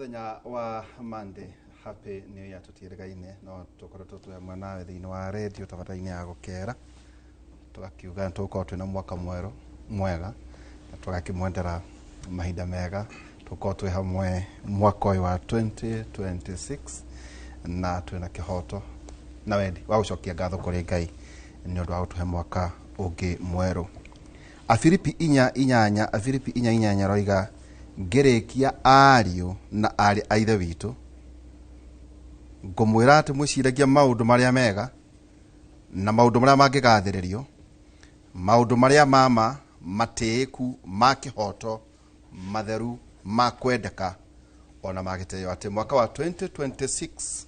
muthenya wa Monday, happy new year tutirigaine no tukoretwo twi hamwe nawe thiini wa radio tabataine ya gukera tugakiuga tukorwo twina mwaka mweru mwega na tugakimwendera mahinda mega tukorwo twi hamwe mwaka uyu wa 2026 na twina kihoto na wendi wa gucokia ngatho kuri Ngai ni undu wa gutuhe mwaka ungi mweru. Afilipi 4:8 roiga ngerekia ariu na ari aithe witu ngumwira ati muciragia maundu maria mega na maundu maria mangigathiririo maundu maria mama matiku makihoto matheru makwendeka ona magiteyo ati mwaka wa 2026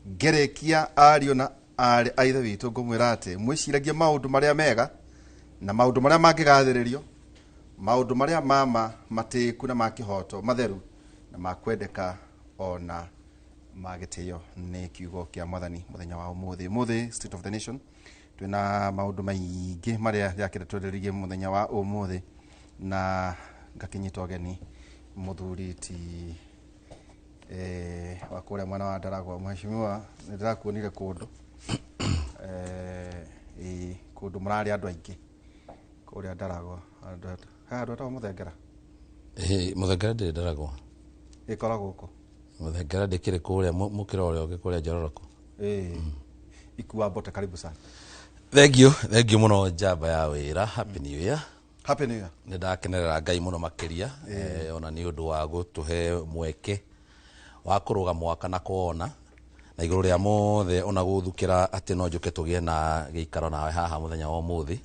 ngerekia ariu na ari aithe witu ngumwira ati muciragia maundu maria mega na maundu maria mangigathiririo maundu maria mama matiku na makihoto matheru na makwendeka ona magiteyo ni kiugo kia mwathani muthenya wa umuthi State of the Nation twina maundu maingi maria yakire twenderirie muthenya wa umuthi na ngakinyita ogeni muthuri ti wa kuria mwana wa Ndaragwa mheshimiwa ndirakuonire kundu kundu murari andu aingi kuria Ndaragwa andu ata muthengera muthengera ndi Ndaragwa ikora guko muthengera ndikire kuria mukiro uri ugikuria Njororoko ikuwa bote karibu sana. Thank you muno njamba ya wira. Happy new year. Happy new year. Ndakenerera Ngai muno makiria ona ni undu wa gutuhe mweke wa kuruga mwaka na kuona na iguru ria mothe ona guthukira ati no njuke tugie na giikaro nawe haha muthenya wa umuthi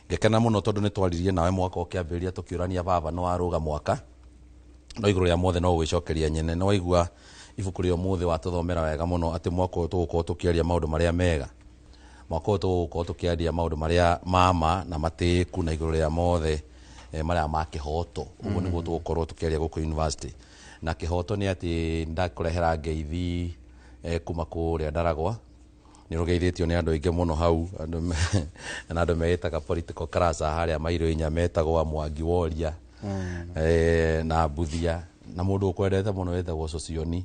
ngekena muno tondu ni twaririe nawe mwaka ukiambiria tukiurania baba no aruga mwaka no iguru ria mothe no gwicokeria nyene no igua ibuku ria umuthi wa tuthomera wega muno ati mwaka tugukorwo tukiaria maundu maria mega mwaka tugukorwo tukiaria maundu maria mama na matiku na iguru ria mothe maria makihoto uguo niguo tugukorwo tukiaria guku university na kihoto ni ati ndakurehera ngeithi kuma kuria Ndaragwa ni rugeithitio ni andu aingi muno hau andu meitaga political class haria mairu inya metagwa Mwangi Woria na Buthia na mundu ukwendete muno wetagwo Socioni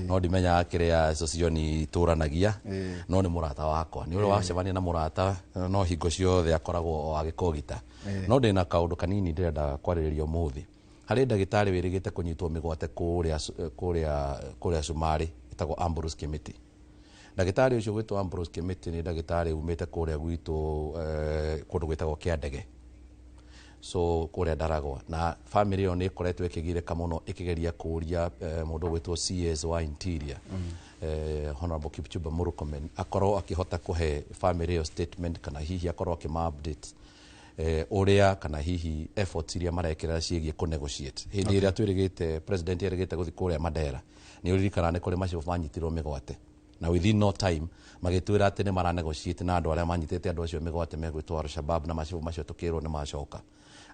no ndimenya akiria Socioni turanagia no ni murata wakwa ni uri wacemania na murata no hingo ciothe akoragwo o agikogita no ndina kaundu kanini ndirenda kwaririria umuthi hari ndagitari wirigite kunyitwo migwate kuria Sumari itagwo Ambrose Kimiti. Ndagitari ucio gwitwo Ambrose Kimiti ni ndagitari umite kuria gwitu kundu gwitagwo Kiandege so kuria Ndaragwa na family yo ni ikoretwo ikigireka muno ikigeria kuria mundu gwitwo CS wa Interior Honorable Kipchumba Murkomen akorwo akihota kuhe family yo statement kana hihi akorwo akima update uria kana hihi efforts iria marekera ciegie ku negotiate hindi iria twirigite president yerigite guthi kuria Mandera ni uririkana ni kuri macio manyitirwo migwate na within no time magitwira ati ni mara negotiate na andu aria manyitete andu acio migwate megwitwo Al-Shabaab na macio tukirwo ni macoka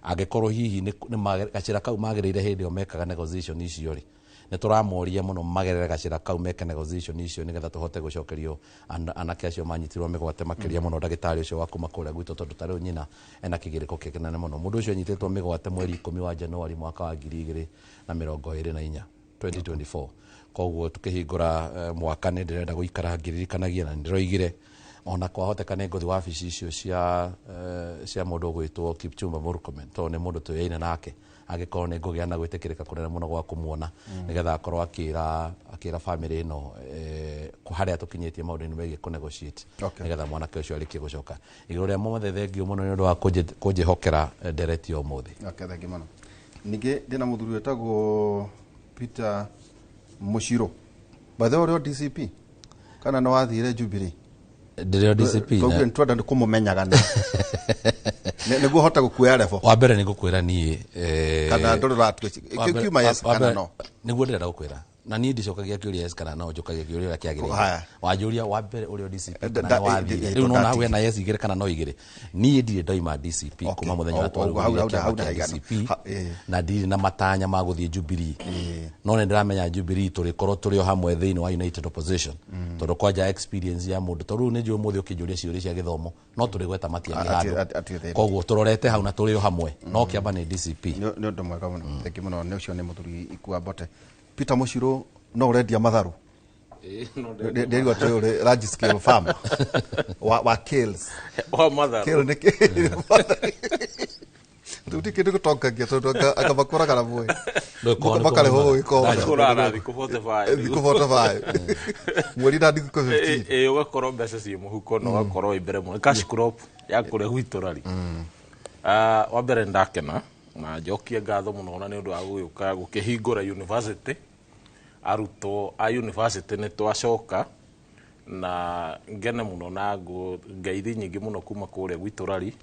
angekorwo hihi ni gacira kau magirire hindi o mekaga negotiation icio ri ni turamoria muno magerere gacira kau meka negotiation icio nigetha tuhote gucokerio anake acio manyitirwo migwate makiria muno ndagitari ucio wakuma kuria gwitũ tondu tariu nyina ena kigiriko kinene muno mundu ucio nyitetwo migwate mweri 10 wa Januari mwaka wa 2024 2024 koguo tukihingura mwaka ni ndirenda guikara ngiririkanagia na ndiroigire ona kwahoteka ni nguthi wabici icio cia mundu gwitwo Kipchumba Murkomen to ni mundu tuyaine nake agikorwo ni ngugia na gwitikirika kunene muno gwa kumuona nigetha akorwo akira family no haria tukinyitie maundu ni megie ku negotiate nigetha mwanake ucio arikie gucoka iguru ria mothe thengio muno ni undu wa kunjihokera direct yo muthi thank you muno ningi ndina muthuri wetagwo Peter Mushiro batho rio DCP kana no wathire Jubilee ndirio DCP na twenda ndikumumenyaga niguo hota gukuya level wa mbere ni gukwira ni kana ndorora kiuma yes kana no niguo ndirenda gukwira na niĩ ndicokagia kĩũria yes kana no njokagia kĩũria kĩagĩrĩire Haya. wanjũria wa mbere ũrĩa DCP kana wathire rĩu no nawe na yes igĩrĩ kana no igĩrĩ niĩ ndirĩ ndoima DCP kuma mũthenya wa twarugire DCP na ndirĩ na matanya ma gũthiĩ Jubilee no nĩ ndĩramenya Jubilee tũrĩkorwo tũrĩ o hamwe thĩinĩ wa United Opposition tondũ kwanja experience ya mũndũ tondũ rĩu nĩ njũĩ mũthĩ ũkĩnjũria ciũria cia gĩthomo no tũrĩgweta matiangĩ handũ koguo tũrorete hau na tũrĩ o hamwe no kĩamba nĩ DCP nĩ ũndũ mwega mũno thengi mũno nĩ ũcio nĩ mũthuri Ikuambote Peter Mushiro no urendia matharu ndio tu ule large scale farm wa kills wa matharu kill ni ndio kitu kutokagia tu akabakora kana boy ndio bakale ho iko kurara diko 45 mweri na diko 15 ugakorwo mbeca ci muhuko no ugakorwo ibere mu cash crop ya kure gwitorari wa mbere ndakena na njokie ngatho muno na ni undu wa guyuka gukihingura university aruto a university ni twacoka na ngene muno na ngeithi nyingi muno kuma kuria gwitorari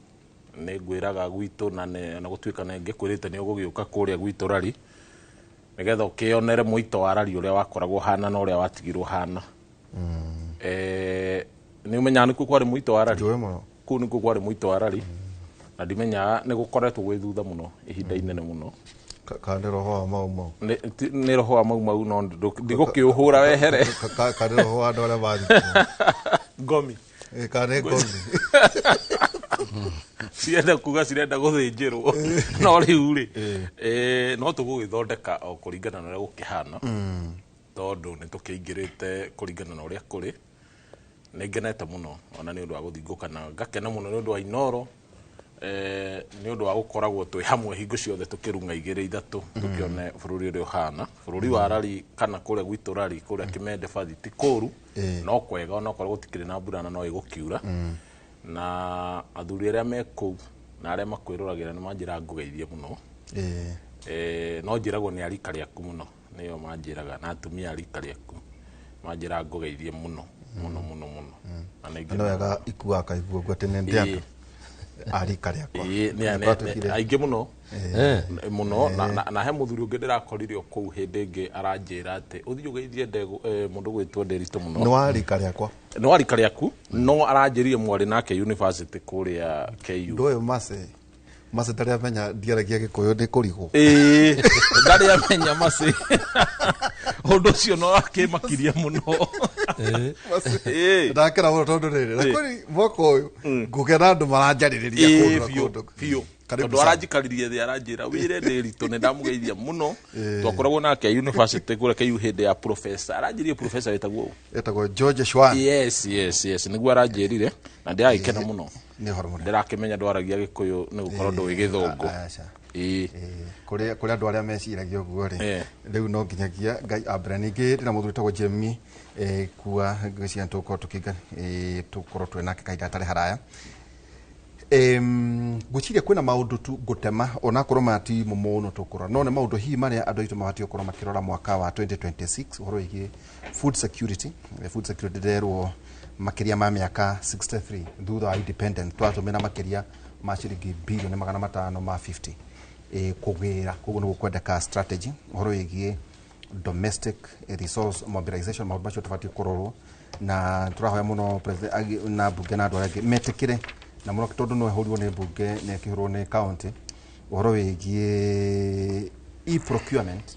ni ngwiraga gwitu na gutwika na ngikwirite ni ugugiuka kuria gwitorari nigetha ukionere muito warari uria wakoragwo hana na uria watigirwo hana ni umenya ni kwari muito warari ku ni kwari muito warari na ndimenya ni gukoretwo gwi thutha muno ihinda inene muno kande roho mau ni roho mau no ndigukiuhura wehere kande roho andu aria bathi ngomi kande ngomi cirenda kuga cirenda guthinjirwo no riu ri no tugugithondeka o kuringana na uria gukihana tondu ni tukiingirite kuringana na uria kuri ni ngenete muno ona ni undu wa guthinguka na ngakena muno ni undu wa Inoro ni undu wa gukoragwo twi hamwe hingo ciothe tukirunga igiri ithatu tukione bururi uri uhana bururi wa rari kana kuria gwitu rari kuria Kimende Bathi ti kuru no kwega ona korwo gutikire na mbura na no igukiura na athuri aria meku na aria makwiruragira ni manjira ngugeithie muno no njiragwo ni arika riaku muno niyo manjiraga na atumia arika riaku manjira ngugeithie muno na wega Ikua akaigua gwatene ndiaka arika riakwa aingi muno na he muthuri ungi ndirakorire o kou hindi ingi aranjira ati uthii ugeithie mundu gwitwo Nderitu muno no arika riakwa no arika riaku no aranjirie mwari nake university kuria KU ndoe mase tari amenya ndiaragia Gikuyu ndi kurigo ndari amenya mase undu cio no akimakiria muno ndakira muno tondu riri na kuri mwaka uyu ngugena andu maranjaririria kundu fiu tondu aranjikaririe thi aranjira wire Nderitu ni ndamugeithia muno twakoragwo nake university kuria KU hindi ya professor aranjirie professor etagwo George Shwan yes niguo aranjirire na ndiragikena muno ni hormone ndirakimenya ndwaragia Gikuyu ni gukorwo ndwi githungu kuria andu aria meciragia uguo ri riu no nginyagia Ngai ambere ningi na muthuri tagwo Jemmy Kua ngwiciria tukorwo tukinga tukorwo twinake kahinda atari haraya ngwiciria kwina maundu tu gutema ona korwo mati muno tukura no ne maundu hihi maria andu aitu mabati gukorwo makirora mwaka wa 2026 uhoro igi food security derwo makiria ma miaka 63 thutha wa independent twatumira makiria ma ciringi bilioni 550 kugira koguo ni gukwendeka strategy uhoro igi domestic resource mobilization mabacho tufati kurorwo na turahoya muno president na bunge na andu arĩa metikire na muno tondu no ehurwo ni bunge na ekihurwo ni county uhoro wigie procurement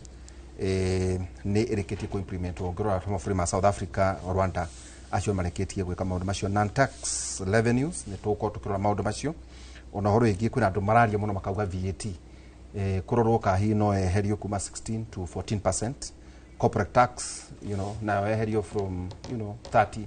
ni irikitie ku implement ngorora from Africa South Africa Rwanda acio mareketie gwika maundu macio non tax revenues ni tuko tukirora maundu macio ona horo igi kwina andu mararia muno makauga VAT kurorwo ka hi no eherio kuma 16 to 14% corporate tax na eherio from 30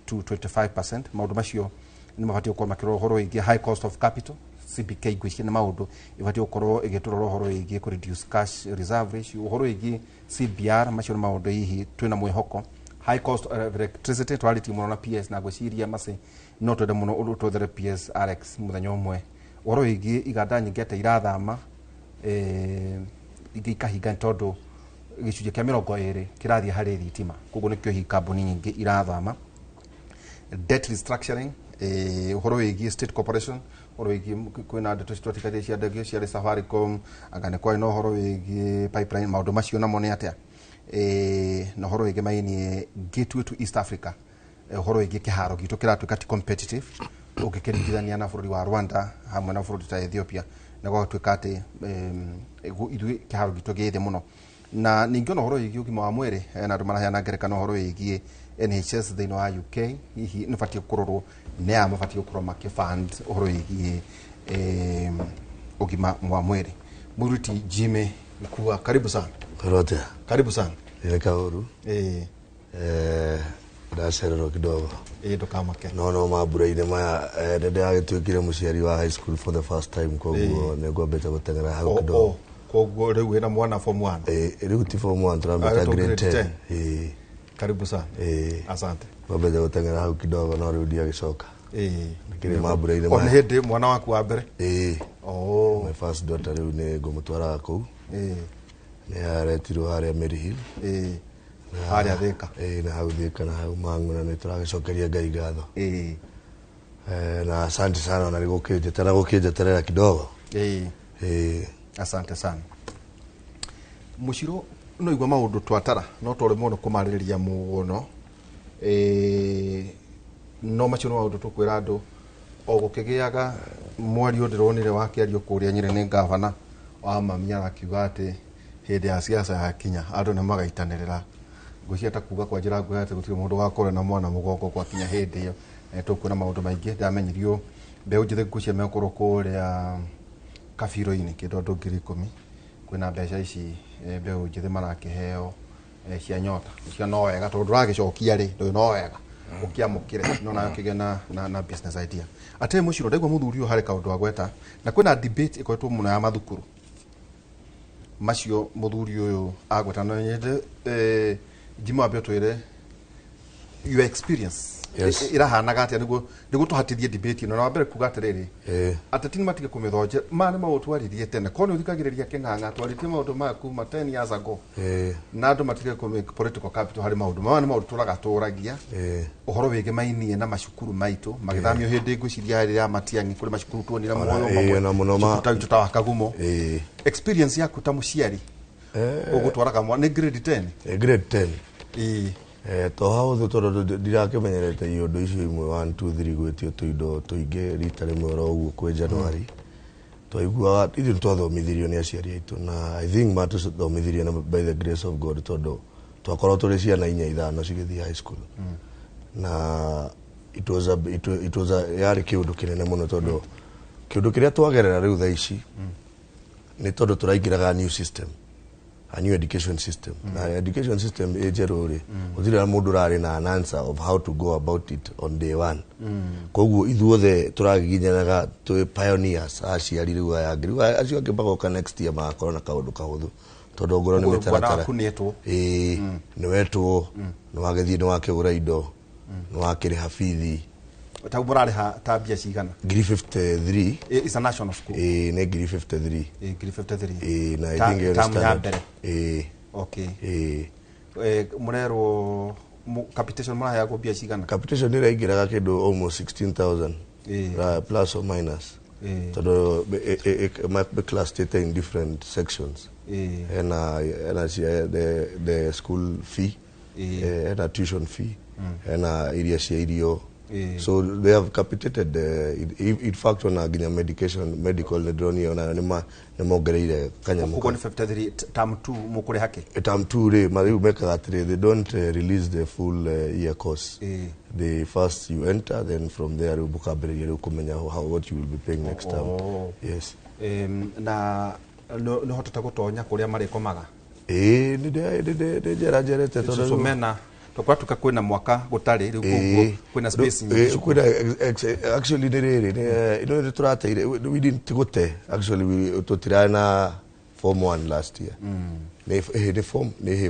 to 25% maundu macio ni mabati ukorwo makirorwo horo igi high cost of capital CBK gwiciria maundu ibati ukorwo igiturorwo horo igi ku reduce cash reserve ratio horo igi CBR macio maundu hihi twina mwihoko high cost of electricity twaliti muno na PS na gwiciria mase no twende muno undu twethere PS RX muthenya umwe horo igi iganda nyingi ate irathama igikahinga tondu gicunjĩ kia 20 kirathie hari thitima koguo nikio hi kambuni nyingi irathama debt restructuring uhoro wigi state corporation uhoro wigi kwina ndeto citwatikathie cia ndege cia Safaricom angane kwa ino uhoro wigi pipeline maundu macio namo ni atia na horo ige maini gateway to East Africa horo ige kiharo gitu kiratuika ti competitive ukikiringithania na bururi wa Rwanda hamwe na bururi ta Ethiopia na gwatuika ati ithu kiharo gitu githe muno na ningiona horo ige ugima wa mwiri na andu maraheana ngerekano horo ige NHS thĩinĩ wa UK hihi nĩbatie kurorwo nĩ amabatie gukorwo makifund horo ige ugima wa mwiri. Muruti Jimmy Mkua, karibu sana. Rote. Karibu sana. Ile kauru. Ndacererwo kidogo. Ndukamake. No mabura-inĩ maya ndende agĩtuĩkire mũciari wa high school for the first time koguo nĩngwambĩte gũteng'era hau kidogo. Koguo rĩu wĩna mwana form 1. Rĩu ti form 1 turambĩta grade 10. Karibu sana. Asante. Ngwambĩte gũteng'era hau kidogo no rĩu ndiagĩcoka. Kile mabura-inĩ maya. Ona hĩndĩ mwana waku wa mbere? My first daughter rĩu nĩ ngũmũtwara kũu. Nĩ aretirwo harĩa Mary Hill. Harĩa Thika. Na hau Thika na hau Mang'u na nĩ tũragĩcokeria Ngai ngatho. Na asante sana na gũkĩnjeterera kidogo. Asante sana. Mushiro no igwa maundu twatara no tore muno kumarĩrĩria muno no macio no maundu tukwĩra andu o gũkĩgĩaga mwario ndĩronire wakĩario kũrĩa Nyĩrĩ nĩ ngavana wa mamia akiuga ati hĩndĩ ya siasa ya kinya andu nĩ magaitanĩrĩra ngũciata kuga kwa njĩra nguhĩ atĩ gũtirĩ mũndũ wakorwo na mwana mũgongo kwa kinya hĩndĩ ĩyo tũkwĩna maũndũ maingĩ ndamenyirio mbeũ njĩthĩ ngũcia mekorwo kũrĩa kabiro-inĩ kĩndũ andũ 10,000 kwĩna mbeca ici mbeũ njĩthĩ marakĩheo cia nyota cio no wega tondũ ndũragĩcokia rĩ ndũĩ no wega ũkĩamũkĩre no nayo kĩgĩa na business idea atĩ Muchiro ndaigua mũthuri ũyũ harĩ kaũndũ agweta na kwĩna debate ĩkoretwo mũno ya mathukuru macio mũthuri ũyũ agweta no nyende Jimmy twĩre your experience irahanaga atia nĩguo tũhatithie debate ĩno na wambere kuga atĩrĩrĩ ateti nĩmatige kũmĩthonje nĩ maũndũ twaririe tene korwo nĩ ũthikagĩrĩria Kĩng'ang'a twaririe maũndũ maya kuma 10 years ago na andũ matige kũmĩka political capital harĩ maũndũ maya nĩ maũndũ tũragatũragia ũhoro wĩgiĩ mainie na macukuru maitũ magĩthamio hĩndĩ ngwĩciria harĩ ya Matiang'i kũrĩ macukuru tuonire muoyo ta wa Kagumo experience yaku ta mũciari ũgũtwaraga mwana nĩ grade 10 grade 10 to hau tondũ ndirakĩmenyerete iũndũ icio imwe 1 2 3 gwĩtio tũindo tũingĩ rita rĩmwe oro ũguo kwĩ January twaiguaga ithuĩ nĩtwathomithirio nĩ aciari aitũ na I think matũthomithirie by the grace of God tondũ twakorwo tũrĩ ciana 4-5 cigĩthiĩ high school na it was yarĩ kĩũndũ kĩnene mũno tondũ kĩũndũ kĩrĩa twagerera rĩu thaa ici nĩ tondũ tũraingĩraga new system a new education system. Na education system ejerore udira mundu rari na an answer of how to go about it on day one. Koguo ithuothe turagiginyanaga tu pioneers aciari riu aya ngiri acio ngibagoka next year makoro na kaundu kahuthu tondu ngoro ni mitaratara ni wetwo ni wagethie ni wakigura indo ni wakiri hafithi Taubura ha tabia cigana ngiri 53 is a national school ne ngiri 53 ngiri 53 na I think you understand okay murero capitation mara ya gobia cigana capitation ni raingiraga kindu almost 16,000 plus or minus todo my class state in different sections and the school fee and a tuition fee and area irio. So they have capitated in fact on a medical nedroni on a mogereire kanya muko 53 term 2 mukure hake term 2 re mariu meka they don't release the full year course the first you enter then from there you book you kumenya what you will be paying next term. Yes na no hotata gutonya kuria mari komaga de jerajerete todo so mena tukwatuka kwena mwaka gutari riu koguo kwena space nyingi kwena actually ino turateire we didn't gute actually we tutirana form 1 last year ne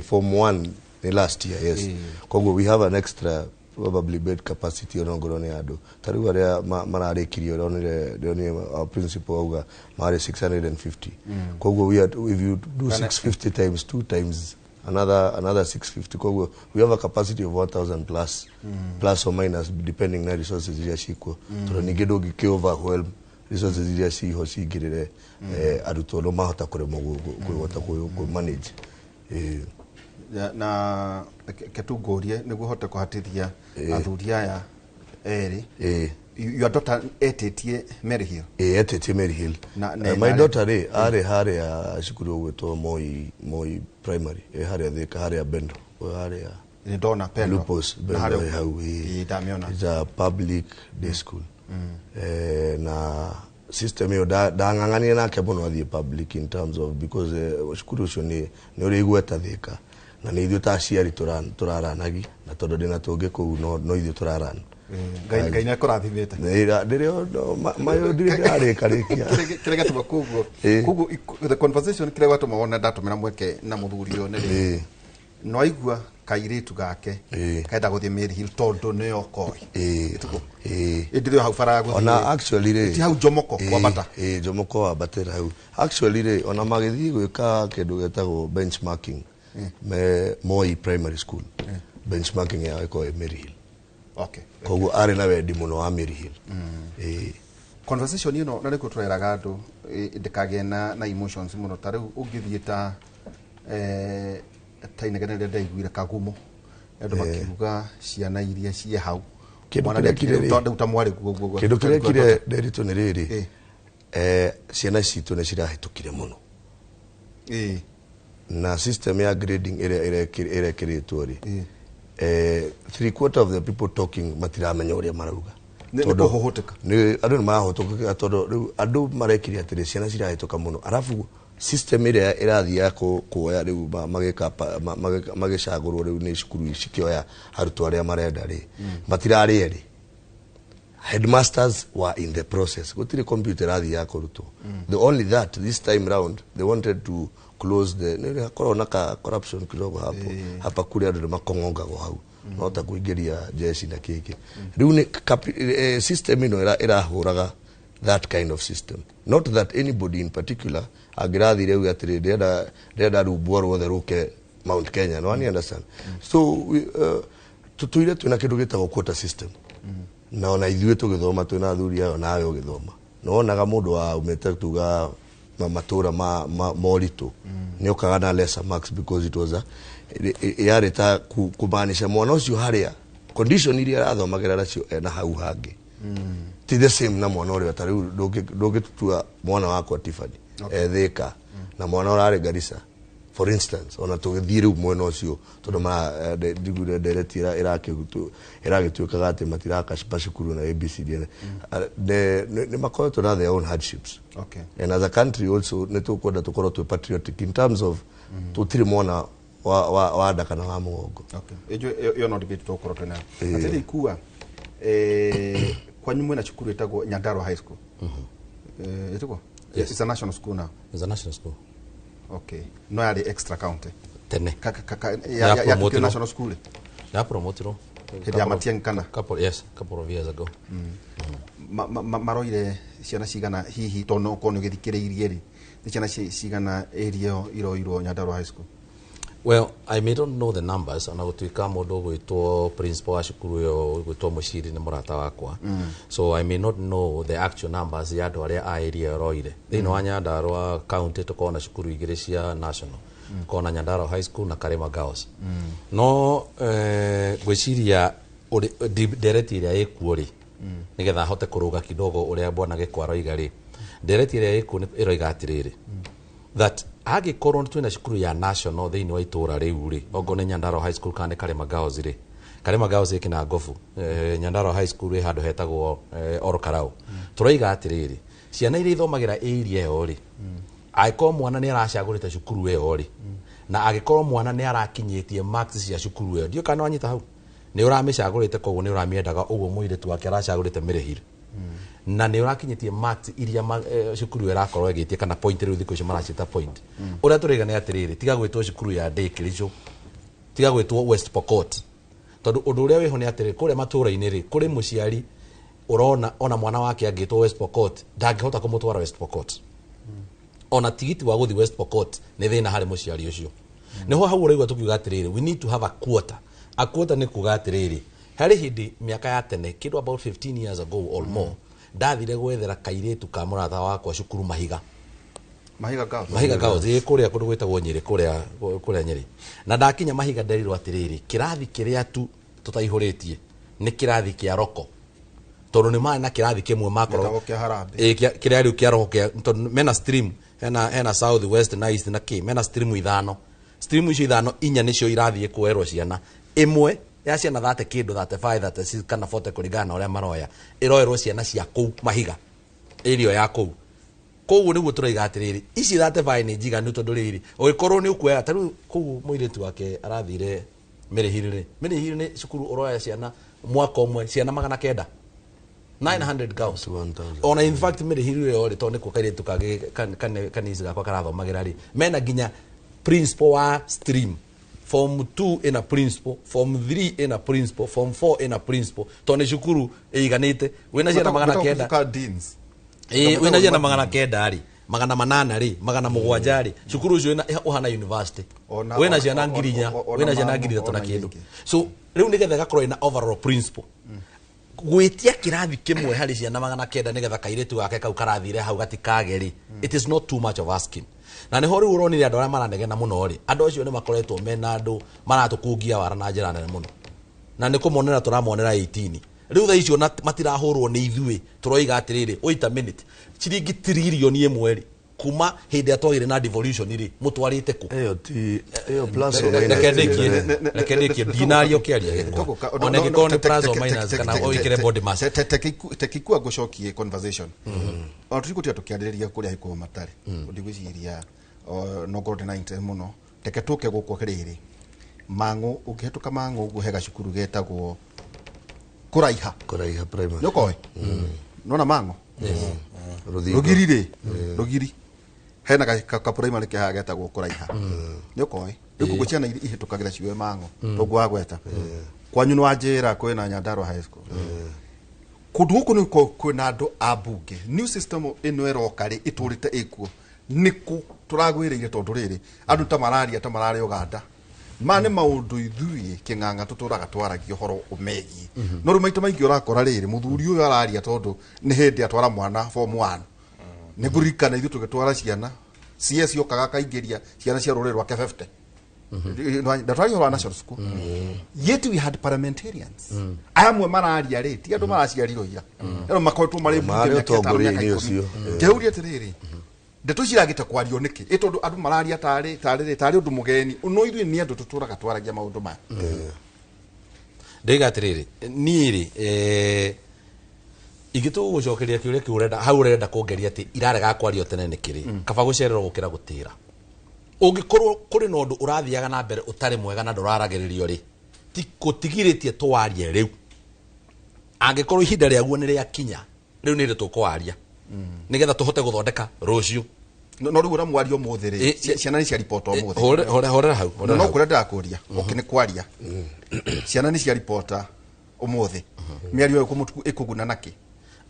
form 1 last year yes koguo we have an extra probably bed capacity on ngorone ado tariu aria mararikirio onire our principal auga mari 650 koguo we if you do 650 times 2 times another 650 koguo we have a capacity of 1,000 plus or minus depending na resources ya shiko to ninge dogi ke overwhelm resources ya shi ho sigirire aruto no mahota kuremo kuhota ku manage na ketungurie niguo hote kuhatithia athuri aya eri your daughter etitie Maryhill etitie Maryhill my daughter are haria cukuru gwitwo Moi primary haria Thika haria Bendo haria ni dona Pendo Lupus Bendo hau it's a public day school na system yo ngangania nake muno athie public in terms of because cukuru ucio ni uri igweta Thika na ni ithuĩ ta aciari tũraranagi na tondũ ndĩna tũngĩ kũu no ithuĩ tũrarana Ngai nĩ akũrathimĩte ndĩrĩ mayo ndirarĩkarĩkia kĩrĩa gĩatũma koguo the conversation kĩrĩa gwatũma wona ndatũmĩra mweke na mũthuri ũyũ nĩ no aigua kairĩtu gake kaenda gũthiĩ Maryhill tondũ nĩyo koĩ ndĩrĩ hau bara gũthiĩ ona actually ti hau Jomoko kwambata Jomoko wabatĩra hau actually ona magĩthiĩ gwĩka kĩndũ getagwo benchmarking Moi primary school benchmarking ya iko Maryhill koguo arĩ na wendi mũno wa Maryhill conversation ĩno na rĩkũ tũreraga andũ ndĩkagĩe na emotions mũno ta rĩu ũngĩthiĩ ta inegene rĩrĩa ndaiguire Kagumo andũ makiuga ciana iria ciĩ hau kĩndũ kĩrĩa kire nderitũ nĩ rĩrĩ ciana citũ nĩ cirahĩtũkire mũno na system ya grading ĩrekĩrĩtwo rĩ 3/4 of the people talking matiramenya ũrĩa marauga nĩ andũ nĩ marahũtũka tondũ rĩu andũ marekire atĩrĩ ciana cirahĩtũka mũno arabu system ĩrĩa ĩrathiĩ kuoya rĩu magĩcagũrwo rĩu nĩ cukuru cikĩoya arutwo arĩa marenda rĩ matirarĩ erĩ headmasters were in the process gũtirĩ computer ĩrathiĩ ya kũrutwo the only that this time round they wanted to close the nĩ korwo na corruption kidogo hapa kule andũ makong'ongagwo hau no ta kuingĩria jeshi na kĩkĩ rĩu nĩ system ĩno ĩrahũraga that kind of system not that anybody in particular angĩrathire rĩu atĩrĩ ndĩrenda rũmbuo ruothe rũke Mount Kenya no I understand so tũtũire twĩna kĩndũ gĩtagwo quota system na ona ithuĩ tũgĩthoma twĩna athuri ayo nawe ũgĩthoma no onaga mũndũ wa umĩte tuga matũra moritũ nĩ ũkaga na lesser marks because it was yarĩ ta kumaanisha mwana ũcio harĩa condition iria arathomagĩra nacio na hau hangĩ ti the same na mwana ũrĩa ta rĩu ndũngĩtutua mwana wakwa Tiffany Thika na mwana ũrarĩ Garissa for instance ona tũgĩthiĩ rĩu mwena ũcio tondũ ndigure ndereti ĩragĩtuĩkaga atĩ matiraka cukuru na ABCD nĩ makoretwo na their own hardships and as a country also nĩ tũkwenda tũkorwo twĩ patriotic in terms of tũtirĩ mwana wa nda kana wa mũgongo ĩyo no debate tũkorwo twĩna atĩrĩ ikua kwanyu mwena cukuru ĩtagwo Nyandarua High School ĩtagwo it's a national school now it's a national school no yarĩ extra county tene ya national school ya promoted hĩndĩ ya Matiang'i kana couple of years ago maroire ciana cigana hihi tondũ ũkorwo nĩ ũgĩthikĩrĩirie rĩ nĩ ciana cigana area iroirwo Nyandarua High School well I may not know the numbers ona gũtuĩka mũndũ gwĩtwo principal wa cukuru ĩyo gwĩtwo Mũciri nĩ mũrata wakwa so I may not know the actual numbers ya andũ arĩa a area roire thĩinĩ wa Nyandarua county tũkorwo na cukuru igĩrĩ cia national kona Nyandarua High School na Karema Girls no gwĩciria ndereti ĩrĩa ĩkuo rĩ nĩgetha hote kũrũga kidogo ũrĩa bwana Gĩkwa roiga rĩ ndereti ĩrĩa ĩkuo ĩroiga atĩrĩrĩ that agĩkorwo twĩna cukuru ya national thĩinĩ wa itũra rĩu rĩ ogo nĩ Nyandarua High School kana Karema Girls rĩ Karema Girls ĩkĩna ngobu Nyandarua High School ĩ handũ hetagwo Orokarau tũroiga atĩrĩrĩ ciana iria ithomagĩra area ĩyo rĩ angĩkorwo mwana nĩ aracagũrĩte cukuru ĩyo rĩ na angĩkorwo mwana nĩ arakinyĩtie marks cia cukuru ĩyo ndiũ kana wanyita hau nĩ ũramĩcagũrĩte koguo nĩ ũramĩendaga ũguo mũirĩtu wake aracagũrĩte Maryhill na nĩ ũrakinyĩtie marks iria cukuru ĩrakorwo ĩgĩtie kana point rĩu thikũ icio maracita point ũrĩa tũrĩga nĩ atĩrĩrĩ tiga gwĩtwo cukuru ya Day Kericho tiga gwĩtwo West Pokot tondũ ũndũ ũrĩa wĩho nĩ atĩrĩrĩ kũrĩa matũra-inĩ rĩ kũrĩ mũciari ũrona ona mwana wake angĩtwo West Pokot ndangĩhota kũmũtwara West Pokot ona tigiti wa gũthiĩ West Pokot nĩ thĩna harĩ mũciari ũcio nĩho hau ũraigua tũkiuga atĩrĩrĩ we need to have a quota nĩ kuga atĩrĩrĩ harĩ hĩndĩ mĩaka ya tene kĩndũ about 15 years ago or more ndathire gwethera kairĩtu ka mũrata wakwa cukuru Mahiga Mahiga Girls. Mahiga Girls kuria kundu gwitagwo Nyeri kuria Nyeri. Na ndakinya Mahiga nderirwo atiriri kirathi kiria tu tutaihuritie ni kirathi kia roko. Tondu ni maana kirathi kimwe makoro kiria riu kia roko kia mena stream hena south west na east na ki mena stream ithano. Stream icio ithano inya nicio irathie kuerwo ciana. Imwe ya ciana 30 kindu 35 36 kana 40 kuringana uria maroya iroerwo ciana cia kuu Mahiga area ya kuu. Koguo niguo turaiga atiriri ici 35 ni njiganu tondu riri ugikorwo ni ukuoya taru kuu muiritu wake arathire Mirihiri ni cukuru uroya ciana mwaka umwe ciana 900 900 girls ona in fact Mirihiri yo ri tondu kukairetu kage kanisi gakwa karathomagira ri mena ginya principal wa stream form 2 in a principal form 3 in a principal form 4 in a principal tondu cukuru iganite wina ciana 900 wina ciana 900 ri 800 ri 700 ri cukuru ucio ina uhana university wina ciana ngirinya wina ciana ngirinya tona kindu so riu nigetha gakorwo ina overall principal gwitia kirathi kimwe hari ciana 900 nigetha kairetu gake kau karathire hau gatikage ri it is not too much of asking na ni hori uronire andu aria maranegena muno ri andu acio ni makoretwo mena andu maratukungia wara na njira nene muno na ni kumonera turamonera 18 riu tha icio matirahurwo ni ithui turoiga atiriri wait a minute ciringi trillion imwe ri kuma hindi atwagire na devolution ri mutwarite ku eyo plus or minus rekendekie dinario kiaria giko ona giko ni plus or minus kana oikire body mass tekikua gucokie conversation o turikutia tukiaririria kuria hiko matari ndigwiciria no gorode 90 muno teketuke guko kiriri mangu ukihituka mangu uguhega cukuru getagwo kuraiha primary nokoi nona mango rugiri hena ka primary ke haga getagwo kuraiha nokoi rikugo ciana ihitukagira ciwe mango togu agweta kwanyu no ajira kwena Nyandarua High School kundu guku ni kwena andu abunge new system ino erokari iturite ikuo niku turagwiriire tondu riri andu ta marari Uganda mane maundu ithui kinganga tuturaga twaragia horo umegi no rumaita maingi urakora riri muthuri uyu araria tondu ni hindi atwara mwana form 1 ni gurikana ithu tugitwara ciana CS yokaga kaingiria ciana cia ruriri rwake 50 ndatwari horo national school yet we had parliamentarians amwe mararia ri ti andu maraciarirwo ira ero makoretwo mari mbunge tongori-ini ucio ngeuria atiriri ndeto ciragite kwario niki itondu andu mararia tari undu mugeni no ithu ni andu tuturaga twaragia maundu maya ndiga atiriri niiri igitu gucokeria kiuria kiurenda hau urenda kuongeria ati irarega kwario tene nikiri kaba gucererwo gukira gutira ungikorwo kuri no undu urathiaga na mbere utari mwega na nduraragiririo ri ti kutigiritie twarie riu angikorwo ihinda riaguo ni ria kinya riu ni ritukwaria nigetha tuhote guthondeka rucio no riu uramwario muthiri ciana ni cia report umuthi hore hau no kurenda akuria okine kwaria ciana ni cia report umuthi miario ikumutuku ikuguna naki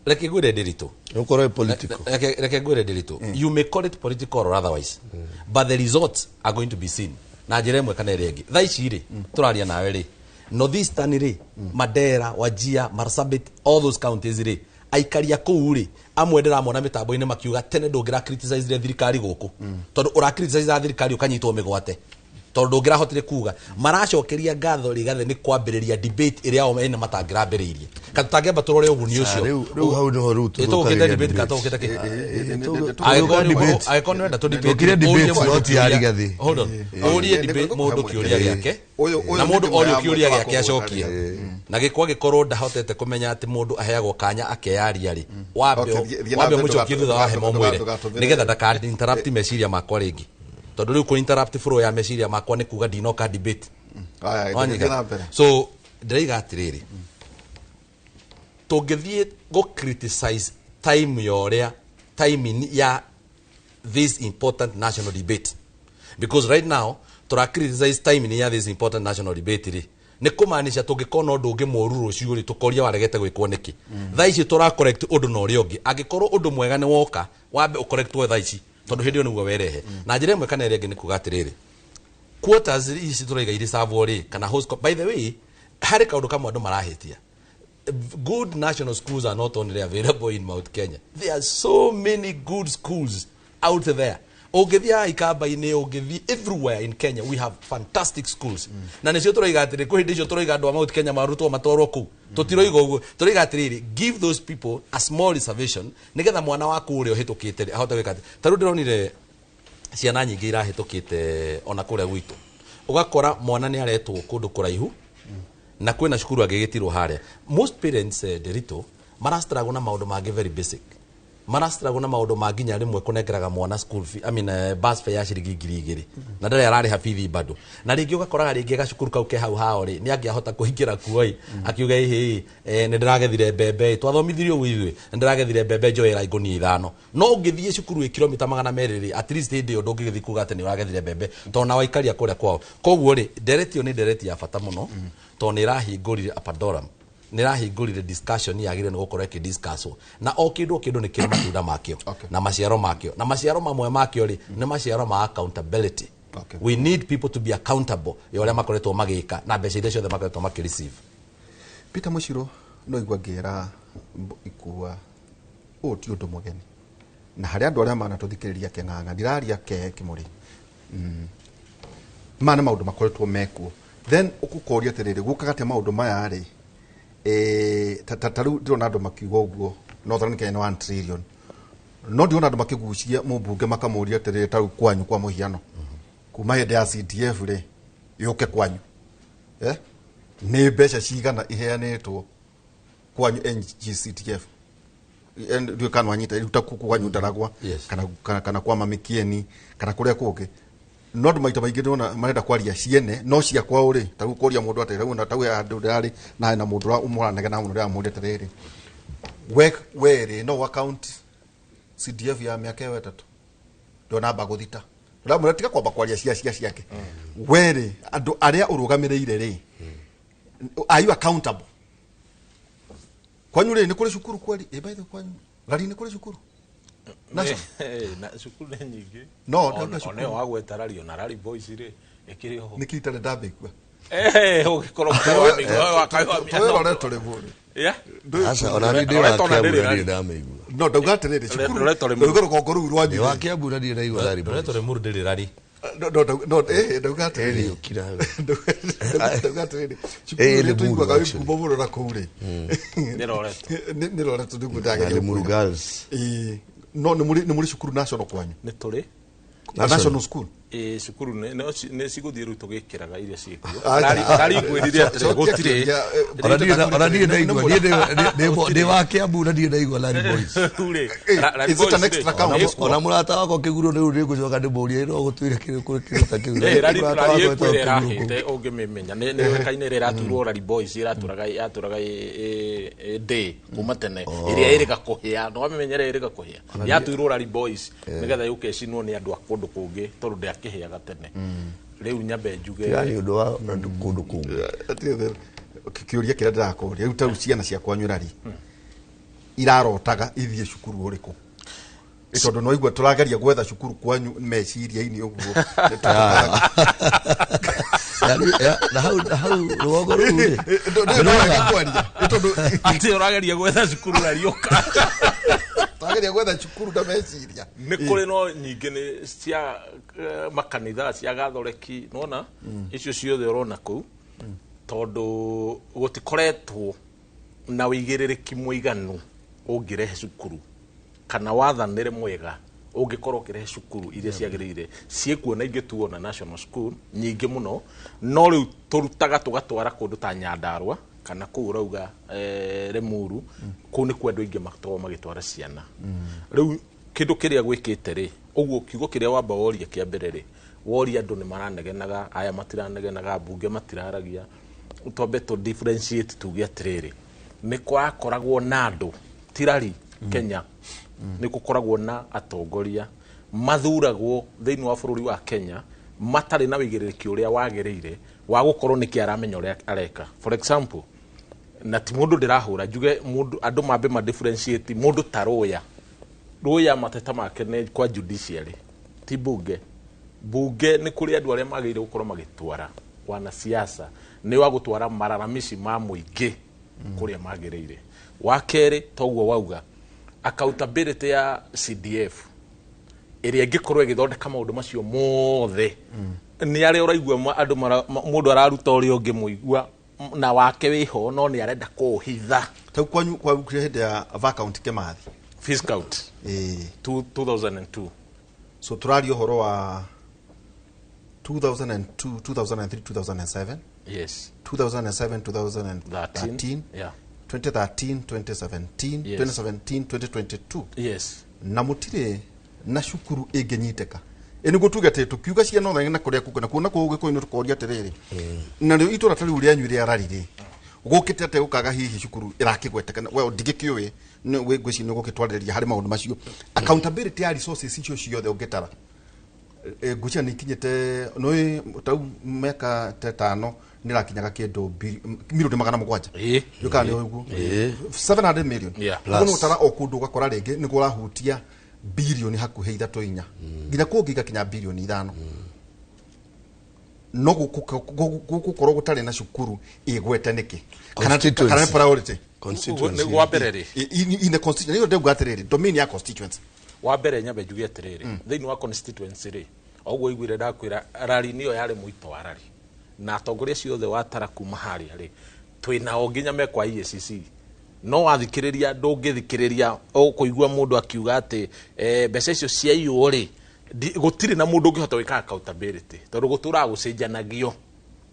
reke gwire ndiritu ukoro political reke gwire ndiritu you may call it political or otherwise but the results are going to be seen na njira imwe kana iri ingi tha ici ri turaria nawe ri northeastern ri Mandera Wajir Marsabit all those counties ri aikaria kuu ri amwe ndiramona mitambo-ini makiuga tene ndungira criticize thirikari guku tondu ura criticize thirikari ukanyitwo migwate tondu ndungira hotire kuga maracokeria ngatho rigathe ni kwambiriria debate iria o ene matangirambiriirie katutangiamba turore uguni ucio riu hau niho riu tukire debate katukite ki aikoni wenda tu tukire debate not ya rigathi hold on urie debate mundu kiuria giake na mundu orio kiuria giake acokie na gikwa gikorwo ndahotete kumenya ati mundu aheagwo kanya akeyaria ri wambe mucokie thutha wa hemo mwire nigetha ndaka interrupt meciria makwa ringi tondu riu ku interrupt flow ya meciria makwa ni kuga ndinoka debate so ndiriga atiriri tungithie go criticize time yoria timing ya this important national debate because right now tura criticize timing ya this important national debate ri ni kumaanisha tungikona undu ungi moru rucio ri tukoria waregete gwikwo niki tha ici tura correct undu no ri ungi agikorwo undu mwega ni woka wambe ucorrectwo tha ici tondu hindi niguo werehe na njira imwe kana iri ingi ni kuga atiriri quotas ici turaiga iri servo ri kana host by the way hari kaundu kamwe andu marahitia good national schools are not only available in Mount Kenya. There are so many good schools out there. Ungithia ikamba-ini ungithii everywhere in Kenya we have fantastic schools. Na nicio turoiga atiri ku hindi icio turoiga andu a Mount Kenya marutwo matorwo ku. Tutiroiga uguo. Turoiga atiri give those people a small reservation nigetha mwana waku uri uhitukite ahote gwika. Taru ndironire ciana nyingi irahitukite ona kuria gwitu. Ugakora mwana ni aretwo kundu kuraihu na kwina cukuru agigitirwo haria. Most parents Derito marastrago na maundu mangi very basic. Marastrago na maundu manginya rimwe kunengeraga mwana school fee bus fare ya ciringi 2,000 na ndare arari hafithi bado na ringi ugakoraga ringi gacukuru kau ke hau hao ri ni angiahota kuhingira kuoi akiuga hihi ni ndiragethire mbembe twathomithirio gwithwe ndiragethire mbembe njoera igoni 5 no ungithie cukuru ĩ kilomita 200 ri at least hindi undu ungigithi kuga ati ni uragethire mbembe to na waikaria kuria kwao koguo ri nderetio ni ndereti ya bata muno to ni rahingurire Apadoram nirahingurire discussion yagire ni gukora ki discuss na o kindu ni kiri matunda makio na maciaro makio na maciaro mamwe makio ri ni maciaro ma accountability. We need people to be accountable yoria makoretwo magika na mbeca iria ciothe makoretwo makireceive. Peter Muchiro no igwa ngira ikuwa o ti undu mugeni na hari andu aria manatuthikiriria keng'ang'a ndiraria ke kimuri mana maundu makoretwo mekuo then ukukoria atiriri gukagate maundu maya ri tataru ndirona andu makiuga uguo Northern Kenya 1 trillion no ndirona andu makigucia mumbunge makamuria atiriri taru kwanyu kwa muhiano kuma hindi ya CDF ri yuke kwanyu ni mbeca cigana iheanitwo kwanyu NGCDF ndio kana wanyita ruta kwanyu ndaragwa kana kwa mamikieni kana kuria kungi no ndu maita maingi ndona marenda kwaria ciene no cia kwa uri tagu kuria mundu atira na tagu andu ndari na mundu umuranege na mundu ya mundu atiriri weri no account CDF ya miaka 3 ndona baguthita ndamura tika kwamba kwaria ciake weri andu aria urugamireire ri are you accountable kwanyu ri ni kuri cukuru kweli by the kwanyu gari ni kuri cukuru na cukuru ni nyingi no nda cukuru one wagweta radio na Rally Boys ri ikiri ho nikitare ndabe kwa ugikoro kwa migo akaiwa toyo ore tore bure asa ona ndi wa kiabura ndi ndameigua no ndauga tere cukuru ndugoro kokoru rwanyu wa kiabura ndi ndaigua Rally Boys tore muru ndiri rari no ndauga tere ukira ndauga tere cukuru tuigwa gawi kuboboro na kuure nirore tundugu ndage muru girls no ni muri cukuru national kwanyu ni turi national school cukuru ne ciguthie riu tugikiraga iria ciikuo rari ngwirire atire gutire ona ndi ndaigua ndi wa Kiambu na ndi ndaigua Rally Boys turi is it an extra count ona murata wako kiguro riu ndi gucoka ndimuria no gutwire kiruta kiru rari kwirera hite ungimimenya ni wekaine rira turwo Rally Boys iraturaga day kuma tene iria irika kuhia no amenyere irika kuhia ya turwo Rally Boys nigetha yuke cinwo ni andu akundu kungi tondu akiheaga tene riu nyambe njuge yani undu wa kundu kungu kiuria kira ndirakoria riu taru ciana cia kwanyu Rally irarotaga ithie cukuru uriku tondu no igwa turageria gwetha cukuru kwanyu meciria-ini uguo na hau ruogo ruri tondu ati urageria gwetha cukuru arioka turageria gwetha cukuru na meciria ni kuri no nyingi ni cia makanitha cia gathoreki nona icio ciothe urona kuu tondu gutikoretwo na wigiririki muiganu ungirehe cukuru kana wathanire mwega ungikorwo kirehe cukuru iria ciagirire ciekuona ingituo na national school nyingi muno no riu turutaga tugatwara kundu ta Nyandarua kana kuu rauga Limuru kuu ni kwendu ingi makto magitwara ciana riu kindu kiria gwikite ri uguo kiugo kiria wamba woria kia mbere ri woria andu ni maranegenaga aya matiranegenaga bunge matiraragia utombe to differentiate tuge atiriri ni kwakoragwo na andu tirari Kenya ni gukoragwo na atongoria mathuragwo thiini wa bururi wa Kenya matari na wigiririki uria wagirire wa gukorwo niki aramenya uria areka. For example, na ti mundu ndirahura njuge mundu andu mambe ma differentiate mundu taroya roya mateta make ne kwa judiciary ti bunge ni kuri andu aria magire gukorwo magitwara wana siasa ni wa gutwara mararamici ma muingi kuria magirire. Wa keri toguo wauga accountability ya CDF ĩrĩa ĩngĩkorwo ĩgĩthondeka maũndũ macio mothe nĩ arĩa ũraigua andũ mũndũ araruta ũrĩa ũngĩ mũigua na wake wĩho no nĩ arenda kũũhitha. Ta kwanyu kwa hĩndĩ ya Viscount Kimathi Viscount 2002. So turaria ũhoro wa 2002, 2003, 2007. Yes. 2007, 2013. Yeah. 2013, 2017, Yes. 2017, 2022. Yes. Na mutire na cukuru ĩngĩnyitĩka. Eni gutuga te tukiuga ciana othe na kuria kuko na kuona ko gĩkũyũ tukoria atiriri. Na rĩu itũra tari uria nyuire ararire. Gũkĩte ate ũkaga hihi cukuru irakĩgweteka we ndigĩkĩũĩ nĩ gwĩci nĩ gũkĩtwarĩrĩria harĩ maũndũ macio. Accountability ya resources icio ciothe ũngĩtara. Ngucia nĩ ikinyĩte no tau meka tetano nirakinyaga kĩndũ milioni 700. Yuka nĩ ũguo. 700 million. Kuno utara okundu gakora rĩngĩ nĩ kũrahutia bilioni hakuhĩ 3-4 nginya kũngiga kinya bilioni 5 no gũkorwo gũtarĩ na cukuru igwete nĩkĩ kana priority constituency nĩ gwambere in the constituency nĩ ndĩuga atĩrĩrĩ domain ya constituency wa mbere nyambe njuge atĩrĩrĩ thĩinĩ wa constituency rĩ oguo igwire ndakwĩra rari nĩyo yarĩ mũito wa rari na atongoria ciothe watara kuma harĩa rĩ twĩnao nginya mekwa EACC no wathikĩrĩria ndũngĩthikĩrĩria ũkũigua mũndũ akiuga atĩ mbeca icio cia iyo rĩ gũtirĩ na mũndũ ũngĩhota gwĩka accountability tondũ gũtũraga gũcenjanagio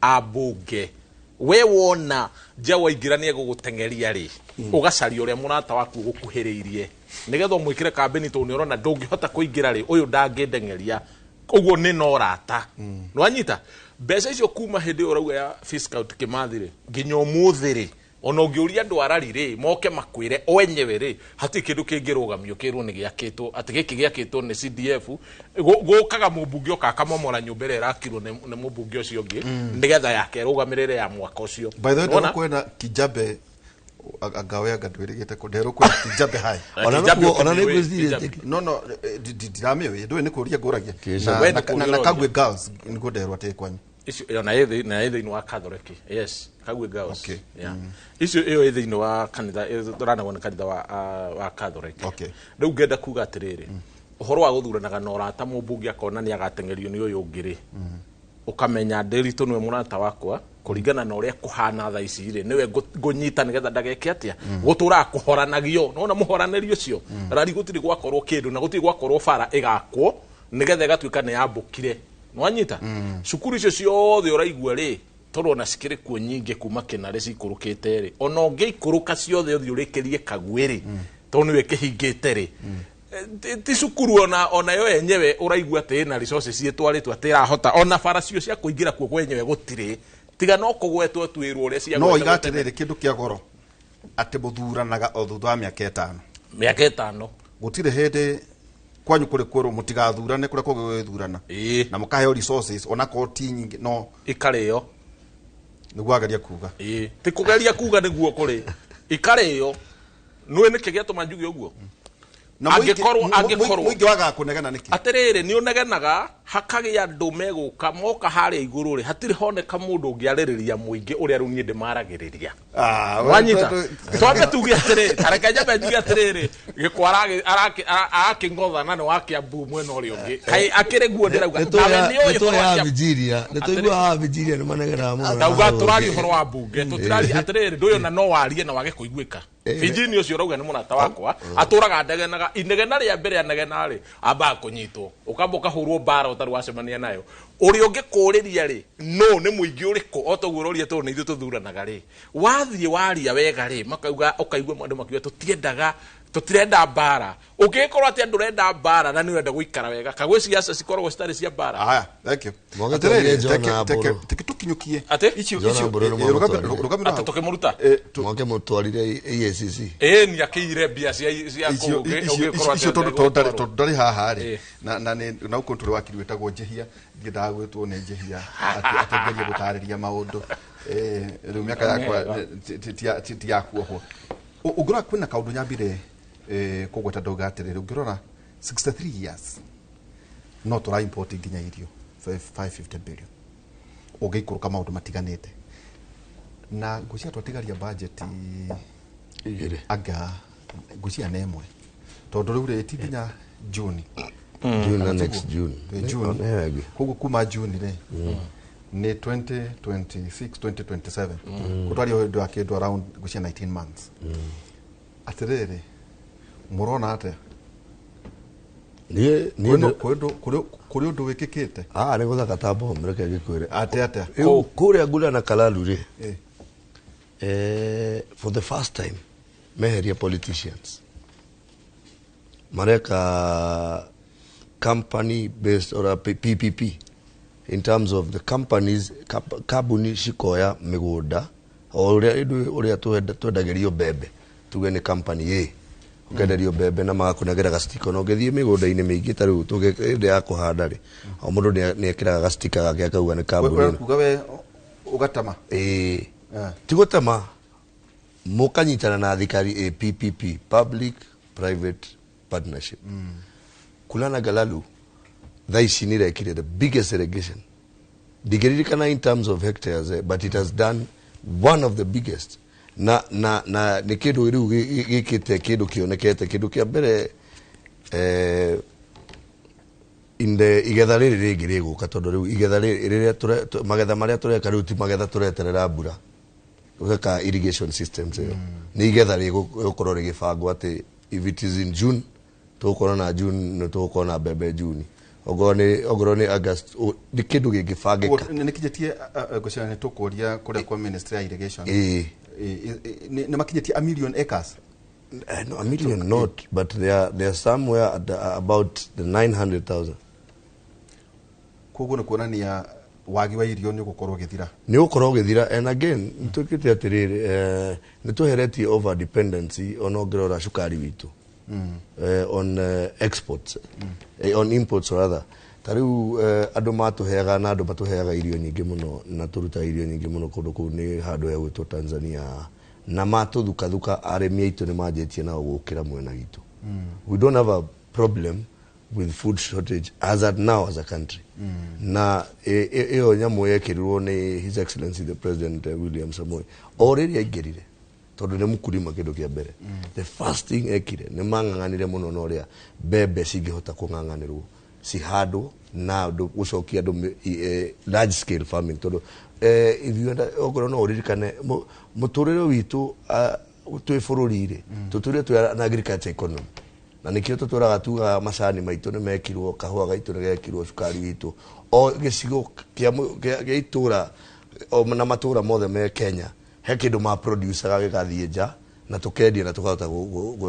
ambunge we wona njawa ingĩrania gũgũtengeria rĩ ũgacaria ũrĩa mũrata waku gũkuhĩrĩirie nĩgetha mwĩkĩre kambeni tondũ nĩ ũrona ndũngĩhota kũingĩra rĩ ũyũ ndangĩndengeria ũguo nĩ no rata nĩwanyita mbeca icio kuma hĩndĩ ĩyo ũrauga ya Viscount Kimathi rĩ nginya ũmũthĩ rĩ ona ũngĩũria andũ arari rĩ moke makwĩre o enyewe rĩ hatirĩ kĩndũ kĩngĩrũgamio kĩrwo nĩ gĩakĩtwo atĩ gĩkĩ gĩakĩtwo nĩ CDF gũkaga mũmbunge ũka akamomora nyũmba ĩrĩa ĩrakirwo nĩ mũmbunge ũcio ũngĩ nĩgetha yake rũgamĩrĩre ya mwaka ũcio. By the way kwena Kijabe agawe ngatwĩrĩgĩte kũnderwo kwena Kijabe hai ona nĩ gwĩciria no ndiramĩoĩ ndũĩ nĩ kũria ngũragia na Kagwe Girls nĩ kũnderwo atĩ kwanyu icio na thĩinĩ wa Catholic. Yes, Kagwe Girls. Okay. Yeah. Icio ĩyo thĩinĩ wa kanitha tũranagwo nĩ kanitha wa Catholic. Okay. Rĩu ngenda kuga atĩrĩrĩ ũhoro wa gũthuranaga na ũrata mũmbunge akona nĩ agatengerio nĩ ũyũ ũngĩ rĩ ukamenya Nderitu nĩwe mũrata wakwa kũringana na ũrĩa kũhana thaa ici rĩ nĩwe ngũnyita nĩgetha ndageke atĩa gũtũra kũhoranagio nona mũhoranĩrio ũcio rari gũtirĩ gwakorwo kĩndũ na gũtirĩ gwakorwo bara ĩgakwo nĩgetha ĩgatuĩka nĩ yambũkire nwanyita cukuru icio ciothe ũraigua rĩ tondũ ona cikĩrĩ kuo nyingĩ kuma Kĩnare cikũrũkĩte rĩ ona ũngĩikũrũka ciothe ũthiĩ ũrĩkĩrie Kagwe rĩ tondũ nĩwe kĩhingĩte rĩ ti cukuru ona yo yenyewe ũraigua atĩ na resources ciĩtwarĩtwo atĩ irahota ona bara cio cia kũingĩra kuo kwenyewe gũtirĩ tiga no kũgwetwo twĩrwo ũrĩa cia no igatĩrĩrĩ kĩndũ kĩa goro atĩ mũthuranaga o thutha wa mĩaka 5 gũtirĩ hĩndĩ kwanyu kũrĩ kwĩrwo mũtigathurane kũrĩa kũgĩthurana na mũkaheo resources ona koti nyingĩ no ikarĩo nĩguo ageria kuga ti kũgeria kuga nĩguo kũrĩ ikarĩo nĩwe nĩkĩ gĩatũma njuge ũguo angĩkorwo mũingĩ waga kũnegena nĩkĩ atĩrĩrĩ nĩ ũnegenaga hakagĩa andũ megũka moka harĩa igũrũ rĩ hatirĩ honeka mũndũ ũngĩarĩrĩria mũingĩ ũrĩa rĩu niĩ ndĩmaragĩrĩria wanyita twambe tuge atĩrĩrĩ tareke nyambe njuge atĩrĩrĩ gĩkwa arakĩng'otha na nĩ wa Kĩambu mwena ũrĩa ũngĩ kaĩ akĩrĩ guo ndĩrauga nĩtũiguaga Vigilia nĩ manegenaga mũno ndauga tũraria ũhoro wa mbunge tũtiraria atĩrĩrĩ ndũyũ na no warie na wage kũiguĩka Virginia ũcio ũrauga nĩ mũrata wakwa atũraga ndegenaga inegena rĩa mbere anegena rĩ ambaga kũnyitwo ũkamba ũkahũrwo mbara ũtarĩ wacemania nayo ũrĩa ũngĩkũrĩria rĩ no nĩ mũingĩ ũrĩkũ o toguo ũroria tondũ nĩ ithuĩ tũthuranaga rĩ wathiĩ waria wega rĩ makauga ũkaigua andũ makiuga tũtirenda mbara ũngĩkorwo atĩ andũ ũrenda mbara na nĩ ũrenda gũikara wega Kagwe ciaca cikoragwo citarĩ cia mbara haya thank you tũkinyũkie icio rũgamĩrĩra tũkĩmũruta mwanke mũtwarire EACC nĩ akĩire mbia cia ũngĩkorwo icio tondũ ndarĩ haha rĩ na ũkũ tũrĩ wakiri wĩtagwo Njĩhia ndiendaga gwĩtwo nĩ Njĩhia atĩngerie gũtarĩria maũndũ rĩu mĩaka yakwa ti yakuohwo ũngĩrora kwĩna kaũndũ nyambire kũgweta ndauga atĩrĩrĩ ũngĩrora 63 years no tũra import nginya irio 550 billion ũngĩikũrũka maũndũ matiganĩte na ngũcia twatigaria budget anga ngũcia na ĩmwe tondũ rĩu rĩ ti nginya June June na next June June koguo kuma June re ni 2026 2027 kutwari ndo akindu around gucia 19 months atiriri murona ate kuri undu wikikite ni guthaka tambo mreke gikwire ate kuria ngula na Kalalu ri for the first time meheria politicians mareka company based or a PPP in terms of the companies kabuni shikoya migunda uria twendagerio bebe tuge ni company ukenderio bebe na magakunagera gastiko no ngethie migunda-ini mingi ta riu tuge ya kuhanda ri o mundu ni ekiraga gastika gake akauga ni kabuni kuga we ugatama tigutama mukanyitana na thikari PPP public private partnership kulana Kalalu thaici ni rekire the biggest irrigation digeririkana in terms of hectares but it has done one of the biggest na ni kindu riu gikite kindu kionekete kindu kia mbere inde igetha riri ringi riguka tondu riu igetha riri magetha maria tureka riu ti magetha tureterera mbura ugeka irrigation systems ni igetha rigukorwo rigibangwo ati if it is in June tukorwo na June tukorwo na bebe June ogoro ni August ni kindu gingibangika ni kijetie gucira ni tukuria kuria kwa ministry ya irrigation ni makijetie a million acres no a million not but they are somewhere at about the 900,000 koguo ni kuonania wagi wa irio ni gukorwo githira and again tukite atiriri ni tuheretie over dependency on ogorora shukari witu on exports on imports rather tariu andu matuheaga na andu matuheaga irio nyingi muno na turuta irio nyingi muno kundu kuu ni handu ya gwitwo Tanzania na matuthuka arimi aitu ni manjetie nao gukira mwena gitu we don't have a problem with food shortage as at now as a country na iyo nyamu yekirirwo ni His Excellency the President William Samoei already aigerire tondu ni mukurima kindu kia mbere the first thing ekire ni mang'ang'anire muno no ria bebe cingihota kung'ang'anirwo cihandwo na gucokia andu large scale farming tondu ithuenda ogoro no uririkane muturire witu twi bururi-ri tuturire twi an agriculture economy na nikio tuturaga tuga macani maitu ni mekirwo kahua gaitu ni gekirwo cukari witu o gicigo kia itura o na matura mothe me Kenya he kindu ma producer gagathie nja na tukendia na tukahota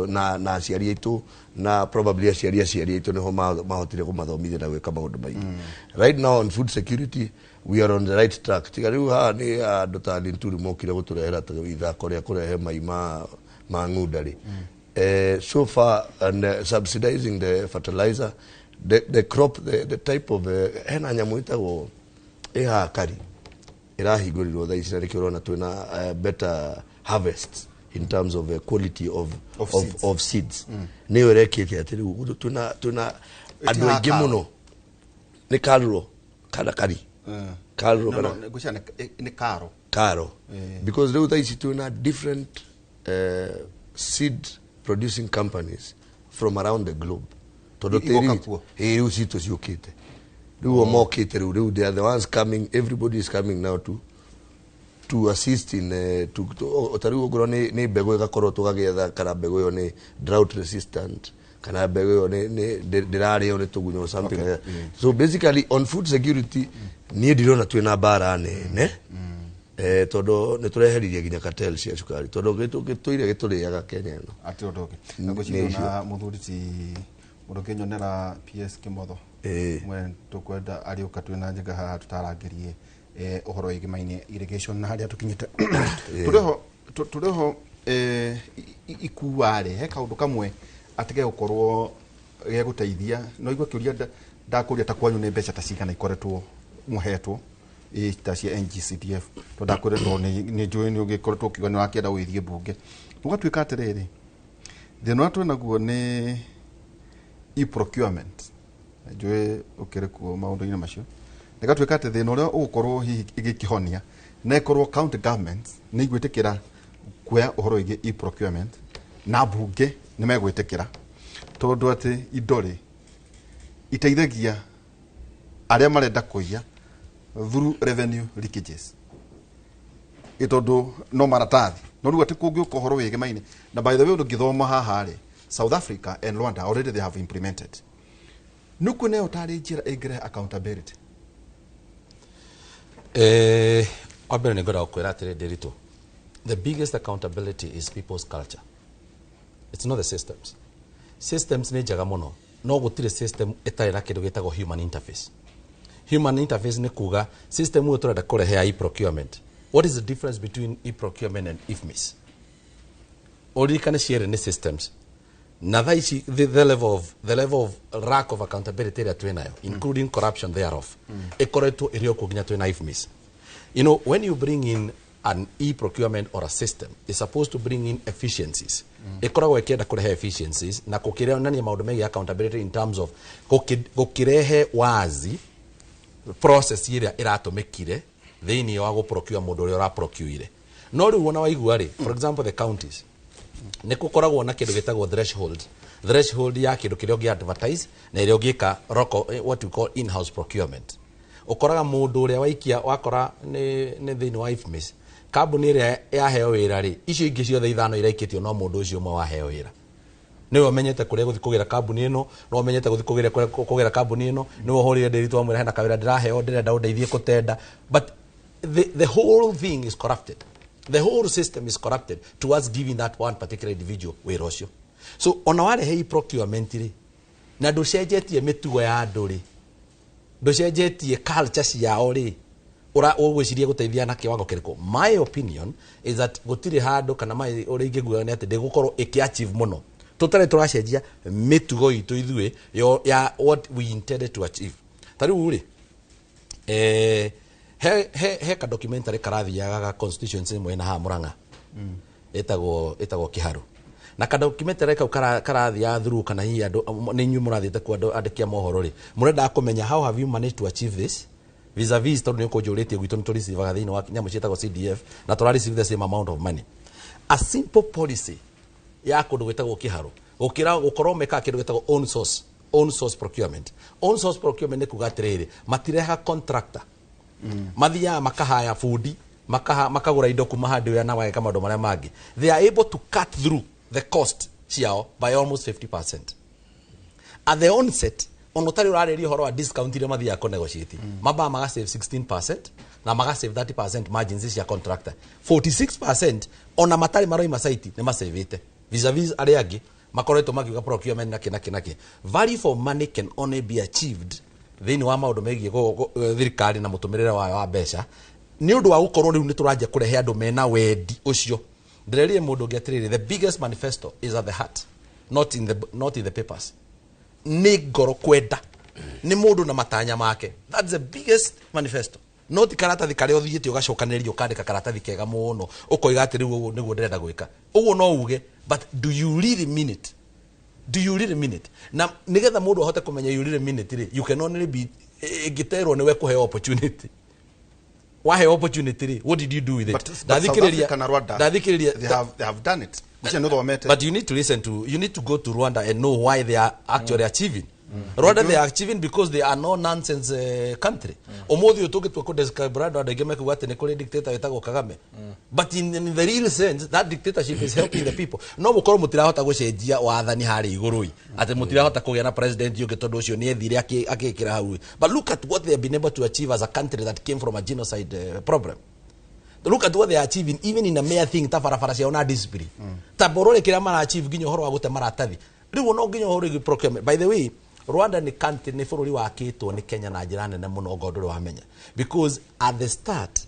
na aciari aitu na probably aciari aitu niho mahotire kumathomithia na gwika maundu maingi right now on food security we are on the right track tigariu ha ni andu ta Linturi mokire guturehera ithako ria kurehe mai ma ng'undari so far and subsidizing the fertilizer the crop the type of hena nyamu itagwo kari irahingurirwo thaa ici na rikio rona twina better harvest in terms of quality of seeds niyo rekete ati riu tuna andu aingi muno ni Kalro kana kari Kalro kana gucia ni karo because riu thaa ici tuna different seed producing companies from around the globe todo riu citu ciukite riu mokite riu they are the ones coming everybody is coming now to assist in otariu ogoro ni mbegu igakorwo tugagetha kana mbegu yo ni drought resistant kana mbegu yo ni dirario ni tugunyo something like that. So basically on food security ni ndirona twina bara nene todo ni tureheririe ginya cartel cia cukari todo gituire gituriaga Kenya no ati odoke nagucirona muthuriti murukinyonera PS Kimotho mwe tukwenda ariuka twina njega haha tutarangirie uhoro igimaine irrigation na haria tukinyite tureho ikuware he kaundu kamwe atige gukorwo ge guteithia no igwa kiuria ndakuria ta kwanyu ni mbeca ta cigana ikoretwo muhetwo ta cia NGCDF to ndakuretwo ni njui ni ugikoretwo kigano akienda withie bunge ugatwika atiriri thina twina naguo ni procurement njui ukirikuo maundu-ini macio negatwika ati thina uria ugukorwo hihi igikihonia na ikorwo county governments ni igwitikira kuya uhoro igi procurement na bunge ni megwitikira tondu ati iteithagia aria marenda kuiya through revenue leakages itondo no maratathi no riu ati kungiuka horo wege maine na by the way ngithoma haha ri South Africa and Rwanda already they have implemented nuku ne utari njira ingire accountability Wabere nigora okwera atire derito. The biggest accountability is people's culture. It's not the systems. Systems ni jaga muno. No gutire system etare na kindu gitago human interface. Human interface ni kuga system uyo turenda kurehe e-procurement. What is the difference between e-procurement and IFMIS? Orikane share ni systems. Na thaici the level of lack of accountability that twenayo, including corruption thereof. Ekoretwo irio kuginya twena IFMIS. You know, when you bring in an e-procurement or a system, it's supposed to bring in efficiencies. Ekoragwo ikienda kurehe efficiencies na kukirehe nani maundu megi accountability in terms of gukirehe wazi process iria iratumikire thiini wa guprocure mundu uria uraprocure. No riu wona waigua ri, for example the counties ne kukoragwo na kindu gitagwo threshold ya kindu kirio gi advertise na irio giika what we call in-house procurement. Ukoraga mundu uria waikia wakora ne thiini wa IFMIS kambuni iria yaheo wira ri icio ingi ciothe ithano iraikitio no mundu ucio umwe waheo wira niwe umenyete kuria guthi kugira kambuni ino no umenyete guthi kugira kambuni ino niwe horire ndirito amwira hena kawira ndiraheo ndirenda undeithie kutenda but the whole thing is corrupted. The whole system is corrupted towards giving that one particular individual wira ucio. So ona ware hei procurement ri na nducenjetie mitugo ya andu ri nducenjetie culture ciao ri ura ugwiciria guteithia na kiwango kiriko. My opinion is that gutire handu kana mai uri ingiguo ni ati ndigukorwo achieve muno tutare turacenjia mitugo itu ithue ya what we intended to achieve. Tariu ri he ka documentary karathiaga ga constituency mwena ha Murang'a etagwo Kiharu na ka documentary kau karathia through kana hi andu ni nyu murathite ku andu andikia mohoro ri murenda kumenya how have you managed to achieve this vis-a-vis tondu ni kujurite gwitu ni turisivaga thiini wa nyamu cietagwo CDF na tura receive the same amount of money. A simple policy ya kundu gwitagwo Kiharu gukira gukorwo meka kindu gwitagwo own source procurement. Own source procurement ni kuga atiriri matireha contractor mathia makahaya fundi makagura indo kuma handu ya na wae kama ndo maria mangi. They are able to cut through the cost ciao by almost 50%. At the onset onotari urareri horo wa discount ile mathia ko negotiate maba maga save 16% na maga save 30% margins cia contractor 46% ona matari maroi masaiti ne masavete vis-a-vis aria angi makoretwo magiuga procurement na kinaki. Value for money can only be achieved thiini wa maundu megie thirikari na mutumirira wa mbeca ni undu wa gukorwo riu ni turanje kurehe andu mena wendi ucio. Ndirerie mundu ngiatiriri the biggest manifesto is at the heart, not in the papers. Ni ngoro kwenda ni mundu na matanya make. That's the biggest manifesto. Not karatathi karia uthiite ugacokaniririo ukandika karatathi kega muno ukoiga ati riu niguo ndirenda gwika uguo no uge, but do you really mean it? Do you really mean it? Na nigetha mundu ahote kumenya you really mean it ri you can only be giterwo niwe kuhe opportunity. Wahe opportunity ri what did you do with it? They have done it. But you need to listen to, you need to go to Rwanda and know why they are actually achieving. Rwanda they are achieving because they are no nonsense country. Omothi utugitwa ku describe Rwanda ndageme ku ati ni kuri dictator wetagwo Kagame. But in the real sense that dictatorship is helping the people. No mukorwo mutirahota gucenjia wathani hari igurui ati mutirahota kugia na president yungi tondu ucio ni ethire akikira hau. But look at what they have been able to achieve as a country that came from a genocide problem. Look at what they are achieving even in a mere thing ta farafara cia ona discipline. Ta borole kira mara achieve ginyo horo wa gute maratathi. Riu no ginyo horo gi procurement. By the way, Rwanda ni country ni bururi wa kitwo ni Kenya na njira nene muno godoro wa menya, because at the start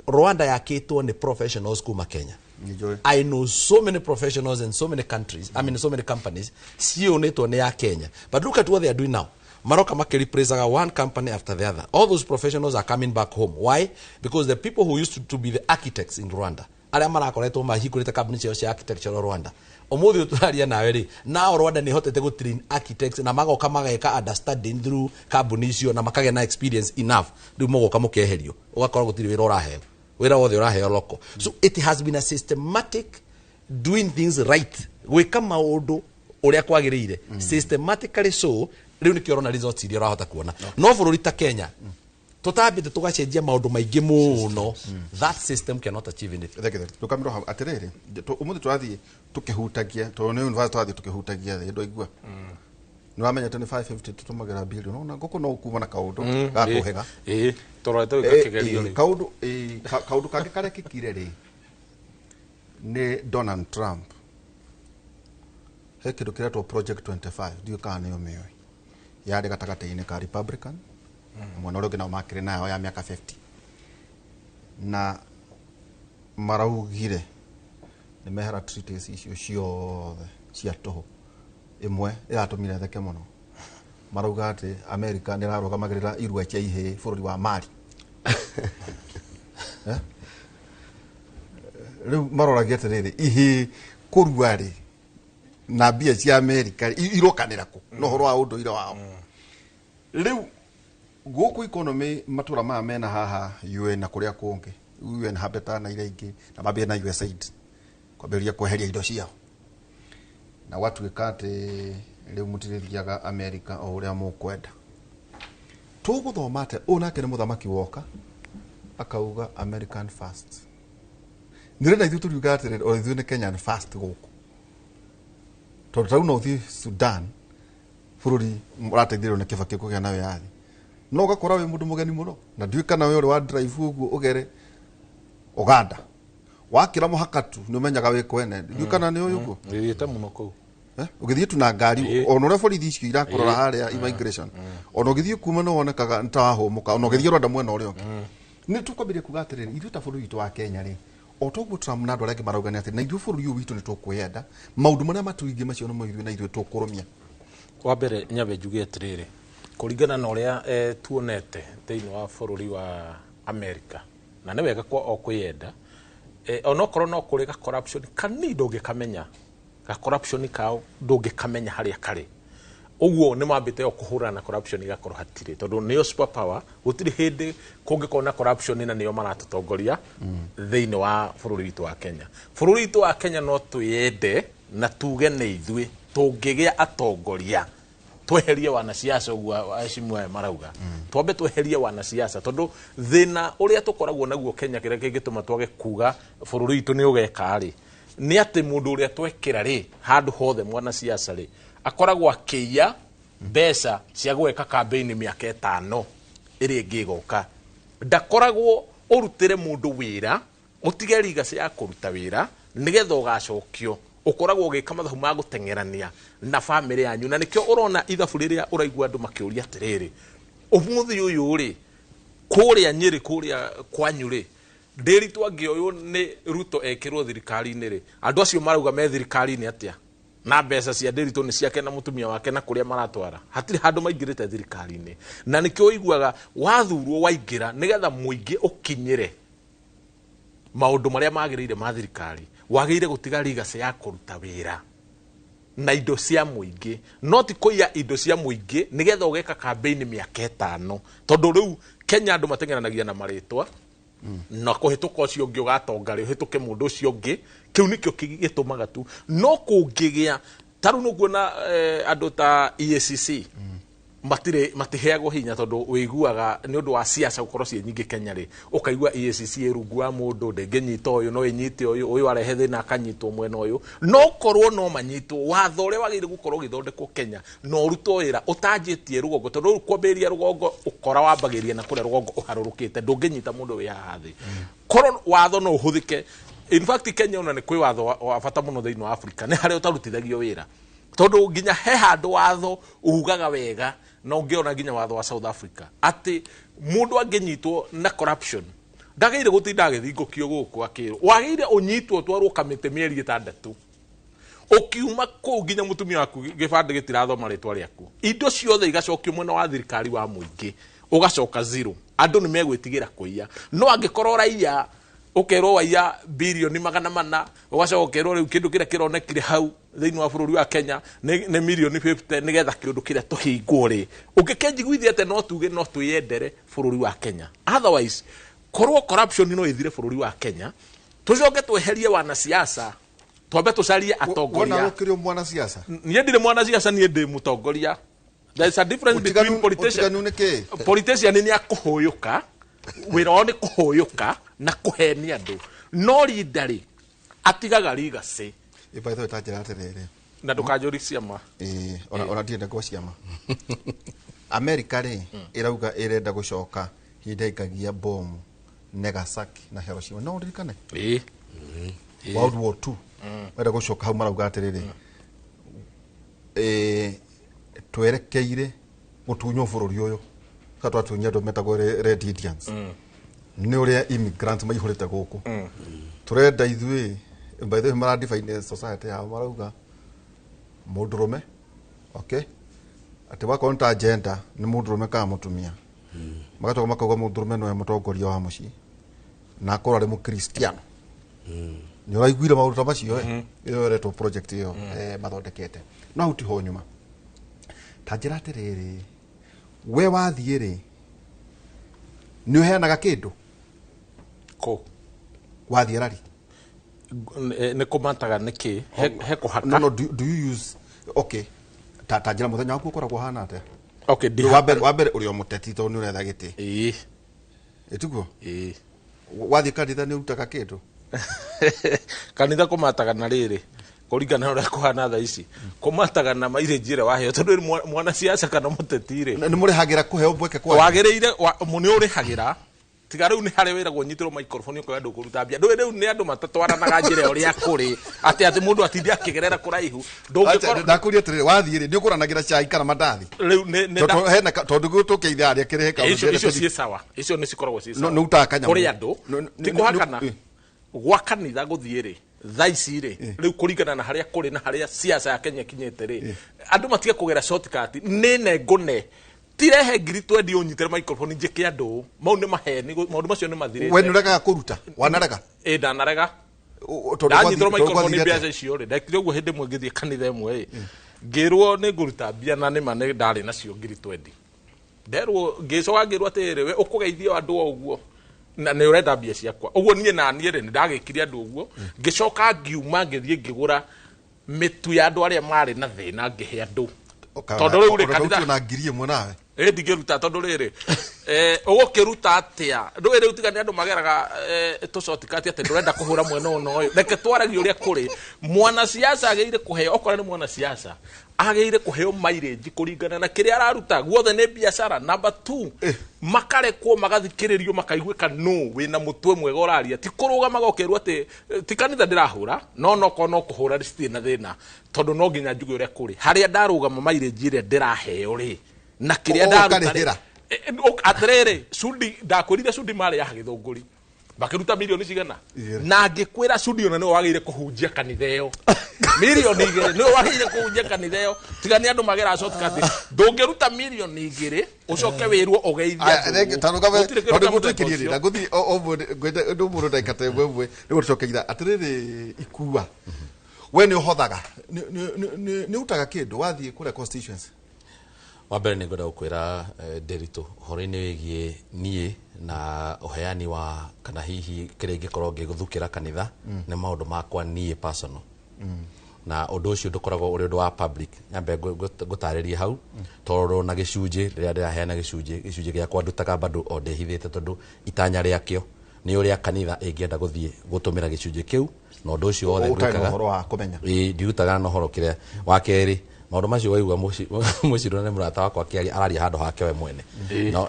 Rwanda ya kitwo ni professionals kuma Kenya. I know so many professionals in so many countries, I mean so many companies sio neto ne ya Kenya, but look at what they are doing now. Maroka makeri presaga one company after the other. All those professionals are coming back home. Why? Because the people who used to be the architects in Rwanda, aria marakoretwo mahikurite company cia architecture Rwanda, omuthi uturaria nawe ri now Rwanda ni hotete go train architects na magoka mageka understanding through company icio na makage na experience enough riu mogoka mukeherio ugakorwo gutiri wira uraheo wira wothe uraheo loko. So it has been a systematic doing things right, gwika maundu uria kwagirire systematically, so riu nikio rona results iria rahota kuona no bururi ta Kenya tutambite tugacenjia maundu maingi muno that system cannot achieve it. Tukamiro atiriri umuthi twathie tukihutagia to ne university twathie tukihutagia ndo igua no amenya 2550 tutumagira billion no ngoko no kuma na kaundu gakuhega torete gakigerio ri kaundu kake kare kikire ri ne Donald Trump hekido kireto project 25 dio kana yo meyo yade gatagate-ini ka Republican mwana uri gina makire nayo ya miaka 50 na maraugire ni mehera treaties icio ciothe cia toho imwe iratumire theke muno marauga ati America ni rarugamagirira irua cia ihe bururi wa Mali riu maroragia atiriri ihe kurua ri na bia cia America irokanira ku no horo wa undu ira wao riu guku economy matura ma mena haha UN na kuria kungi UN habeta na ile ingi na mabia na USAID kwaberia kweheria indo ciao na watu ikate riu mutiririaga America o uria mukwenda tuguthomate onake ni muthamaki woka akauga American first ndirenda ithu turiuga atiri o ithu ni Kenyan first guku tondũ no thi Sudan bururi murateithirwo ni Kibaki kugea nawe yathi no gakora we mundu mugeni muno na ndiukana we uri wa drive uguo ugere Uganda wakira muhakatu ni umenyaga we kwene ndiukana ni uyu uguo ndiyete muno ku ugithie tu na ngari ono re borithi icio irakorora haria immigration ono ugithie kuma no wonekaga ntahomuka ono ugithie rwanda mwena uri onge ni tukwambiria kuga atiriri ithu ta bururi witu wa Kenya ri otoguo Trump na andu arĩa maraugania atĩ na ithuĩ bũrũri ũyũ witũ nĩ tũkwenda maũndũ marĩa matuingi macio no ithuĩ na ithuĩ tũkũrũmia wa mbere nyabe njuge atiriri kuringana na ũrĩa tuonete thĩinĩ wa bũrũri wa America na nĩ wega kwa okwenda onokorwo no kũrĩ ga corruption kanini ndũngĩkamenya ga corruption kao ndũngĩkamenya harĩa karĩ uguo nĩ mambĩte kũhũrana na corruption igakorwo hatirĩ tondũ nĩyo super power gũtirĩ hĩndĩ kũngĩkorwo na corruption na nĩyo maratũtongoria thĩinĩ wa bũrũri witũ wa Kenya. Bũrũri witũ wa Kenya no twĩende na tuge nĩ ithuĩ tũngĩgĩa atongoria tweherie wanasiasa uguo acimwe marauga twambe tweherie wanasiasa tondũ thĩna ũrĩa tũkoragwo naguo Kenya kĩrĩa kĩngĩtũma twage kuga bũrũri witũ nĩ ũgeka rĩ nĩ atĩ mũndũ ũrĩa twekĩra rĩ handũ hothe mwanasiasa rĩ akoragwo akĩia mbeca cia gweka campaign mĩaka 5 ĩrĩa ĩngĩgoka ndakoragwo ũrutĩre mũndũ wĩra ũtige legacy ya kũruta wĩra nĩgetha ũgacokio ukoragwo ũgĩka mathabu ma gũtengerania na family yanyu na nĩkĩo ũrona ithabu rĩrĩa ũraigua andũ makĩũria atĩrĩrĩ ũmũthĩ ũyũ rĩ kũrĩa Nyĩrĩ kũrĩa kwanyu rĩ Nderitu angĩoywo nĩ Ruto ekĩrwo thirikari-inĩ rĩ andũ acio marauga me thirikari-inĩ atĩa na mbeca cia Nderitu nĩ ciake na mutumia wake na kũrĩa maratwara hatirĩ handũ maingĩrĩte thirikari-inĩ na nĩkĩo ũiguaga wathurwo waingĩra nĩgetha mũingĩ ũkinyĩre maũndũ marĩa magĩrĩire ma thirikari wagĩrĩire gũtiga legacy ya kũruta wĩra na indo cia mũingĩ no ti kũiya indo cia mũingĩ nĩgetha ũgeka campaign mĩaka 5 tondũ rĩu Kenya andũ matengeranagia na marĩtwa na kũhĩtũka ũcio ũngĩ ũgatonga rĩ ũhĩtũke mũndũ ũcio ũngĩ kĩu nĩkĩo gĩtũmaga tu no kũngĩgĩa tarũ no kuona andũ ta EACC matiheagwo hinya tondũ wĩiguaga nĩ ũndũ wa siasa gũkorwo ciĩ nyingĩ Kenya rĩ ũkaigua EACC rungu wa mũndũ ndĩngĩnyita ũyũ no ĩnyite ũyũ arehe thĩna akanyitwo mwena ũyũ no korwo no manyitwo watho ũrĩa wagĩrĩire gũkorwo gĩthondekwo Kenya no ũrutwo wĩra ũtanjĩtie rũgongo tondũ kwambĩrĩria rũgongo ũkora wambagĩrĩria na kũrĩa rũgongo ũharũrũkĩte ndũngĩnyita mũndũ wĩ haha thĩ korwo watho no ũhũthĩke in fact Kenya ona nĩ kwĩ watho wa bata mũno thĩinĩ wa Africa nĩ harĩa ũtarutithagio wĩra tondũ nginya he handũ watho ugaga wega no ngiona nginya watho wa South Africa ati mundu angenyitwo na corruption ndagĩire gũtinda agĩthingũkio gũkũ akĩrwo wagĩire ũnyitwo twarwo kamĩtĩ mĩeri 6 ukiuma kũ nginya mutumia waku gĩbandĩ gĩtirathoma rĩtwa rĩaku indo ciothe igacokio mwena wa thirikari wa mũingĩ ugacoka zero andũ nĩ megwĩtigĩra kũiya no angĩkorwo raia ukerwo waiya bilioni 400 ugacokerwo rĩu kĩndũ kĩrĩa kĩronekire hau thĩinĩ wa bũrũri wa Kenya nĩ milioni 50 nĩgetha kĩndũ kĩrĩa tũhingwo rĩ ũngĩkenjiguithia atĩ no tuge no twĩyendere bũrũri wa Kenya otherwise korwo corruption no ĩthire bũrũri wa Kenya tũcoke tweherie wanasiasa twambe tũcarie atongoria wona ũkĩrĩ mwanasiasa niĩ ndirĩ mwanasiasa niĩ ndĩ mũtongoria There's a difference between politician. Politician ni akuhoyuka, wira wao ni kuhoyuka na kuhenia andu. No leader atigaga legacy. Iba ito itajira atiriri. Na ndukajuri ciama. Ona ndienda kwa ciama. America ri irauga irenda gucoka hinde ikagia bomu Nagasaki na Hiroshima. No ndirikane. World War II. Wenda gucoka hau marauga atiriri. Twerekeire mutunyo bururi uyu katwa tunya ndo metago Red Indians ni uria immigrants maihurite guku turenda ithui by the way mara define society ha marauga mundurume okay ati wako nta agenda ni mundurume ka mutumia magatoka makauga mundurume no mutongoria wa muci na akora ri mu Christian ni uraiguire maundu ta macio iyo reto project iyo mathondekete no uti ho nyuma tajira atiriri we wathie ri ni uheanaga kindu ko wathie rari ne komataga niki he kuhaka no do you use okay tajira muthenya waku ukoragwo hana ate okay wabere uri o muteti to ni uretha giti etiguo wathie kanitha ni utaga kindu kanitha komataga na riri kuringana na uria kuhana tha ici komataga na maire njira waheo tondu mwana siasa kana mutetire ni muri hagira kuheo bweke kwa wagereire muni uri hagira tiga riu ni hari wira gonyitiro microphone ko andu kuruta bia riu ni andu matatwaranaga njira uria kuri ati mundu atithia akigerera kuraihu ndakuria tiri wathie ri ni ukuranagira chai kana mandathi riu ne hena tondu gutukeithia aria kireheka icio ci sawa icio ni cikoragwo ci sawa no utakanya kuri andu tikuhakana gwa kanitha guthie ri thaici ri riu kuringana na haria kuri na haria siasa ya Kenya kinyete ri andu matige kugera shortcut ni ngune tirehe ngiri twendi unyitere microphone njike andu mau ni maheni maundu macio ni mathirite we nurega kuruta wanarega ndanarega tondu microphone biaca icio ri ndekire uguo hindi mwe ngithie kanitha imwe ngirwo ni nguruta bia na ni mane ndari nacio ngiri 20 nderwo ngicoka ngirwo atiri we ukugeithia andu oguo na ni urenda bia ciakwa uguo nie na nie ri ndagikiri andu uguo ngicoka ngiuma ngithie ngigura mitu ya andu aria mari na thina ngihe andu tondu riu ri kanitha na ngiri imwe nawe ndigiruta tondu riri ugukiruta atia ndwe riu tigani andu mageraga tucotikati ati ndurenda kuhura mwena uno uyu reke twaragie uria kuri mwana siasa ageire kuheo okora ni mwana siasa ageire kuheo mileage kuringana na kiria araruta guothe ni biashara number 2 makarekwo magathikiririo makaiguika no wina mutwe mwega uraria ti kuruga magokerwo ati ti kanitha ndirahura no kono kuhura risti na thina tondu no nginya njuge uria kuri haria ndarugama mileage iria ndiraheo ri na kiria ndaruta atiriri sudi ndakwirire sudi mari ya githunguri bakiruta milioni cigana na ngikwira sudi ona no wagire kuhunjia kanitha iyo milioni 2 no wagire kuhunjia kanitha iyo tigani andu magera shortcut ndungiruta milioni 2 ucoke wirwo ugeithia tondu gutukirie na guthi gwenda ndu muru ndaikate wewe ni gucokeitha atiriri ikua we ni uhothaga ni utaga kindu wathie kure constituency wabere ni ngoda ukwira Derito horo-ini wigie nie na uheani wa kana hihi kire ngikorwo ngiguthukira kanitha ni maundu makwa nie personal na undu ucio ndukoragwo uri undu wa public nyambe gutariria hau tondu na gicunji riria ndiraheana gicunji giakwa ndutaga bado o ndehithite tondu itanya riakio ni uria kanitha ingienda guthie gutumira gicunji kiu na undu ucio wothe gwikaga horo wa kumenya ndiutaga no horo kire wa keri maundu macio waigua muciro ne murata wakwa kiari araria handu hake we mwene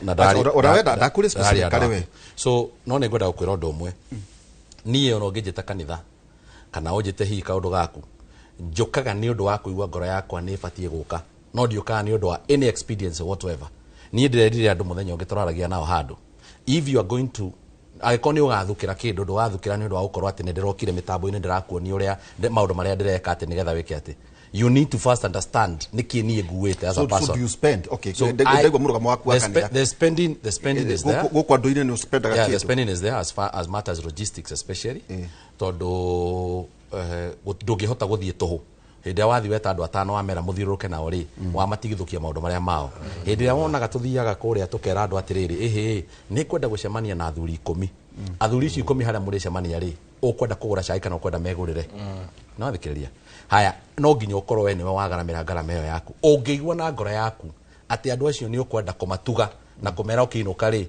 na ndari urawenda ndakuri specific kare we so no ne ngwenda gukwira undu umwe nie ono ngijita kanitha kana ujite hi kaundu gaku njukaga ni undu wa kuigua ngoro yakwa ni batie guka no ndiukaga ni undu wa any experience whatsoever nie ndirerire andu muthenya ungitoraragia nao handu if you are going to agikoni ugathukira kindu ndu wathukira ni undu wa gukorwo ati ndirokire mitambo-ini ndirakuonia uria maundu maria ndireka ati nigetha wike ati you need to first understand niki nie nguite as a person. So do you spend? Okay. So ndego muruga waku akanira. The spending is there. Go kwa ndoine no spend agakitu. Yeah, the spending is there as far as matters logistics especially. Tondu ndungihota guthie tuhu. Hindi ya wathi weta andu atano wamera muthiruruke nao ri wa matigithukia maundu maria mao. Hindi ya wonaga tuthiaga kuria tukera andu atiriri ni kwenda gucemania na athuri 10. Athuri icio 10 haria muri cemania ri ukwenda kugura cai kana ukwenda megurire. No thikiriria haya no nginya ukorwo we niwe wagaramira ngarama iyo yaku ungiigua na ngoro yaku ati andu acio ni ukwenda kumatuga na kumera ukiinuka ri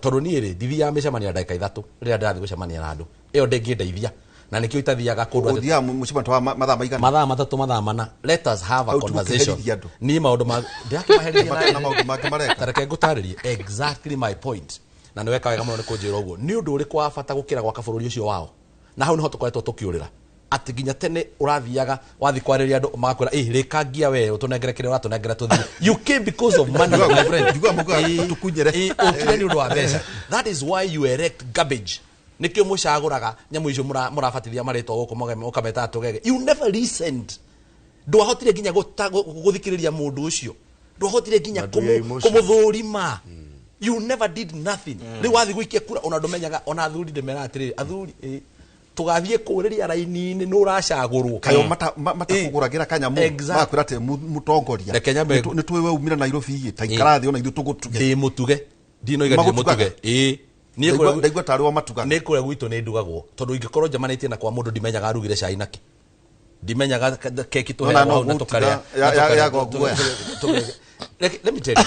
tondu ni ri ndithia micemania ndagika 3 riria ndathi gucemania na andu iyo ndingindeithia na nikio itathiaga kundu uthia mucemania wa mathaa maigana mathaa 3 mathaa 4 let us have a conversation ni maundu ma ndiakimaherithia na maundu make mareka tareke ngutaririe exactly my point na ni weka wega muno ni kunjira uguo ni undu uri kwa bata gukira gwaka bururi ucio wao na hau niho tukoretwo tukiurira ati ginya tene urathiaga wathi kwariria andu magakwira rikangia we utunengere kire uratunengera tuthi you came because of money my friend jugua muga tukunyere ukire ni undu wa mbeca that is why you erect garbage nikio mucaguraga nyamu icio murabatithia maritwa guku mukameta tugege you never listened ndwahotire ginya guthikiriria mundu ucio ndwahotire ginya kumuthurima you never did nothing riu wathi guikia kura ona ndumenyaga ona athuri ndemera atiri athuri tugathie kuriria raini-ini no uracagurwo kayo matakuguragira kanyamu makwira ati mutongoria ni twiwe umira Nairobi taikara thi ona ithu tugutuge ndi mutuge ndino iga ndi mutuge ni ndaigua tari wa matuga ni kuria gwitu ni ndugagwo tondu ingikorwo njamanitie na kwa mundu ndimenyaga arugire cai naki ndimenyaga keki tuheagwo na tukaria ya goguo let me tell you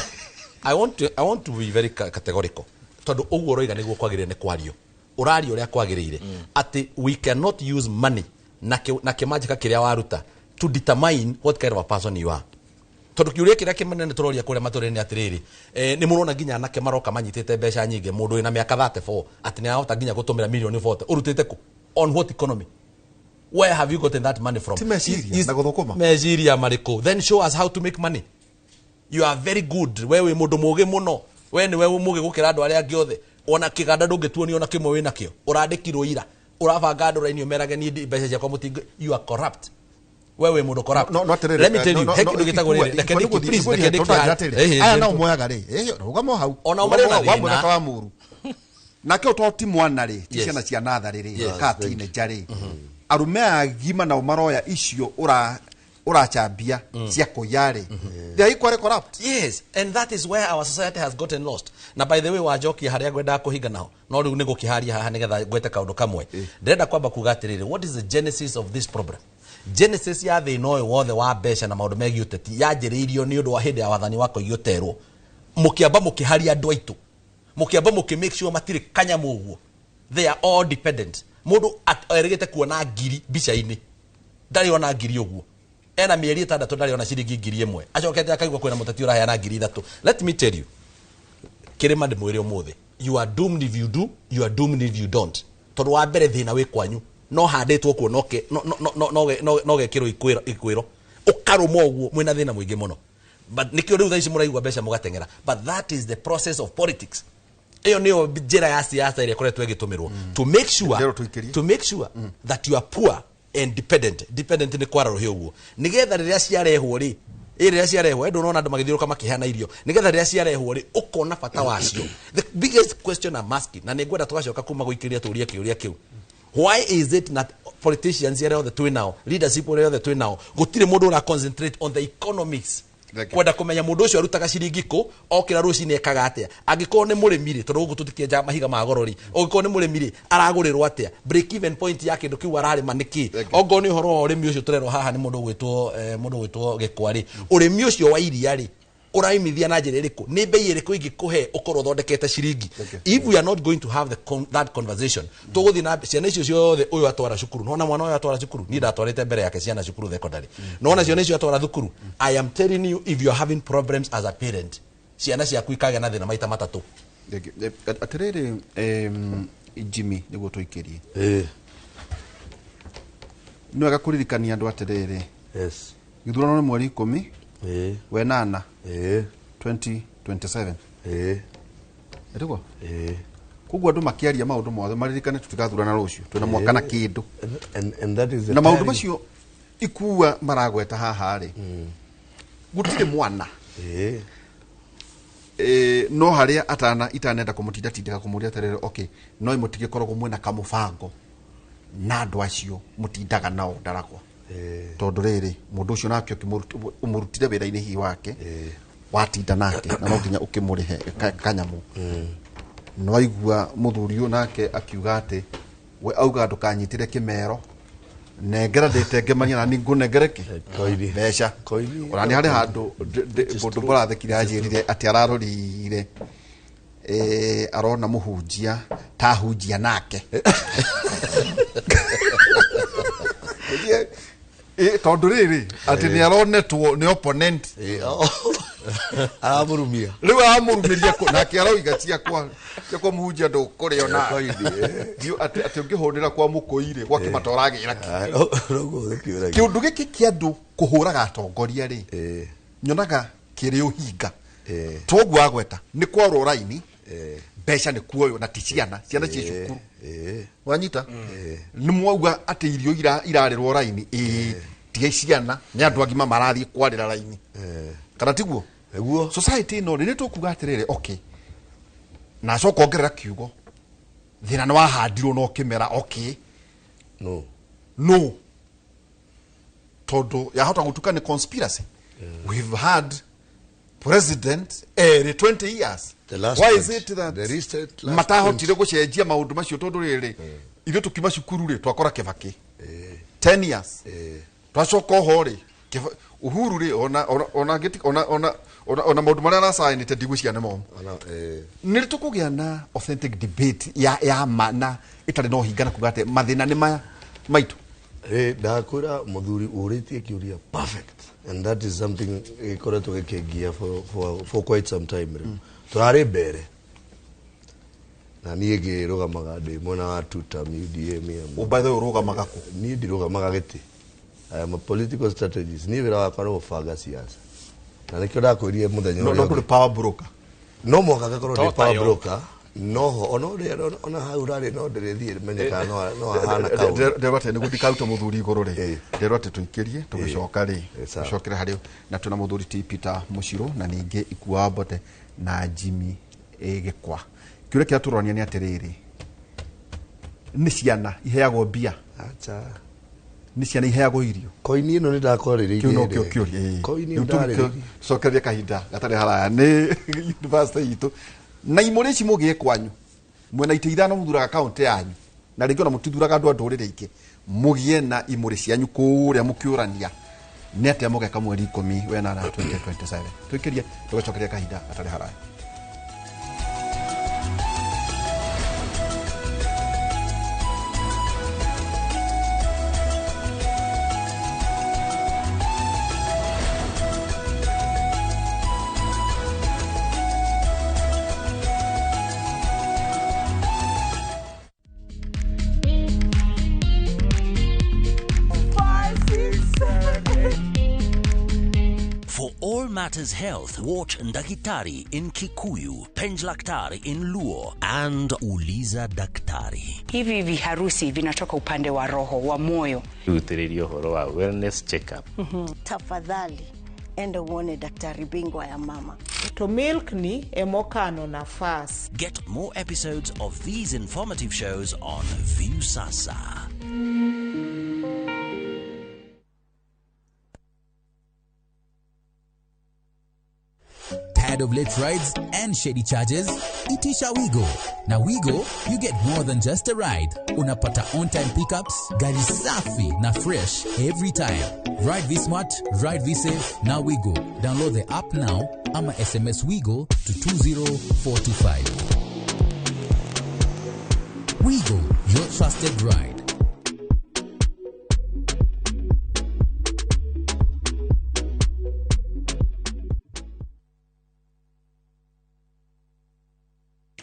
I want to be very categorical tondu uguo roiga niguo kwagirire ni kwario urario ria kwagirire ati we cannot use money na kimajika kiria waruta to determine what kind of a person you are tondu kiuria kiria kimenene turoria kuria matureni atiriri ni murona ginya anake maroka manyitite mbeca nyinge mundu ina miaka 34 ati ni ahota ginya gutumira milioni 40 urutite ku on what economy where have you gotten that money from na guthukuma meziria mariko then show us how to make money you are very good wewe mundu mugi muno we ni wewe mugi gukira andu aria angi othe ona kiganda ndungituoni ona kimwe wina kio urandikirwo ira urabanga andu raini umerage ni mbeca cia kwa mutingo you are corrupt wewe mundu corrupt let me tell you hekindu gitagwo ri please aya no moyaga ri rugamo hau ona umare na wa mwaka wa muru nake utoti mwana ri ciana cia nathari ri katine jari arume agima na umaroya icio urachambia cia kuyari they are equally corrupt. Yes, and that is where our society has gotten lost. Na by the way wajoki haria gwenda kuhinga nao no riu nigo kiharia haha nigetha gwete kaundu kamwe ndenda kwamba kugatirire what is the genesis of this problem. Genesis ya thina uyu wothe wa mbeca na maundu megi uteti yanjiriirio ni undu wa hindi ya wathani wako igioterwo mukiamba mukiharia andu aitu mukiamba mukimake sure matire kanyamu uguo they are all dependent mundu erigite kuona ngiri bica-ini ndari ona ngiri uguo ena mieri 6 ndari ona ciringi ngiri 1 acokete akaigwa kwena mutati uraheana ngiri 3 let me tell you kirima ndi mwire umuthi you are doomed if you do you are doomed if you don't tondu wa mbere thina wi kwanyu no handitwo kuo no gekiro ikwiro ukaruma uguo mwina thina mwingi muno but nikio riu thaici muraigwa mbeca mugatengera but that is the process of politics iyo niyo njira ya siasa ile koretwo igitumirwo to make sure that you are poor and dependent ni kwara rohio uguo nigetha riria ciarehwo ri riria ciarehwo ndu nona andu magithiruka makihana irio nigetha riria ciarehwo ri ukona bata wacio the biggest question I'm asking na ningwenda tugacoka kuma guikiria turia kiuria kiu why is it that politicians here the twin now leadership here the twin now gutire mundu ura concentrate on the economics kwenda kumenya mundu ucio arutaga ciringi ku okira rucini ekaga atia angikorwo ni murimi tondu guku tutikie mahiga ma gorori angikorwo ni murimi aragurirwo atia break even point yake ndu kiu arari maniki ongo ni horo urimi ucio turerwo haha ni mundu gwitwo gikwari urimi ucio wa iria ri uraimithia na njira iriku ni bei iriku ingikuhe ukorwo thondekete ciringi if we are not going to have that conversation tuguthi na ciana icio ciothe uyu atwara cukuru nona mwana uyu atwara cukuru ni ndatwarite mbere yake ciana cukuru secondary nona ciana icio atwara thukuru I am telling you if you are having problems as a parent ciana ciaku ikage na thina maita matatu atiriri Jimmy niguo tuikirie no agakuririkania andu atiriri yes githurano ni mweri 10 wenana 2027 eriko kugwa andu makiaria maundu mothe maririkane tutigathurana rucio twina mwaka na kindu and that is na maundu macio ikuwa maragweta haha ri gutire mwana no haria itanenda kumutinda tindika kumuria terere okay no imutige korogwo mwena kamubango na andu acio mutindaga nao ndarakwa tondu riri mundu ucio nake umurutire wira-ini hi wake watinda nake na no nginya ukimurihe kanyamu no aigua muthuri uyu nake akiuga ati we auga ndukanyitire kimero nengera nditengemania na ningu nengereki Koini. besha Koini. ona ni hari handu bundu burathikire ajirire ati ararorire arona muhunjia tahunjia nake tondu riri ati ni aronetwo ni opponent Aramurumia. riu amurumiria nake aroiga ciakwa muhunjia ndukurio na ati ungihundira kwa mukuire gwa kimatoragira kiundu giki kia andu kuhuraga atongoria ri nyonaga kiri uhinga toguo agweta ni kwarwo raini besha ni kuoyo na ticiana ciana cie cukuru wanyita ni mwauga ati irio irarerwo raini tiga ciana ni andu agima marathie kwarira raini kana tiguo Eguo. Society no ni tukuga atiriri okay na coka ongerera kiugo thina ni wahandirwo no kimera okay no todo yahota gutuka ni conspiracy we've had president 20 years why is it that matahotire gucenjia maundu macio tondu riri ithu tukiuma cukuru ri twakora Kibaki 10 years twacoka ho ri Uhuru ri ona maundu maria arasainite ndigwiciane momo nĩ tũkũgĩa na authentic debate ya mana itari no hingana kuga ati mathina ni maya maitu ndakwira muthuri uritie kiuria perfect and that is something ikoretwo gikigia for quite some time turari mbere na niĩ ngĩrũgamaga ndĩ mwena wa tuta UDA by the way urugamaga ku niĩ ndirũgamaga gĩtĩ I am a political strategist niĩ wĩra wakwa nĩ gũbanga siasa na nĩkĩo ndakwĩrire mũthenya no ndũrĩ power broker no mwaka gakorwo ndĩ power broker noho ona hau rarĩ no ndĩrĩthiĩ menyeka no hana kaũ nderwate nĩguo ndikauta mũthuri igũrũ rĩ nderwate tũingĩrie tũgĩcoka rĩ tũcokere harĩ na tuna mũthuri ti Peter Muchiro na ningĩ Ikuwa Mbote na Jimmy Gĩkwa kĩũria kĩrĩa tũrorania nĩ atĩrĩrĩ nĩ ciana iheagwo mbia acha ni ciana iheagwo irio koini ĩno nĩ ndakorĩrĩirie kiuno kĩũria koini ndarĩ cokeria kahinda gatarĩ haraya nĩ university itu na imuri ici mugie kwanyu mwena ite ithano muthuraga kaunti yanyu na rĩngĩ ona mũtithuraga andũ ndũrĩrĩ ingĩ mugie na imuri cianyu kũrĩa mũkĩũrania nĩ atĩa mũgeka mweri 10 wena na 2027 twĩkĩrie tũgacokeria kahinda gatarĩ haraya. Matters Health, watch Ndakitari in Kikuyu, Penj Daktari in Luo, and Uliza Daktari. Hivi viharusi vinatoka upande wa roho, wa moyo. Utiririo horo wa wellness check-up. Tafadhali, enda uone daktari bingwa ya mama. To milk ni emokano na fast. Get more episodes of these informative shows on Viusasa. Tired of late rides and shady charges? Itisha Wigo. Na Wigo, you get more than just a ride. Unapata on-time pickups, gari safi na fresh every time. Ride V-Smart, ride V-Safe, na Wigo. Download the app now, ama SMS Wigo to 20425. Wigo, your trusted ride.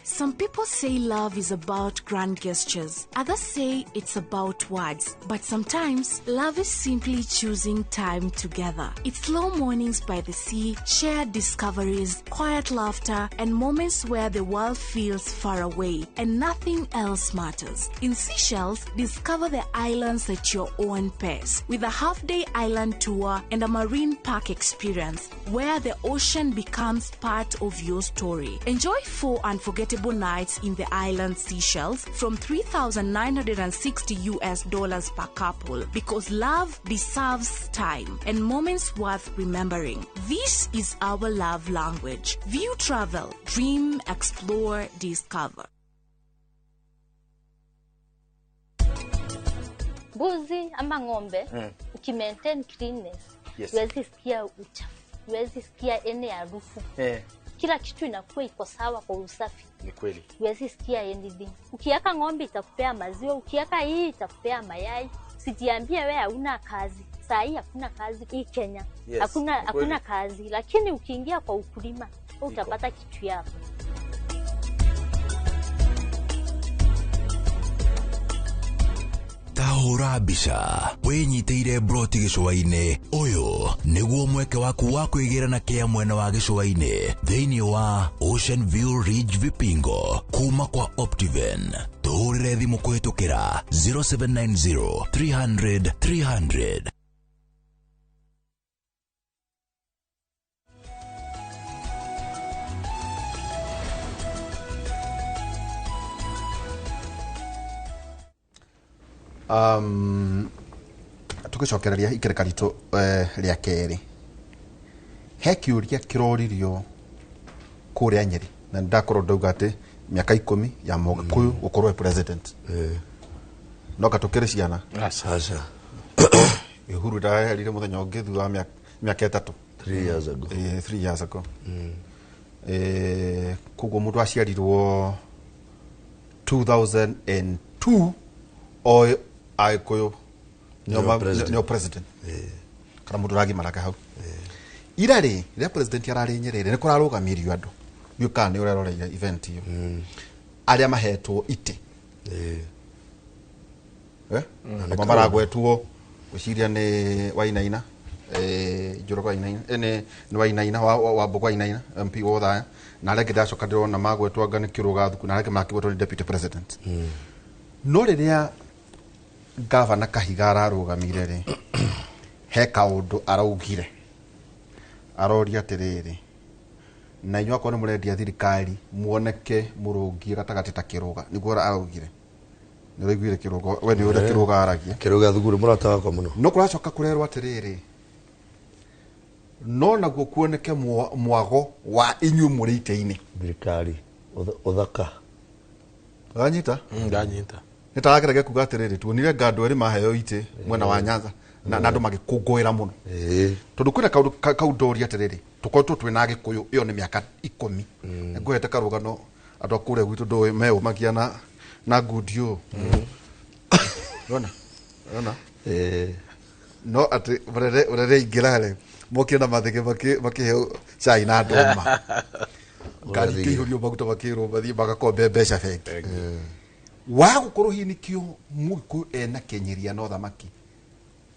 Some people say love is about grand gestures. Others say it's about words. But sometimes, love is simply choosing time together. It's slow mornings by the sea, shared discoveries, quiet laughter, and moments where the world feels far away and nothing else matters. In Seychelles, discover the islands at your own pace with a half-day island tour and a marine park experience where the ocean becomes part of your story. Enjoy 4 unforgettable nights in the island Seychelles from $3,960 per couple, because love deserves time and moments worth remembering. This is our love language. View Travel. Dream, explore, discover. mbuzi ama ng'ombe ukimaintain cleanness huwezi sikia uchafu, huwezi sikia ene harufu. Kila kitu inakuwa iko sawa kwa usafi. Ni kweli. Huwezi sikia anything. Ukiweka ng'ombe itakupea maziwa, ukiweka hii itakupea mayai. Sijiambie wewe hauna kazi. Saa hii hakuna kazi hii Kenya. Hakuna kazi, lakini ukiingia kwa ukulima utapata kitu yako. Tahura mbica winyiteire broti gicua-ini uyu niguo mweke waku wa kwigira na kia mwena wa gicua-ini thiini wa Ocean View Ridge Vipingo kuma kwa Optiven. Tuhurire thimu kuhitukira 0790 300 300. Tugicokereria ikereka ritu ria keri he kiuria kiroririo kuria Nyeri na ndakorwo ndauga ati miaka 10 ya Mugakuyu gukorwo president no katukire ciana aca Uhuru ndaherire muthenya ungi thutha wa miaka 3 years ago 3 years ago kuguo mundu aciarirwo 2002 o Agikuyu nyo president kana mundu ragi maraka hau ira ri president yarari Nyerere ni kurarugamirio andu biukani ureroreire event iyo aria mahetwo ite na maragwetwo guciria ni Wainaina Njoroge Wainaina ni Wainaina wa Mbogo Wainaina MP wa Thaya na areke ndacoka ndirona magwetwo anga ni Kiruga Thuku na areke makigwetwo ni deputy president no riria Gavana Kahiga ararugamire ri he kaundu araugire aroria atiriri na inyo akone murendia thirikari muoneke murungie gatagati ta Kiruga niguo araugire ni raiguire Kiruga we ni uri Kiruga aragia Kiruga Thuku murataga kwa muno no kuracoka kurerwa atiriri no naguo kuoneke mwago wa inyu murite-ini thirikari uthaka anyita ndanyita nitaragerage kuga atiriri tuonire ngandũ eri maheo ite mwena wa Nyanza na andu magikungũira muno tondu kwina kaundoria atiriri tukoretwo twina Gikuyu iyo ni miaka 10 nguhete karugano andu akure gwitu ndoe meo magiana na gudio rona no ati urere ingirare mokira na mathige makiheo chai na ndoma ngari kihurio maguta makiro bathie bagakombe mbeca bengi wa gukorwo hi nikio Mugiku ena kenyeria no thamaki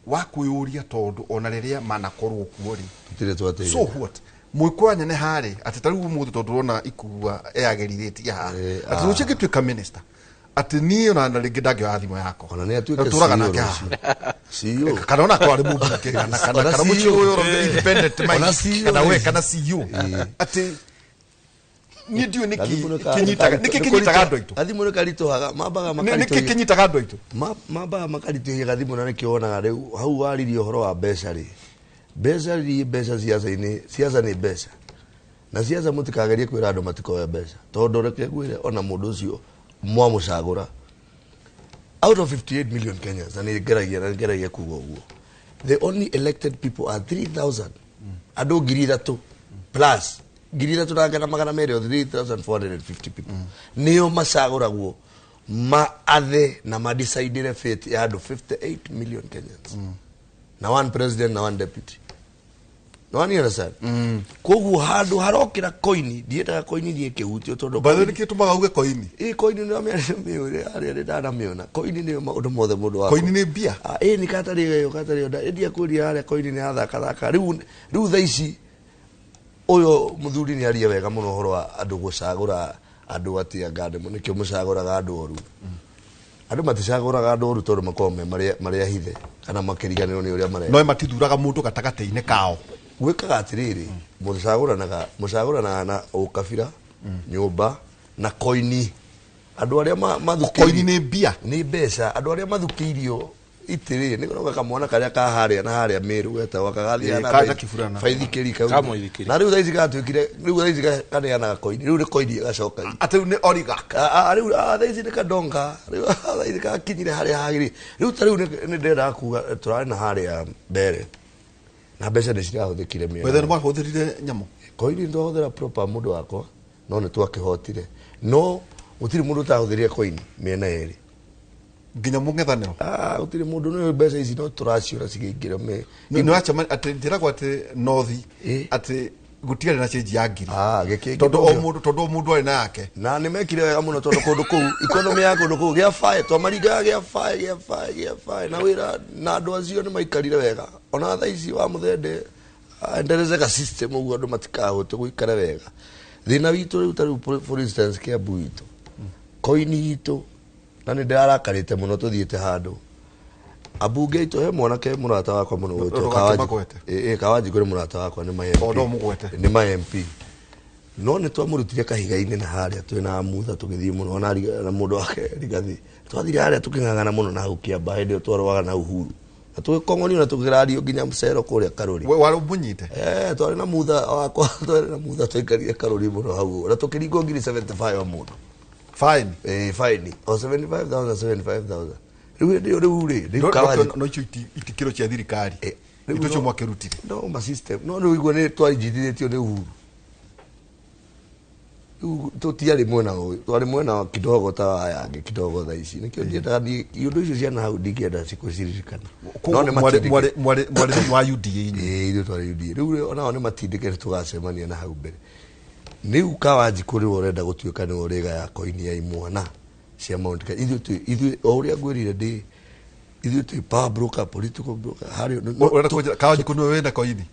wa kuyuria tondu ona riria manakorwo kuo ri tutire twate so what Mugiku anene hari ati tariu muthu tondu ona ikua eageririte ya ati ruche gituika minister ati ni ona ringi ndage wa thimo yako ona ni atuike turaga na kya CEO kana ona kwa ribu kana muchi uyo independent mind kana we kana CEO ati ni ndio kinyitaga andu aitu athimu nikaritohaga mambaga makarito niki kinyitaga andu aitu mambaga makarito gathimu na nikionaga riu hau waririe uhoro wa mbeca ri mbeca siasa ni mbeca na siasa mutikagerie kwira andu matikoya mbeca tondu reke gwire ona mundu ucio mwamucagura out of 58 million Kenyans na ngeragia kuga uguo the only elected people are 3,000 andu 3,000 plus 3,000 na magana meri 3,450 people nio macaguragwo maathe na madecide fate ya andu 58 million Kenyans na one president na one deputy no one understand koguo handu harokira koini ndietaga koini nie kihutio tondu bado nikitumaga uge koini koini ndio miure ari ndana miona koini ndio maundu mothe mundu wako koini ni bia ni katari nda endia kuria ari koini ni athaka riu thaici uyo muthuri ni aria wega muno horo wa andu gucagura andu atia ngande muno nikio mucaguraga andu oru andu maticaguraga andu oru tondu makome maria hithe kana makiriganirwo ni uria mare no matithuraga mundu gatagati-ini kao gwikaga atiriri mucagurana na ukabira nyumba na koini andu aria mathukirio koini ni bia ni mbeca andu aria mathukirio itiri ni ngoga kamwana karia ka haria na haria miru gweta wakagathia na kaja kifurana faithikiri kau na riu thaici gatwikire riu thaici kana na koini riu ni koini gacoka atu ni origaka riu thaici ni kadonga riu thaici ka kinyire haria hagiri riu ta riu ni ndenda kuga turari na haria mbere na mbeca ni cirahuthikire mie wethe mwa huthirire nyamo koini ndo huthira proper mundu wakwa no ni twakihotire no utiri mundu ta huthirire koini miena eri nginya mungethaniro utiri mundu no mbeca ici no turaciura cigingira me no acha ati ndiragwa ati nothi ati gutiare na change ya ngiri tondu mundu ari na yake na nimekire wega muno tondu kundu kuu economy ya kundu kuu gia fae twamaringa gia fae na wira na andu acio ni maikarire wega ona thaici wa muthende endereze ka system uguo andu matikahote guikara wega thina witu riu ta for instance kia buito koini itu na ni ndarakarite muno tuthiete handu abunge itu he mwanake murata wakwa muno gwetwo kawaji kuri murata wakwa ni ma MP no ni twamurutire kahiga-ini na haria twina mutha tugithii muno na mundu wake rigathi twathire haria tuking'ang'ana muno na hau Kiamba hindi twarwaga na Uhuru na tugikong'onio na tukirario nginya Msero kuria Karuri wari umunyite twari na mutha wakwa twari na mutha twikarire Karuri muno hau na tukiringo ngiri 75 wa mundu fine fine o 75,000 riu kawaji no itikiro cia thirikari ito cio mwakirutire no ma system no riu igwe ni twarijithitio ni Uhuru tutiari mwena uyu twari mwena kidogo ta yange kidogo tha ici nikio ndiendaga iundu icio ciana hau ndingienda cikuciririkana no ni mwari wa UDA ithu twari UDA riu onao ni matindikire tugacemania na hau mbere niu kawaji kuri urenda gutuika ni uriga ya koini ya imwana cia Mount Kenya ithu uria ngwirire ndi ithu tu power broker political broker hari urenda kawaji kuri wenda koini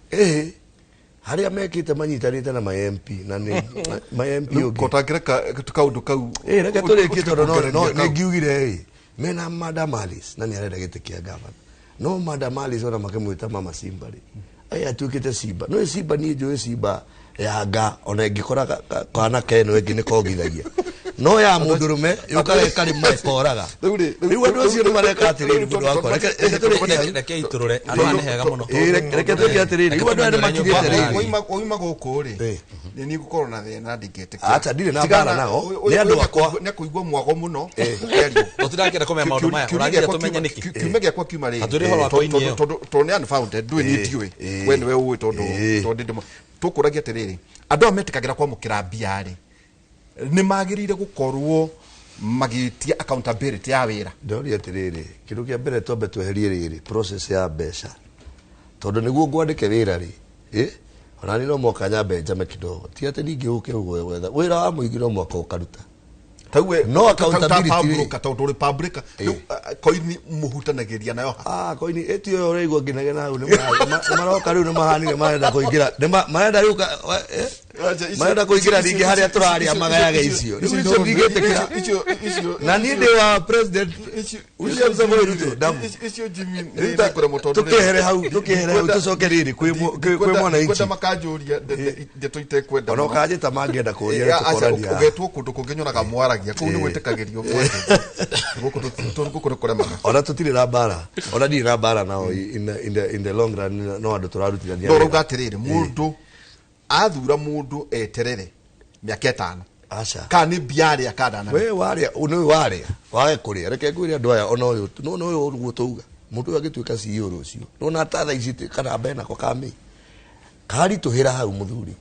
haria mekite manyitanite na ma MP na ni ma MP ugi kotakire kaundu kau reke turiki tondu no ni ngiugire mena Madam Alice na ni arenda gite kia governor no Madam Alice ona makimwita mama Simba ri atuikite Simba no Simba ni njui Simba yanga ona ingikora kana keno ingi ni kogithagia no ya mundurume yukaga kari maikoraga riu andu acio ni mareka atiriri mundu wakwa reke iturure ana ni hega muno reke tureke atiriri riu andu ni makigite ri oima guku ri ni gukorwo na thina ndingite acha ndire na bara nao ni andu akwa ni kuigwa mwago muno utirakira kumenya maundu maya uragira tumenye niki kiume giakwa kiuma ri aturi horo akoini yo tondu ni unfounded ndui ni ndiwe we ni we uwi tondu ndimo tukuragia atiriri andu ametikagira kwamukira mbia ri ni magirire gukorwo magitia accountability ya wira ndori atiriri kindu kia mbere tombe tweherie riri process ya mbeca tondu niguo ngwandike wira ri ona ni no moka nyambe njame kidogo ti ati ningi uke ugo wetha wira wa muingi no moka ukaruta tawe no accountability tondu public koini muhutanagiria nayo koini etio yo reigwa nginagena hau ni maroka riu ni mahanire marenda kuingira marenda riu marenda kuingira ningi haria turaria magayage icio icio ngigetekira na ni ndi wa president William Samoei Ruto icio Jimmy tukihere hau tucoke riri kwi mwana inchi kwenda makajuria ndetuite kwenda ona kajita mangienda kuria tukorania ugetwo kundu kunginyonaga mwaragia kuu ni gwitikagirio guku kurema ona tutire na bara ona ndi na bara nao in the long run no andu turarutirania no ruga atiriri mundu athura mundu eterere miaka 5 acha kani biari akadana we waria uno waria wae kuria reke ngwire andu aya ona uyu no uyu gutuga mundu agituika CEO rucio no na tatha icite kana bena ko kami kari tuhira hau muthuri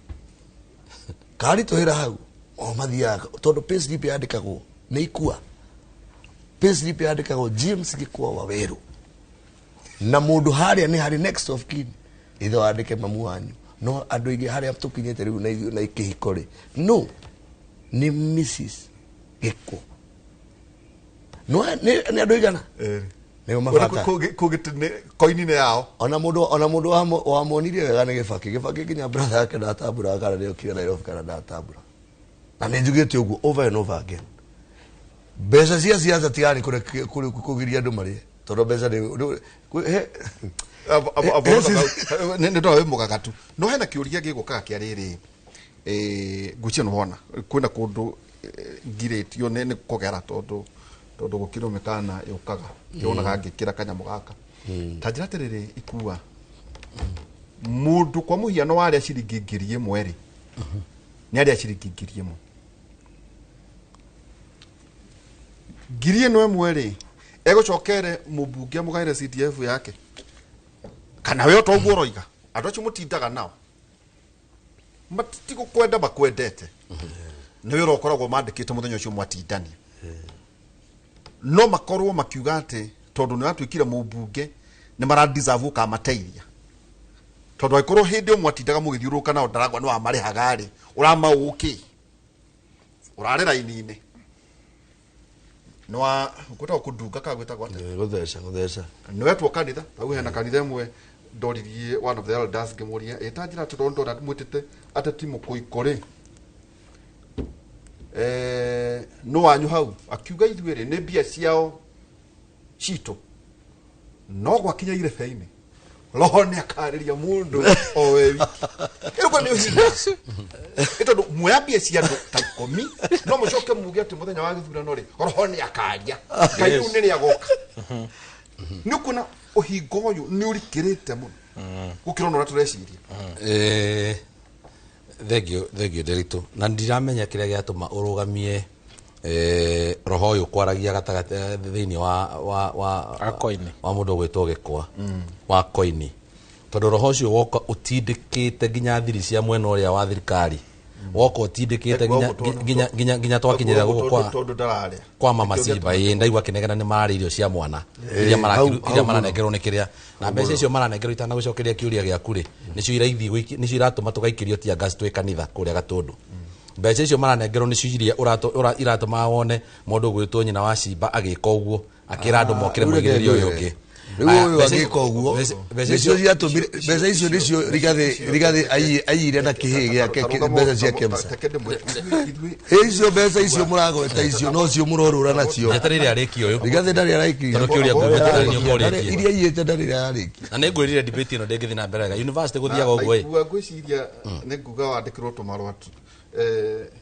kari tuhira hau o mathia tondu payslip yandikagwo ni ikua payslip yandikagwo James Gikwa wa Weru na mundu haria ni hari next of kin itho andike mamu wanyu no andu ingi haria tukinyete riu na ikihikori no ni Mrs Gikwa no ni andu igana neo mafata kugitine koinine yao ona mundu wa monirie wega ni Gibaki kinya brother yake ndatabura kana ndio kira Nairobi kana ndatabura na njugite uguo over and over again beza cia siasa tiani kugiria andu mari tondu beza ni ndo we mugagatu no hena kiuria gigukaga kia riri ngucio no wona kwina kundu ngiretio ni kugera tondu tondu gukiro mekana yukaga yonaga ngikira kanyamo gaka ta njira tiriri ikua mundu kwa muhiano wari aciringi ngiri imwe ri ni ari aciringi ngiri imwe ngiri ino imwe ri egucokere mubunge mugaire CDF yake kana we otoguo roiga andu acio mutindaga nao matitigo kwenda bakwendete ni we rokoragwo mandikite muthenya ucio mwatindania no makorwo makiuga ati tondu ni atwikire mubunge ni mara deserve ka mateiria tondu aikorwo hindi mwatindaga mugithiuruka nao ndaragwa no amari hagari urama uki urare raini-ini no ukota kudunga ka gwita gwate gutheca no etwo kanitha au hena kanitha imwe ndoririe one of the elders ngimuria etanjira turondo na mwitete atati mukuikore no wanyu hau akiuga ithuire ne bia ciao chito no gwakinya ire feini roho ni akariria mundu o wewi iruko ni uhinda ito muya bia cia ndo taikomi no mucoke muge ati muthenya wa githurano ri roho ni akaria kayu ni agoka nukuna uhingo uyu ni urikirite muno gukiro no tureciria thegio Nderitu na ndiramenya kiria giatuma urugamie roho uyu kwaragia gatagati thiini wa mundu gwitwo Gikwa wa Koini tondu roho ucio woka utindikite nginya thiri cia mwena uria wa thirikari woka utindikite nginya twakinyira guko kwa mama Simba ndaigua kinegena ni marari irio cia mwana iria maranengerwo ni kiria na mbeca icio maranengerwo itana gucokeria kiuria giaku ri nicio iraithi nicio iratuma tugaikirio tia gas twi kanitha kuria Gatundu mbeca icio maranengerwo nicio iria iratuma wone mundu gwitwo nyina wa Simba agika uguo akira andu mokire mwigiririo uyu ungi riu agika uguo nicio ciatumire mbeca icio nicio rigathi aiyire na kihi giake mbeca cia KEMSA icio mbeca icio muragweta icio no cio murorura nacio nyeterire ariki uyu rigathi ndari ariki tondu kiuria ngumbeteranio ngoritie iria iyete ndari ariki na ningwirire debate ino ndengithi na mbere university guthiaga uguo ngwiciria ninguga wandikirwo tumarwa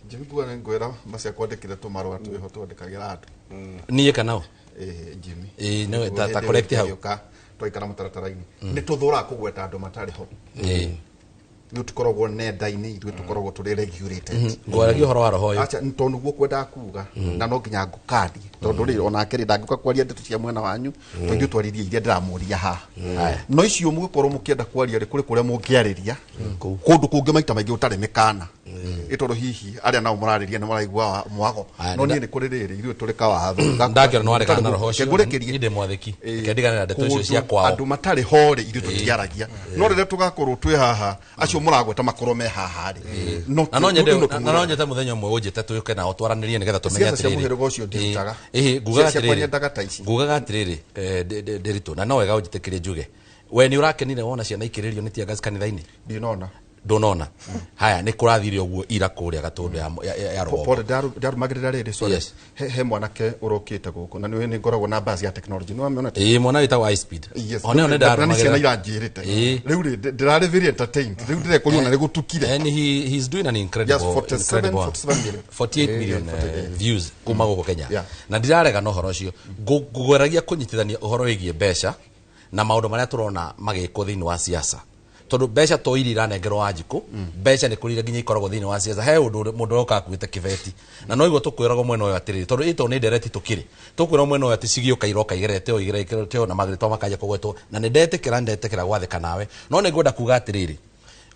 Jimmy na ngwera macia kwandikira tumarwa tu iho twandikagira andu niye kanao Jimmy no ta correct hau twaikara mutaratara-ini ni tuthura kugweta andu matari ho ni tukoragwo nenda-ini ithuĩ tukoragwo tũrĩ regulated ngwaragia ũhoro wa roho ũyũ acha tondu guo kwenda kuga na no nginya ngũkandi tondu rĩ ona kĩrĩ ndangĩũka kwaria ndeto cia mwena wanyu tũngĩ twaririe iria ndĩramũria haha no icio mũgĩkorwo mũkĩenda kwaria rĩ kũrĩ kũrĩa mũngĩarĩria kũndũ kũngĩ maita maingĩ ũtarĩ mĩkana ĩtondũ hihi arĩa nao mũrarĩria nĩ maraigua mwago no niĩ nĩ kũrĩ rĩrĩ ithuĩ tũrĩ kawatho ndakĩona no arĩkana na roho ũcio inde mwathĩki kendigana na ndeto icio cia kwao andũ matarĩ ho rĩ ithuĩ tũtiaragia no rĩrĩa tũgakorwo twĩ haha acio mũragweta makorwo me haha rĩ na no nyende muthenya ũmwe ũnjĩte tũke nao twaranĩrie nĩgetha tũmenye atĩrĩrĩ ngugaga atĩrĩrĩ Nderitu na no wega ũnjĩtĩkĩrie njuge we nĩ ũrakenire wona ciana ikĩrĩrio nĩ tiagas kanitha-inĩ ndinona ndunona haya nĩ kũrathire ũguo ira kũrĩa Gatundu ya roho ndarumagĩrĩra rĩrĩ sorry he mwanake ũrokĩte gũkũ na nĩ ngoragwo na basi ya technology nĩ wamĩona mwana wĩtagwo high speed one ndarumagĩrĩra iranjĩrĩte rĩu ndĩrarĩ very entertained rĩu ndĩrekũrio na rĩgũtukire and he's doing an incredible 48 million views kuma gũkũ Kenya na ndirarega no ũhoro ũcio ngweragia kũnyitithania ũhoro wĩgiĩ mbeca na maũndũ marĩa tũrona magĩkwo thĩinĩ wa siasa tondu mbeca to iri iranengerwo Wanjiku mbeca nĩ kũrire nginya ikoragwo thĩinĩ wa siasa he mũndũ ũroka akuĩte kĩbeti na no igwo tũkwĩragwo mwena ũyũ atĩrĩrĩ tondu ĩto nĩ ndereti tũkĩrĩ tũkwĩrwo mwena ũyũ atĩ cigĩũka iroka igerete na magĩrĩtwo makanja kũgwetwo na nĩ ndetĩkĩra gwathĩka nawe no nĩ ngwenda kuga atĩrĩrĩ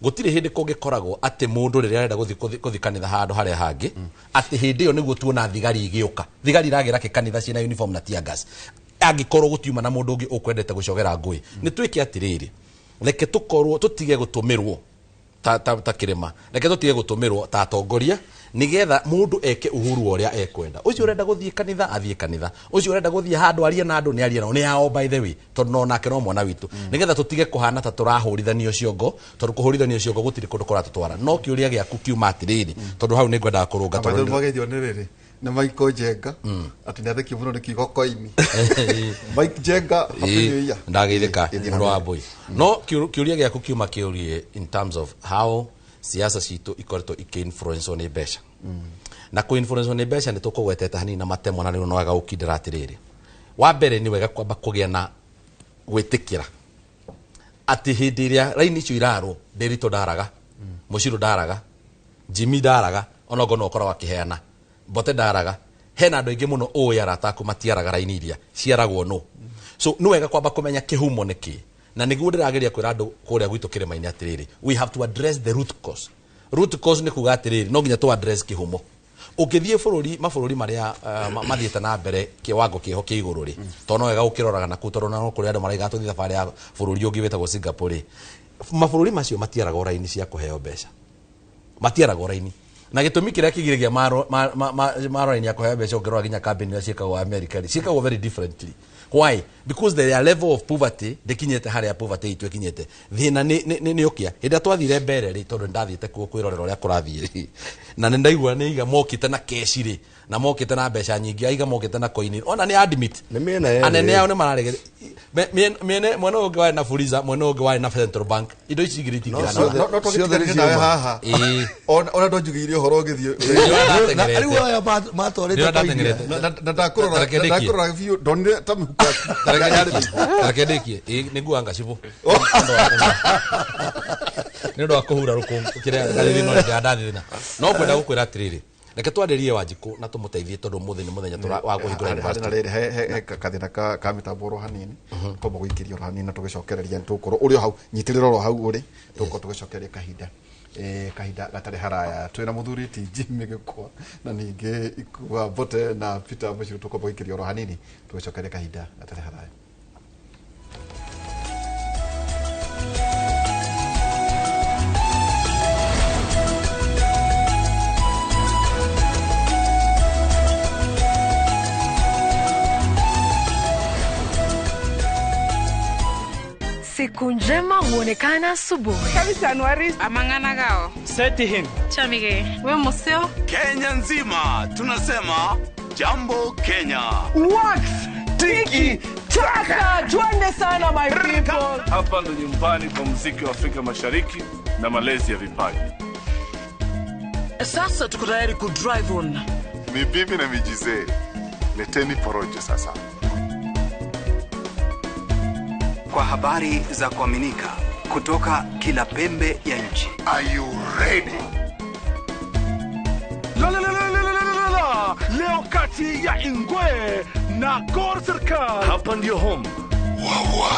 gũtirĩ hĩndĩ kũngĩkoragwo atĩ mũndũ rĩrĩa arenda gũthiĩ kanitha handũ harĩa hangĩ atĩ hĩndĩ ĩyo nĩguo tuona thigari igĩũka thigari iragĩra kĩkanitha ciĩna uniform na tear gas angĩkorwo gũtiuma na mũndũ ũngĩ ũkwendete gũcogera ngũĩ nĩ twĩke atĩrĩrĩ reke tukorwo tutige gutumirwo ta kirima reke tutige gutumirwo ta atongoria nigetha mundu eke uhuru uria ekwenda ucio urenda guthie kanitha athie kanitha ucio urenda guthie handu aria na andu ni aria nao ni yao by the way tondu no nake no mwana witu nigetha tutige kuhana ta turahurithania ciongo tondu kuhurithania ciongo gutiri kundu kuratutwara no kiuria giaku kiuma atiriri tondu hau ni ngwenda kurunga tondu mwagethio ni riri na Michael Jenga ati ndatheki muno ni kigo Koini Mike Jenga happy new year ndageithika ndo aboi no kiuria giaku kiuma kiurie in terms of how siasa citũ ikoretwo iki-influence ni mbeca na ku influence ni mbeca ni tukugwetete hanini na matemo na ni no waga ukindira atiriri wa mbere ni wega kwamba kugia na gwitikira ati hindi iria raini icio irarwo Nderito ndaraga Muciru ndaraga Jimmy ndaraga ona gono okora wakiheana Mbote ndaraga hena andu aingi muno arata ku matiaraga raini iria ciaragwo no so ni wega kwamba kumenya kihumo niki na niguo ndirageria kwira andu kuria gwitu kirima-ini atiriri we have to address the root cause. Root cause ni kuga atiriri no nginya tu address kihumo. Ukithie mabũrũri maria mathiete na mbere kiwango kiho ki iguru ri tono wega ukiroraga na kutorona no kuri andu maraiga tuthi thabari ya bũrũri ungi wetagwo Singapore ri mabũrũri macio matiaraga raini cia kuheo mbeca matiaraga raini na gitumi kiria kigiragia maro raini ya kuheo mbeca ukirora ginya campaign ya ciekagwo America ri ciekagwo very differently. Why? Because their level of poverty dekinyete haria poverty itu ekinyete thina ni ukia hinda twathire mbere ri tondu ndathiete kwirorera uria kurathie na ndaigua ni iga mokite na cash ri na mokite na mbeca nyingi aiga mokite na coin ona ni admit ni miena yeye anene yao ni mararege miene mwana ungi wa na Fuliza mwana ungi wa na Central Bank indo ici igiri tikira no tugithire nawe haha ona ndonjugiire horo ngithio ariu aya matorete na ndakurora view ndonire ta mihuko tarekedekie niguo ngacibu ni ndo akuhura rukungu kiria galili no ndathina no kwenda gukwira atiriri reke twanderie Wanjiku na tumuteithie tondu muthi ni muthenya wa guhingura university na riri he kathina ka mitamboro hanini komba guikirio hanini na tugicokereria ntukuru uri hau nyitiriro ro hau uri tuko tugicokereria kahinda gatari haraya twina muthuri ti Jimmy Gikwa na ningi ikuwa Mbote na Peter Muciru tukomba guikirio ro hanini tugicokereria kahinda gatari haraya. Siku njema huonekana asubuhi. Kabisa Januari. Amangana gao. Seti hin. Chamige. We museo. Kenya nzima tunasema jambo Kenya. Wax. Tiki. Taka. Twende sana my people. Hapa ndo nyumbani kwa muziki wa Afrika Mashariki na malezi ya vipaji. Sasa tuko tayari ku drive on. Mibibi na mijize. Leteni porojo sasa. Kwa habari za kuaminika kutoka kila pembe ya nchi. Are you ready? Leo kati ya Ingwe na Gor Serikali. Hapa ndio home. Wawa.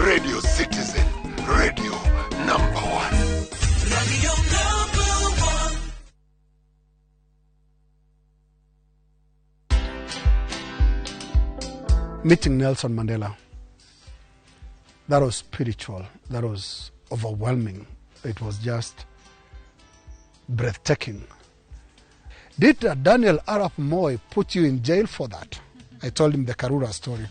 Radio Citizen. Radio number 1. Radio number 1. Meeting Nelson Mandela. That was spiritual. That was overwhelming. It was just breathtaking. Did Daniel Arap Moi put you in jail for that? I told him the Karura story.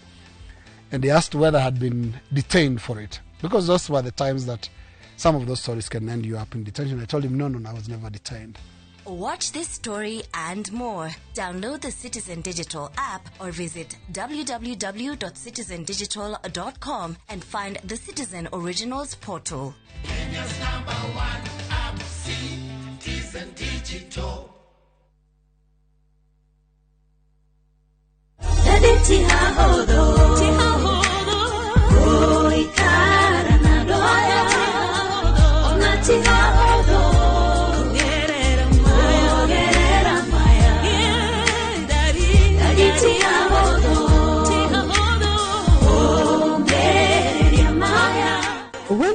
And he asked whether I had been detained for it. Because those were the times that some of those stories can end you up in detention. I told him, no, I was never detained. Watch this story and more. Download the Citizen Digital app or visit www.citizendigital.com and find the Citizen Originals portal. Kenya's #1 app, Citizen Digital.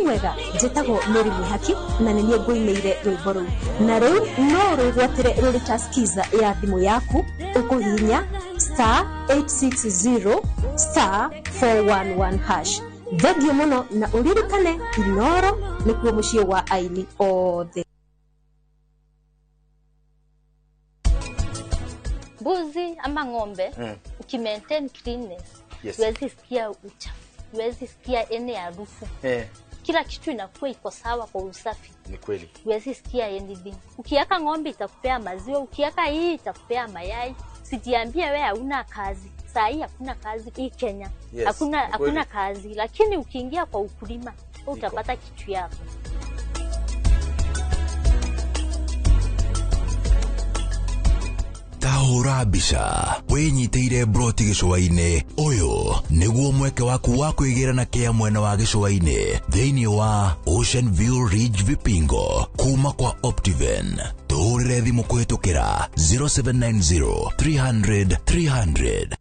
Wega njetago Mary Mihaki na nĩ ngũimeire rwĩmbo rũu na rĩu no rũgwatĩre rũrĩ ta skiza ya thimũ yaku ũkũhihinya *860 *411#. Thengio mũno na ũririkane Inoro nĩkuo mũciĩ wa aini othe. Mbuzi ama ng'ombe ukimaintain cleanness huwezi sikia uchafu, huwezi sikia ene harufu. Kila kitu inakuwa iko sawa kwa usafi. Ni kweli. Huwezi sikia anything. Ukiaka ng'ombe itakupea maziwa, ukiaka hii itakupea mayai. Sijiambia wewe hauna kazi. Saa hii hakuna kazi hii Kenya. Yes, hakuna kazi, lakini ukiingia kwa ukulima utapata kitu yako. wahũra mbica wĩnyitĩire broti gĩcũa-inĩ. Ũyũ nĩguo mweke waku wa kwĩgĩrana kĩa mwena wa gĩcũa-inĩ thĩinĩ wa Ocean View Ridge Vipingo kuma kwa Optiven. Tũhũrĩre thimũ kũhĩtũkĩra 0790 300 300.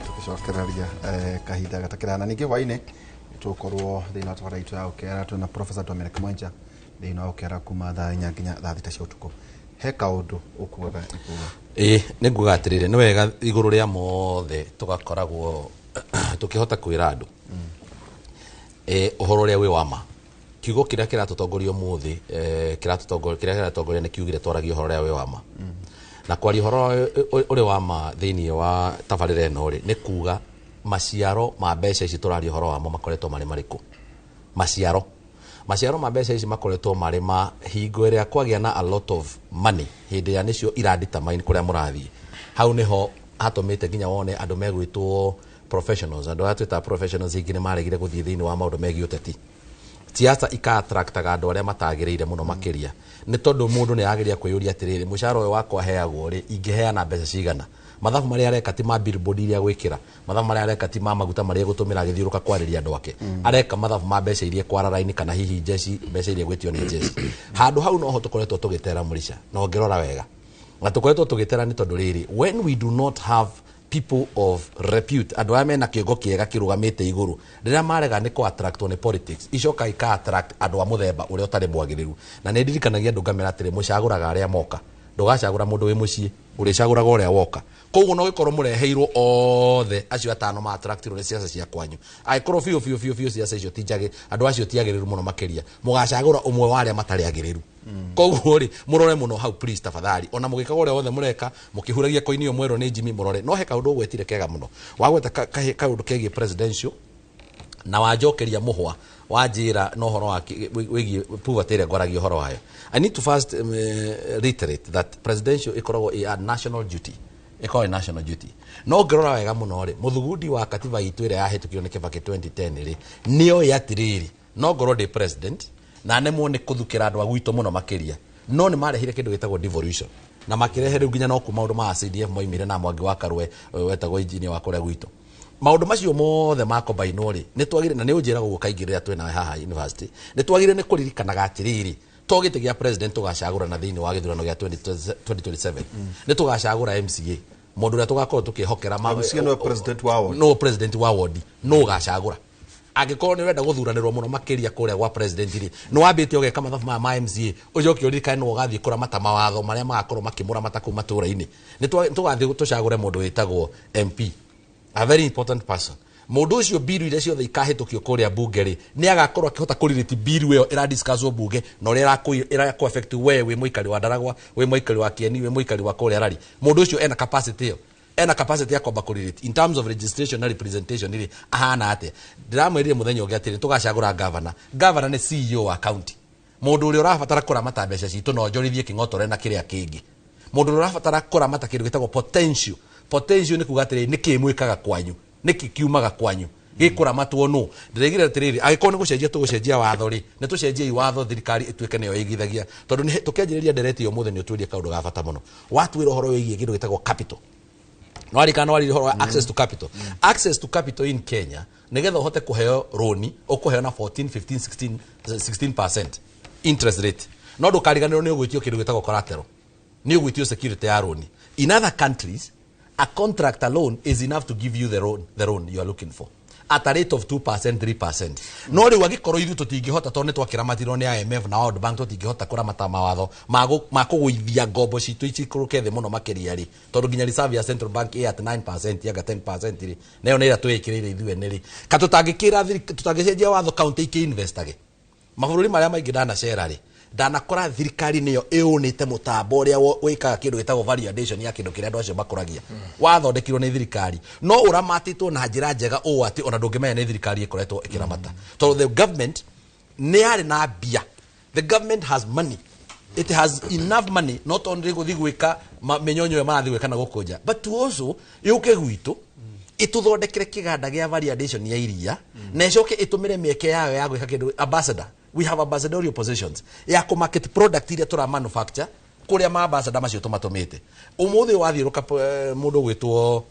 tukicokeraria kahinda gatakirana ningi hwaini tukorwo thina wa tawara itu ya ukera tuna Professor Dominic Mwenja thina wa ukera kuma thaa 4 nginya thaa 6 cia utuku he kaundu ukuga niguga atirire ni wega iguru ria mothe tugakoragwo tukihota kwira andu uhoro ria wi wama kiugo kiria kiratutongoria muthi kiratutongoria ni kiugire twaragia uhoro ria wi wama na kwari horo uri wama thiini wa tabarire no ri ni kuga maciaro ma mbeca ici turari horo wamo makoretwo mari mariku maciaro ma mbeca ici makoretwo mari ma hingo iria kwagia na a lot of money hindi ya nicio iradetermine kuria murathie hau niho hatumite nginya wone andu megwitwo professionals andu atwita professionals ingine maregire guthie thiini wa maundu megi uteti siasa ika attractaga andu aria matagiriire muno makiria ni tondu mundu ni agiria kwiyuria atiriri mushara uyu wakwa heagwo ri ingiheana mbeca cigana mathabu maria areka ti ma billboard iria gwikira mathabu maria areka ti ma maguta maria gutumira githiuruka kwariria andu ake areka mathabu ma mbeca iria kwararaini kana hihi jeci mbeca iria gwitio ni jeci handu hau no ho tukoretwo tugitera murisha no ngirora wega na tukoretwo tugitera ni tondu riri when we do not have people of repute andu aya mena kiugo kiega kirugamite iguru riria marega ni ko attract on politics icoka ika attract andu a muthemba uria utari mwagiriru na ni ndirikanagia andu ngamera atire mucaguraga aria moka ndugacagura mundu wi mucii uricaguraga uria woka koguo no gikorwo mureheirwo othe acio atano ma attractirwo ni siasa cia kwanyu aikorwo fiu siasa icio tijage andu acio tiagiriru muno makiria mugacagura umwe wa aria matari agiriru koguo ri murore muno hau please tafadhali ona mugikaga uria othe mureka mukihuragia koinio mwero ni Jimmy murore no he kaundu gwetire kega muno wagweta kaundu kegie presidential na wajokeria muhwa wajira no horo wa wigi poverty ire ngoragia horo wayo. I need to first reiterate that presidential ikoragwo a national duty a national duty no ngirora wega muno ri muthugundi wa katiba itu ire yahetukio ni Kibaki 2010 ri nio yatiriri no ngoro de president na nemo ni kuthukira andu agwito muno makiria no ni marehire kindu gitagwo devolution na makirehere nginya no kuma maundu ma CDF moimire na mwangi wa Karwe wetagwo engineer wa kuria gwito maundu macio mothe mako bainori ni twagire na ni unjira guo kaingirira twena haha university ni twagire ni kuririkanaga atiriri togite gia president tugacagura na thiini wa githurano gia 2027 ni tugacagura MCA mundu ria tugakorwo tukihokera MCA no president wa ward no president wa ward no gacagura agikorwo ni wenda guthuranirwo muno makiria kuria gwa president ri no wambite ogeka mathabu ma MCA ujoke urika no gathie kura mata mawatho maria magakorwo makimura mataku matura-ini ni tugathie tucagure mundu witagwo MP a very important person mundu ucio biru ile ciothe ikahitukio kuria bunge ri ni agakorwo akihota kuririti biru iyo ira discusswo bunge no ira ku affect we muikari wa Ndaragwa we muikari wa Kieni we muikari wa kuria rari mundu ucio ena capacity iyo ena capacity ya kwamba kuririti in terms of registration na representation iri ahana ate ndiramwirire muthenya ungi atiri tugacagura governor ni CEO wa county mundu uri urabatara kuramata mbeca citu no njorithie kingotore na kiria kingi mundu uri urabatara kuramata kindu gitagwo potential ni kugatire ni kimwikaga kwanyu ni kikiumaga kwanyu gikuramatwo no ndiregire atiriri agikoo ni gucenjia tugucenjia watho ri ni tucenjie watho thirikari ituike neyo igithagia tondu ni tukianjiriria ndereti yo muthe ni utwirie kaundu ga bata muno watwira horo wigie kindu gitagwo capital no arikana wali horo access to capital access to capital in Kenya nigetha uhote kuheo roni ukuheo na 14 15 16% interest rate no ndukariganirwo ni ugwitio kindu gitagwo collateral ni ugwitio security ya roni in other countries a contract alone is enough to give you the loan you are looking for at a rate of 2% 3%. No ri wagikorwo ithu tutingihota tonne twakiramatirwo ni IMF na World Bank tutingihota kuramata mawatho ma kuguithia ngombo citu ici kurukethe muno makiria ri tondu nginya reserve ya Central Bank at 9% yaga 10% ri nayo ni ira twikirire ithuwe ni ri katutangikira tutangicenjia watho county iki investage mabũrũri maria maingi dana share ri ndanakora thirikari niyo iunite mutambo uria wikaga kindu gitagwo validation ya kindu kiria andu acio makuragia wathondekirwo ni thirikari no uramatitwo na njira njega o ati ona ndungimenya ni thirikari ikoretwo ikiramata so the government ni ari na bia the government has money it has enough money not only guthi gwika menyonyo ya marathi gwika na gukunja but also yuke gwitu ituthondekere kiganda gia variation ya iria na icoke itumire mieke yayo ya gwika kindu ambassador. We have ambassadorial positions ya ku market product iria tura manufacture kuria ma ambassador macio tumatumite. Umuthi wathiruka mundu gwitwo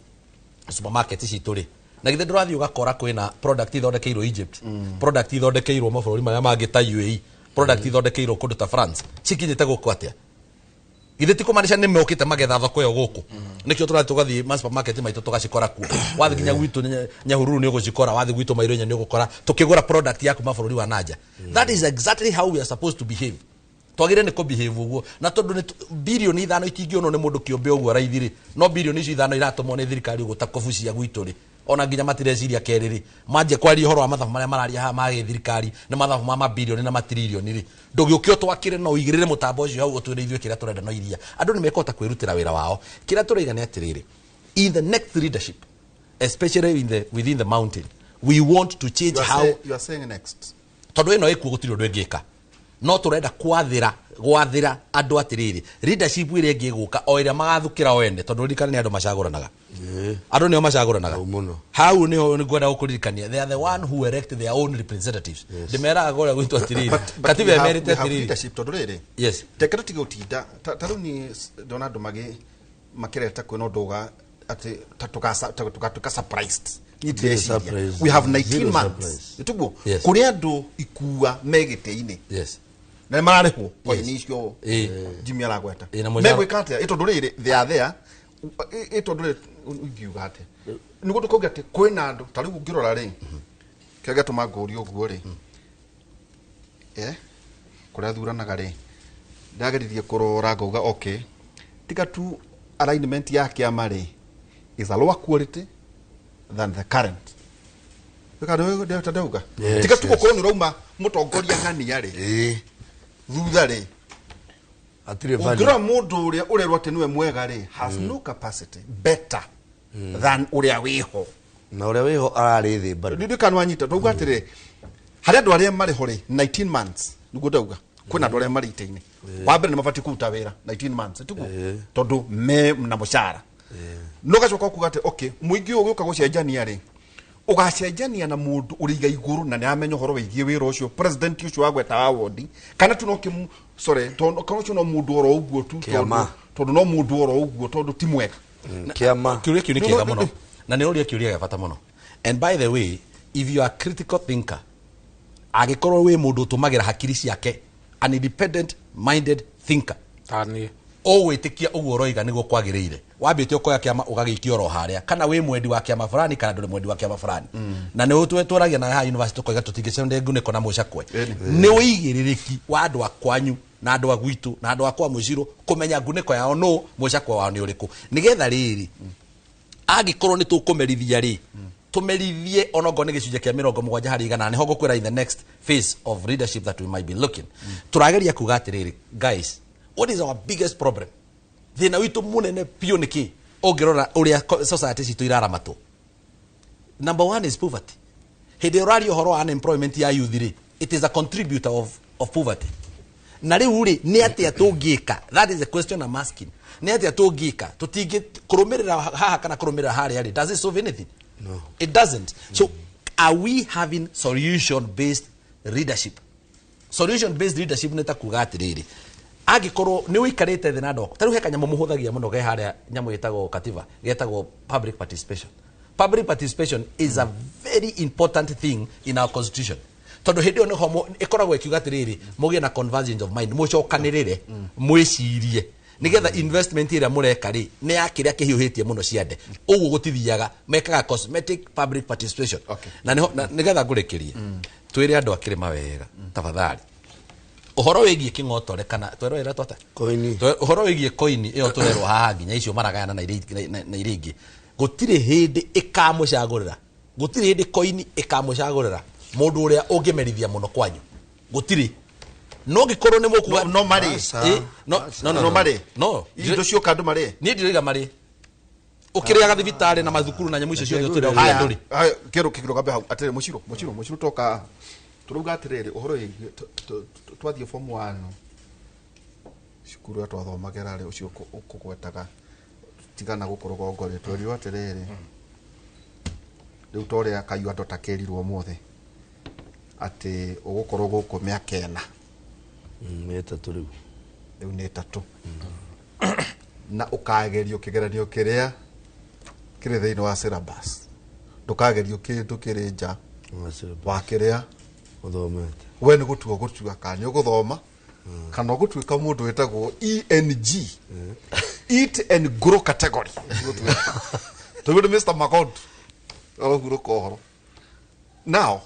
supermarket ici turi na githe ndurathi ugakora kwina product ithondekeirwo Egypt, product ithondekeirwo mabũrũri marĩa mangĩ ta UAE, product ithondekeirwo kũndũ ta France, cikinyite gũkũ atia githe ti kumaanisha nĩ mokite magetha thoko ĩyo gũkũ nikio tũrathi tũgathiĩ supermarket maitũ tũgacikora kuo wathi nginya gwitũ Nyahururu nĩ ũgũcikora wathi gwitũ Mairũnya nĩ ũgũkora tukigũra product yaku mabũrũri wa nanja. That is exactly how we are supposed to behave. Twagire nĩ ku behave uguo na tondu ni bilioni 5 itingionwo nĩ mũndũ kĩũmbe uguo raithi no bilioni icio 5 iratumwo nĩ thirikari uguo ta kobucia gwitũ ri ona nginya matireciria keriri manje kwaria horo wa mathabu maria mararia ha ma thirikari na mathabu ma mabilioni na matrilioni ri ndũgĩũkio twakire no igirire mutambo ucio hau ũtwĩre ithuĩ kĩrĩa tũrenda no iria andũ nĩ mekota kwĩrutĩra wĩra wao kĩrĩa tũraiga nĩ atĩrĩrĩ in the next leadership especially within the mountain we want to change you are saying next tondu ĩno ĩkuo gũtirĩ ũndũ ĩngĩka no tũrenda gwathĩra andũ atĩrĩrĩ leadership ĩrĩa ĩngĩgũka o ĩrĩa magathukĩra o ene tondu ririkana nĩ andũ macagũranaga andũ nĩo macagũranaga hau nĩho ngwenda gũkũririkania they are the one who elect their own representatives ndĩmeraga ũrĩa gwitũ atĩrĩrĩ katiba emerite atĩrĩrĩ leadership tondu rĩrĩ yes tekero tigotinda tarĩu ni ndona andũ makĩreta kwĩna ũndũ atĩ tũgatuĩka surprised. We have 19 months nituguo kuria andu ikua megite-ini na mararihwo koini icio Jimmy aragweta megwika atia itondu riri they are there itondu riri ngiuga atia niguo tukauga ati kwina andu ta riu ngirora ri kega tumanguri uguo ri kuria thuranaga ri ndageririe kurora ngauga okay tiga tu alignment ya kiama ri is a lower quality than the current. Ndauga tiga tu gukorwo ni rauma mutongoria ng'ania ri thutha ri atire value ngira mundu uria urerwa ati niwe mwega ri has no capacity better than uria wiho na uria wiho arari thi bado ndi kanwanyita tuga atire hari andu aria mari hori 19 months niguo ndauga kwina andu aria mari ite-ini wa mbere ni mabati kuruta wira 19 months tugu tondu me na mushara no gacoka kuga ati okay muingi ugiuka gucenjania ri ugacenjania na mundu uriga iguru na niamenya horo wigie wira ucio president ucio wagweta award kana tu no kim sorry tondu kana tu no mundu oro uguo tu tondu no mundu oro uguo tondu ti mwega kiama kiuria kiu ni kiega muno na ni uria kiuria gabata muno. And by the way if you are a critical thinker agikorwo wi mundu tumagira hakiri ciake an independent minded thinker tani ogwitikia uguo roiga niguo kwagiriire wambite ukoya kiama ugagiikio ro haria kana wi mwendi wa kiama fulani kana nduri mwendi wa kiama fulani na ni utweturagia na ha university koiga tutingicende nguniko na mucakwe ni uigiririki wa andu akwanyu na andu agwitu na andu akwa muciro kumenya nguniko yao no mucakwe wao ni uriku nigetha riri agikorwo ni tukumerithia ri tumerithie onogo ni gicunje kia 70 hari igana ni hogo kwira in the next phase of leadership that we might be looking turageria kuga atiriri guys what is our biggest problem thina witu munene pio niki ongirora uria society citu iraramatwo number 1 is poverty hindi urari uhoro wa unemployment ya youth ri it is a contributor of poverty na riu ri ni atia tungika that is the question I'm asking ni atia tungika tutingi kurumirira haha kana kurumirira hari ari does it solve anything? No, it doesn't. So are we having solution based leadership? Solution based leadership neta kuga atiriri agikorwo ni wikarite thina ndo taru he kanyamo muhuthagia muno ge haria nyamo yetagwo katiba getagwo public participation. Public participation is a very important thing in our constitution. Tondu hindi no homo ikoragwo ikiuga atiriri mugie na convergence of mind mucokanirire mwicirie nigetha investment ira mureka ri ni akiria kihiuhitie muno ciande uguo gutithiaga mekaga cosmetic public participation na nigetha ngurikirie twire andu akire mawega tafadhali uhoro wigie king'otore kana twero ira twata koini uhoro wigie koini iyo turerwo haha nginya icio maragayana na iringi gutire hindi ikamucagurira gutire hindi koini ikamucagurira mundu uria ungimerithia muno kwanyu gutire no gikorwo ni mukuga no mari no mari no indo cio kandu mari ni ndiriga mari ukiriaga thibitari na mathukuru na nyamu icio ciothe turira nduri kero gambe hau atire muciro toka turuga atiriri uhoro twathie form 1 cukuru atwathomagera ri ucio ukugwetaga tigana gukoroga ngore twario atiriri riu toria kayu ando takerirwo mothe ati ugukorwo guku miaka 4 meta turiu riu ni 3 na ukagerio kigeranio kiria kiri thiini wa syllabus ndukagerio kindu kiri nja wa kiria uthomete we ni gutua kana uguthoma kana gutuika mundu wetagwo ENG eat and grow category tugudu Mr. Magod oguro kohoro now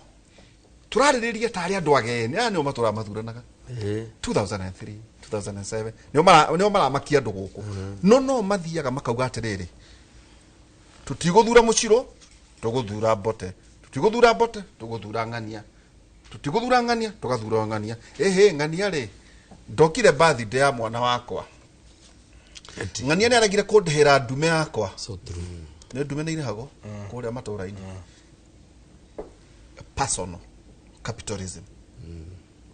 turaririria tari andu ageni ani matura mathuranaga 2003 2007 nio mara makia andu guku no mathiaga makauga atiriri tutiguthura muciro tuguthura Mbote tutiguthura Mbote tuguthura Ng'ania tutiguthura Ng'ania tugathura Ng'ania Ng'ania ri ndokire birthday ya mwana wakwa Ng'ania ni aragire kundihira ndume yakwa so true ne ndume ni irago kuria matura-ini personal capitalism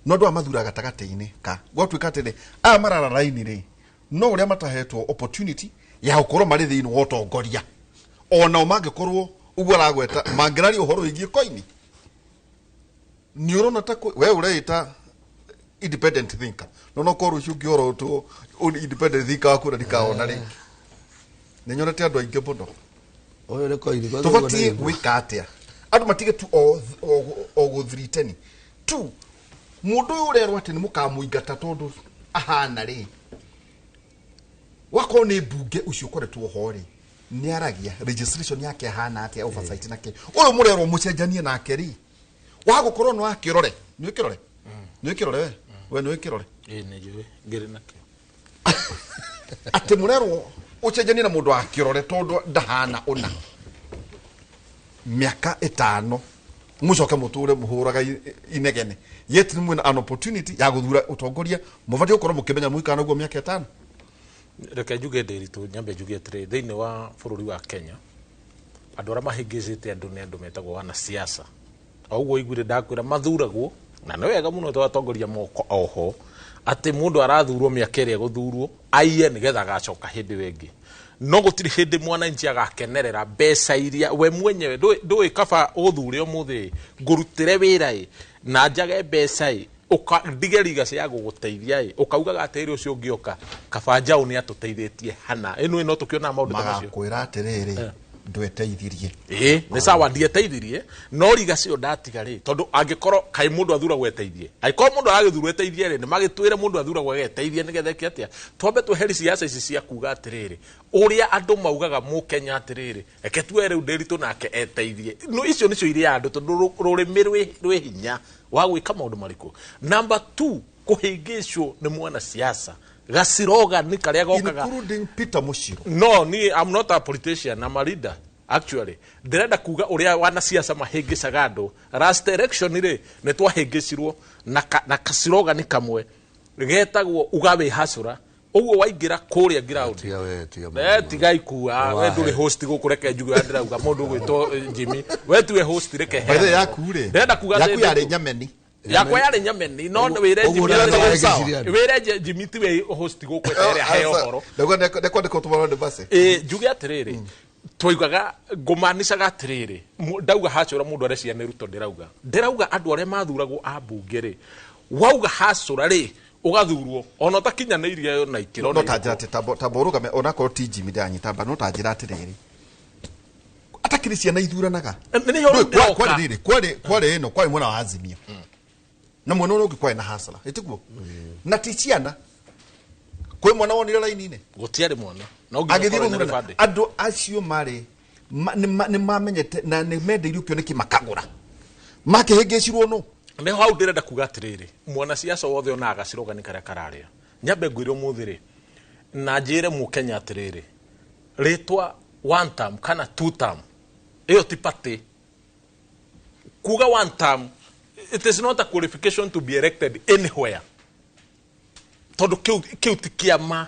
no ndo amathura gatagati-ini ka gwatuika atiri aya marara raini ri no uria matahetwo opportunity ya gukorwo mari thiini wa utongoria ona mangikorwo uguo aragweta mangirari uhoro wigie koini ni urona ta we ureita independent thinker no korwo ciungioro tu independent thinker waku na ndikaona ringi ni nyonete andu aingi muno oyo re koini kwa tubati gwika atia andu matige tu o guthriteni tu mundu urerwo ati ni mukamuingata tondu ahana ri wako ni bunge ucio koretwo hori ni aragia registration yake ahana atia oversight nake uyu murerwo mucenjanie nake ri wagukorwo no akirore ni kirore ni kirore we ni kirore ni jwe ngire nake ati murerwo ucenjanie na mundu akirore tondu ndahana una miaka 5 mucoke muture muhuraga inegene yet ni mwina an opportunity ya guthura utongoria mubati ukorwo mukimenya muikana guo miaka 5 reke njuge ndiritu nyambe njuge atiri thiini wa bururi wa Kenya andu aria mahingicite andu ni andu metagwo wana siasa oguo igwire ndakwira mathuragwo na ni wega muno twatongoria moko oho ati mundu arathurwo miaka iria guthurwo aiye nigetha agacoka hindi wengi no gutiri hindi mwananchi agakenerera mbeca iria we mwenyewe ndui kaba uthure umuthi ngurutire wira na njage mbeca ukadigeriga cia guguteithia ukauga gatiri ucio ngioka kaba njau ni atuteithietie hana eno no tukiona maundu ta macio magakwira atiriri ndweteithirie ni sawa ndieteithirie no riga cio ndatiga ri tondu angikorwo kai mundu athura gweteithie aikorwo mundu aragithura eteithie ri ni magitwire mundu athura gweteithie nigethe atia twambe tuheri ciaca ici cia kuga atiriri uria andu maugaga Mukenya atiriri eke tuwe riu nderitu nake eteithie no icio nicio iria andu tondu rurimi rwi hinya wa gwika maundu mariku number 2 kuhingicwo ni mwana siasa gasiroga ni karia gokaga including Peter Mushiro no ni I'm not a politician I'm a leader actually ndirenda kuga uria wana siasa mahingicaga andu last election ri ni twahingicirwo na kasiroga ni kamwe getagwo ugawe hasura uguo waingira kuria ground tiga ikua we nduri host gukureke njugu ndirauga mundu gwito Jimmy we tuwe host reke he bethe yaku ri ndirenda kuga yaku yari nyameni yakwa yari nyameni no wire Jimmy tiwe host gukwete ria he ohoro ndeko tumaro de base njuge atiriri twigaga ngumanicaga atiriri ndauga hacura mundu areciria ni ruto ndirauga andu aria mathuragwo ambunge ri wauga hacura ri ugathurwo ona utakinyaneirie yo na ikiro no tajira ati taborugame ona ko TG midanyita ba no tajira atiriri atakirisia na ithuranaga kwari ino kwari mwana wa Azimio na mwana uno gikwa na hasala etiguo na tichiana kwe mwana wonire laini-ine gutiari mwana no githiro andu acio mari ni mamenyete na ni mendeirio kioneki makagura makihingicirwo no ne hau ndirenda kuga atiriri mwana siasa wothe ona agaciroga ni karia kararia nyambe ngwire umuthiri na njire Mukenya atiriri ritwa one term kana two term iyo ti party kuga one term it is not a qualification to be elected anywhere tondu kiu ti kiama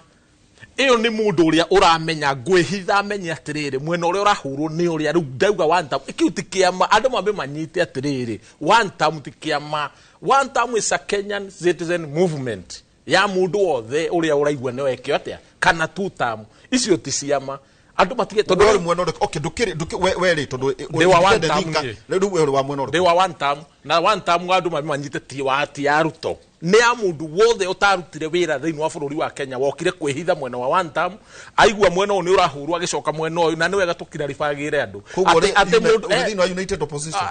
iyo ni mundu uria uramenya ngwihitha menye atiriri mwena uria urahurwo ni uria riu ndauga one term kiu ti kiama andu mambe manyite atiriri one term ti kiama one term is a Kenyan citizen movement ya mundu wothe uria uraigua ni wekio atia kana two term icio ti ciama andu matige tondu uri mwena okay weri tondu they were one term rĩu uri wa mwena they were one term na one term andu mamanyite ti ya Ruto ni a mundu wothe utarutire wira thiini wa bururi wa Kenya wokire kwihitha mwena wa one term aigua mwena uyu ni urahurwa agicoka mwena uyu na ni wega tukira ribagire andu ati mundu thiini wa United Opposition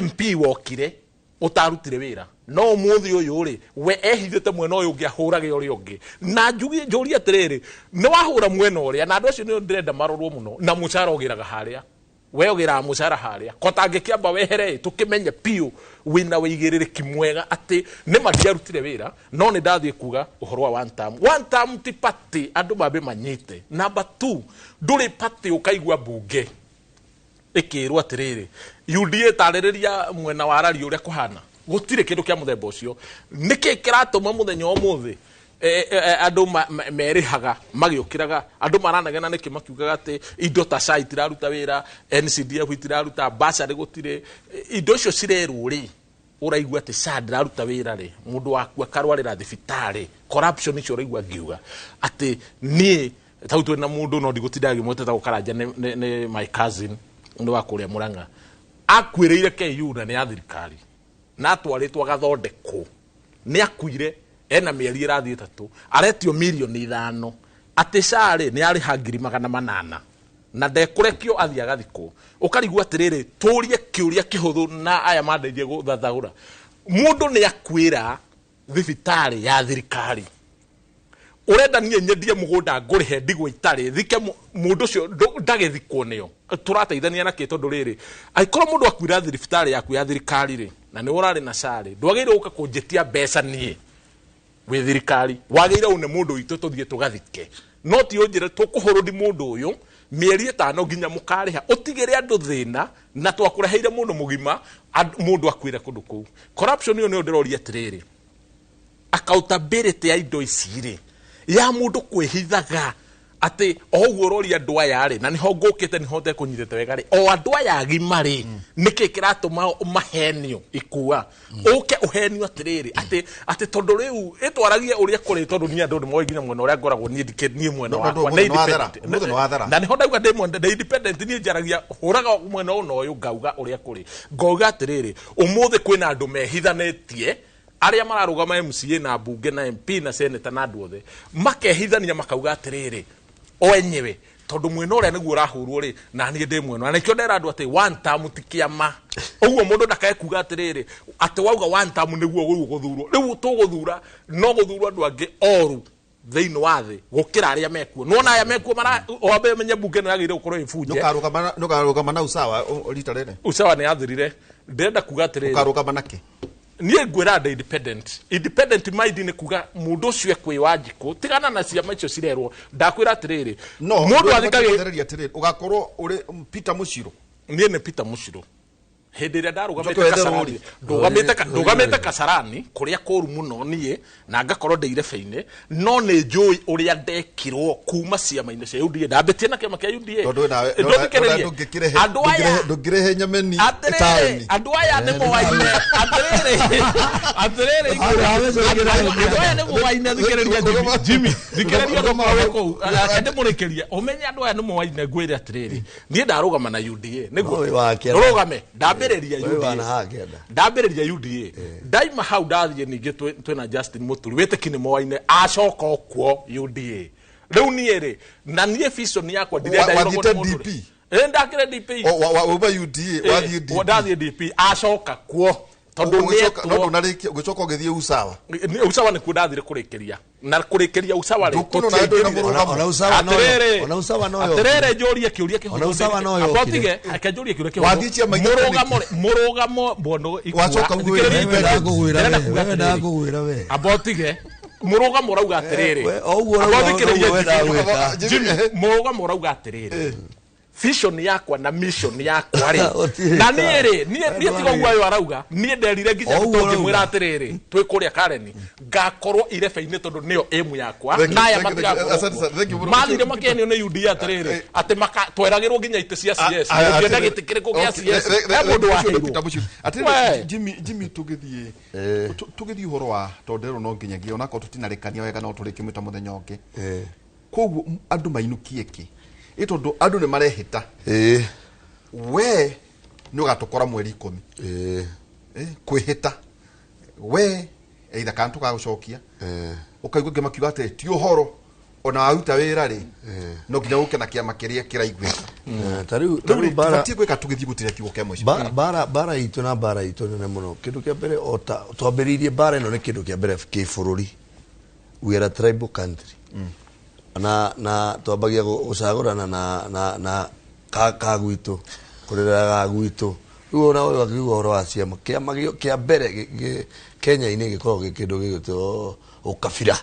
MP wokire utarutire wira no muthi uyu ri we ehithite mwena uyu ngiahurage uri ungi na njuri atiriri ni wahura mwena uria na andu acio ni ndirenda marorwo muno na mucara ugiraga haria we ugira mucara haria kotangikiamba wehere tukimenye piu wina wigiririki mwega ati ni mandiarutire wira no ni ndathie kuga uhoro wa one term ti party andu babe manyite number 2 nduri party ukaigwa bunge ikirwa atiriri UDA taririria mwena wa rari uria kuhana gutire kindu kia muthemba ucio niki kiratuma muthenya umuthi andu merihaga magiukiraga andu maranagena niki makiugaga ati indo ta site iraruta wira NCDF itiraruta basari gutire indo icio cireruri uraigua ati sad iraruta wira ri mundu waku akarwarira thibitari corruption icio uraigua ngiuga ati ni tautu na mundu no ndigutinda gimweteta gukaranja ni my cousin ndo wakuria Murang'a akwireire KU na ni ya thirikari na atwaritwo agathondeko ni akuire ena mieri irathi 3 aretio milioni 5 ati sare ni ari hangiri 800 na ndekurekio athia gathiko ukarigwa atiriri turie kiuria kihuthu na aya mandeithie guthathaura mundu ni akwira thibitari ya thirikari urenda nie nyendie mugunda ngurihe ndigwa itari thike mundu ucio ndagithikwo nio turateithania na kitondu riri aikorwo mundu akwira thibitari yaku ya thirikari ri na ni urari na sare ndwagire uka kunjetia mbeca nie wi thirikari wagire une mundu witu tuthie tugathike no ti unjire tukuhurudi mundu uyu mieri 5 nginya mukariha utigire andu thina na twakureheire mundu mugima mundu akwira kundu kuu corruption yo ni ndirori atiriri accountability ya indo iciri ya mundu kwihithaga ati oguo urori andu aya ri na niho ngukite niho te kunyitete wega ri o andu aya agima ri niki kiratuma mahenio ikua uke uhenio atiriri ati tondu riu itwaragia uria kuri tondu ni andu mo nginya mwena uria ngoragwo ni ndikenie mwena wakwa na independent na niho ndauga ndi independent ni njaragia huraga mwena uyu ngauga uria kuri ngauga atiriri umuthi kwina andu mehithanetie aria mararugama MCA na bunge na MP na senator na andu othe makehithania makauga atiriri o enyewe tondu mwena uria niguo urahurwo ri na ni ndi mwena na ikio ndera andu ati one term tikiama uguo mundu ndakae kuga atiriri ati wauga one term niguo guthurwo riu tuguthura no guthurwo andu angi oru thiini wa thi gukira aria mekuo nona aya mekuo mara obe menye bunge no yagire ukorwo ifuje nukarugama na usawa rita rere usawa ni athirire ndenda kuga atiriri ukarugama nake nie ngwira independent mind ni kuga mundu ucio ekwi wanjiko tigana na ciama icio cirerwo ndakwira atiriri mundu athikagiria atiriri ugakorwo uri Peter Mushiro nie ni Peter Mushiro hindi ria ndarugamite Kasarani ndugamite Kasarani kuria kuru muno nie na ngakorwo ndeire feine no ni njui uria ndekirwo kuma ciama-ini cia UDA ndambitie na kiama kia UDA ndungirehe nyameni taoni andu aya ni mowaine atiriri andu aya ni mowaine thikiriria Jimmy thikiriria ndo maweko ende murekeria umenye andu aya ni mowaine ngwire atiriri nie ndarugama na UDA niguo ndurugame ndambiriria UDA daima hau ndathie ningi twina Justin Muturi witikini mowaine acoka okuo UDA riu nie ri na nie vision yakwa ndirenda wathite DP ndakire DP wa UDA wathie DP acoka kuo tondu no narikia gucoka ngithie usawa ni kundathire kurikiria na kurikiria usawa ri ona usawa no yo atirere njorie kiuria kihoto ona usawa no yo apotige akanjorie kiuria kihoto wathichia murugamo bono wacoka ngwira we apotige murugamo rauga atiriri murugamo rauga atiriri vision yakwa na mission yakwa ri na nie tiga uguo arauga nie nderire nginya gutonge mwira atiriri twi kuria Karen ngakorwo irebe-ini tondu nio emu yakwa naya mathire makenio ni UDA atiriri ati tweragirwo nginya ite cia CS ngienda gitikiriko gia CS mundu wa atiriri Jimmy tugithie uhoro wa tondero no nginya ngiona ko tutinarikania wega no turikimita muthenya ungi koguo andu mainukie ki ito ndo andu ne marehita we ni ugatukora mweri 10 kwihita we either kantu ka gucokia ukaigua ngemakiuga ati ti uhoro ona waruta wira ri no nginya uke na kiama kiria kiraiguika tariu bara ti gwika tugithii gutire kiugo kia mwico bara itu na bara itu nene muno kindu kia mbere ota twambiririe bara ino ni kindu kia mbere ki bururi we are a tribal country na twambagia gucagurana na ka gwitu kurira ga gwitu riu ona uyu akiuga horo wa ciama kia mbere Kenya ine gikorwo kindu gigito ukabira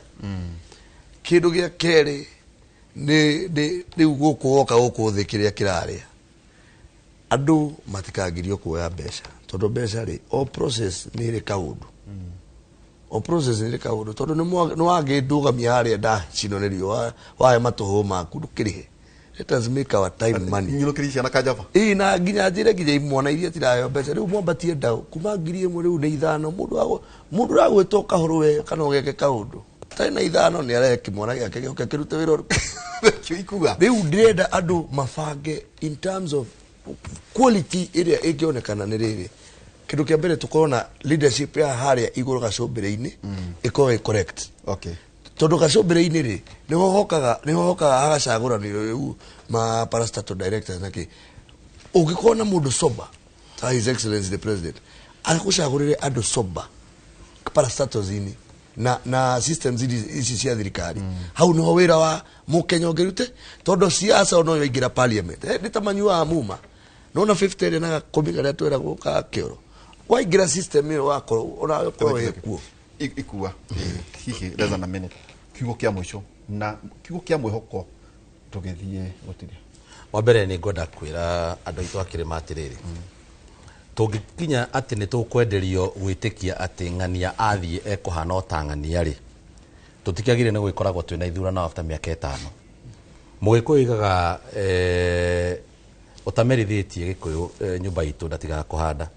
kindu gia keri ni guku woka guku thi kiria kiraria andu matikagirio kuoya mbeca tondu mbeca ri o process ni ri kaundu o process ni ri kaundu tondu ni wagindugamia haria nda cino ni rio wae matuhu maku ndukirihe. Let us make our time money. Nyulo kirisia na kajava. Na nginya njire nginya imwana iria tirayo mbeca riu mwambatie ndau kuma ngiri imwe riu ni 5 mundu ragwitwo kahuru we kana ugeke kaundu taina 5 ni areki mwana yake gioke kirute wira ikuga riu ndirenda andu mafange in terms of quality iria ingionekana ni riri kindu kia mbere tukorona leadership ya haria iguru gacumbire-ini iko correct. Okay. Tondu gacumbire-ini ri ni hokaga agacagũranĩrio riu ma parastatal directors naki ungikona mundu soba ta his excellency the president akucagũrire andu soba parastatals-ini na systems ici cia thirikari hau no wira wa mukenya ngirute tondu siasa no yoingira parliament ni tamanyua muma no na 50 na 10 garia twera guka kioro waingira system iyo wako ona ko ekuo ikua hihi reza na minute kiugo kia mwisho na kiugo kia mwihoko tugithie gutiria wa mbere ni ngoda kwira andu itu akirima atiriri tungikinya ati ni tukwenderio gwitikia ati ng'ania athie ekuhana otang'ania ri tutikagire ni gwikoragwo twina ithurano after miaka 5 mugikuyu igaga utamerithitie gikuyu nyumba itu ndatigaga kuhanda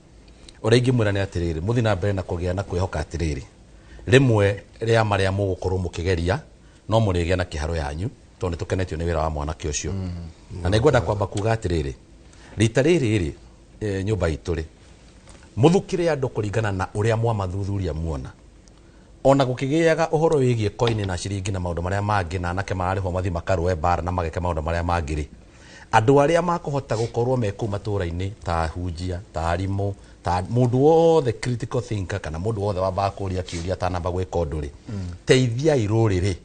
uria ingimwira ni atiriri muthi na mbere na kugia na kwihoka atiriri rimwe ria maria mugukorwo mukigeria no murigia na kiharo yanyu tondu tukenetio ni wira wa mwanake ucio na ningwenda kwamba kuga atiriri rita riri nyumba itu ri muthukire andu kuringana na uria mwamathuthuria muona ona gukigiaga uhoro wigie coin na ciringi na maundu maria mangi na anake marariho mathi makarwe bar na mageke maundu maria mangiri andu aria makuhota gukorwo meku matura-ini ta hunjia ta arimu ta mundu wothe critical thinker kana mundu wothe wamba kuria kiuria tanamba gwika undu ri teithia iruriri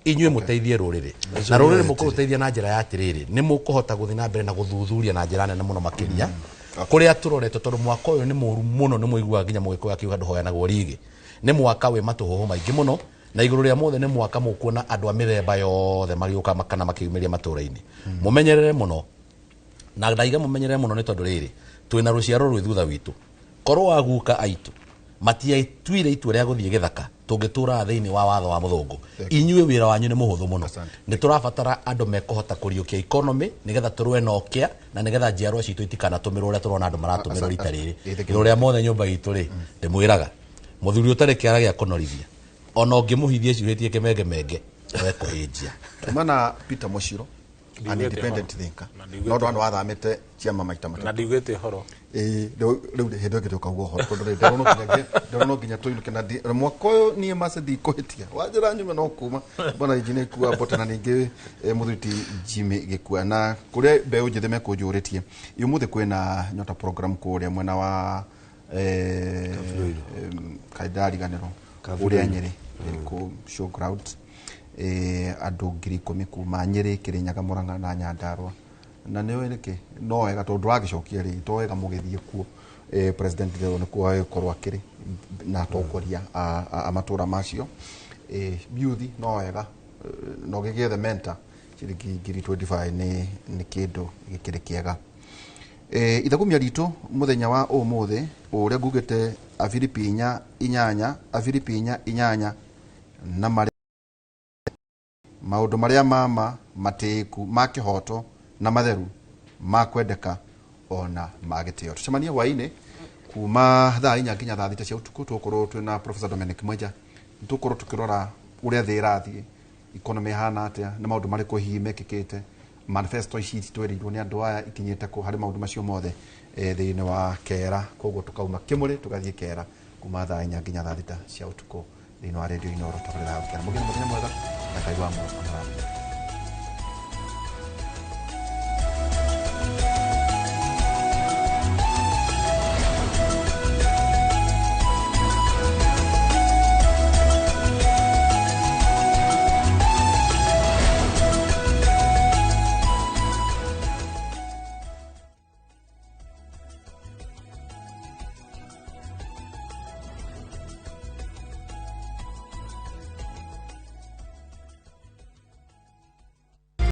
inyue muteithie ruriri na ruriri mukuruteithia na njira ya atiriri ni mukuhota guthi na mbere na guthuthuria na njira nene muno makiria kuria turoretwo tondu mwaka uyu ni muru muno ni muigua nginya mwiko akiuga nduhoyanagwo rigi ni mwaka we matuhuhu maingi muno na iguru ria mothe ni mwaka mukuona andu a mithemba yothe magiuka makana makiumiria matura-ini mumenyerere muno na ndaiga mumenyerere muno ni tondu riri twina ruciaro rwi thutha witu korwo waguka aitu matiaituire itua ria guthie githaka tungitura thiini wa watho wa muthungu inyue wira wanyu ni muhuthu muno ni turabatara andu mekuhota kuriukia economy nigetha turwe nokia na nigetha njiarwa citu itikana tumirwo ria turona andu maratumirwo rita riri iguru ria mothe nyumba itu ri ndimwiraga muthuri utari kiara gia kunorithia ona ungimuhithie ciuhitie kimenge we kuhinjia tumana Peter Mushiro an independent thinker no ndo andu athamite ciama maita matatu na ndigwete horo riu hendo ngituka guo horo tondu ndono nginya tuinuke na mwaka uyu nie mase ndikuhitia wanjira nyume no kuma bona injine kuwa botana ningi muthuti Jimmy Gikua na kuria mbeu njithe mekunjuritie yumuthe kwina nyota program kuria mwena wa kaidari ganero uria Nyeri ku showground andu 10,000 kuma Nyeri Kirinyaga Murang'a na Nyandarua na niwe niki no wega tondu wagicokia ri to wega mugithie kuo president leo ni kuwa korwa kiri na tokoria amatura macio youth no wega no gigethe mentor ciringi 25 ni kindu gikiri kiega ithagumia ritu muthenya wa umuthi uria ngugite Afilipi 8 na maundu maria mama matiku makihoto na matheru makwendeka ona magitio tucemania waine kuma thaa 4 nginya thaa 6 cia utuku tukorwo twina Professor Dominic Mwenja tukorwo tukirora uria thii irathie economy hana atia na maundu mariko hihi mekikite manifesto ici twerirwo ni andu aya ikinyite ku hari maundu macio mothe thiini wa kera koguo tukauma kimuri tugathie kera kuma thaa 4 nginya thaa 6 cia utuku thiini wa radio Inooro tabarira gukera mugeni mwega na Ngai wa Mungu.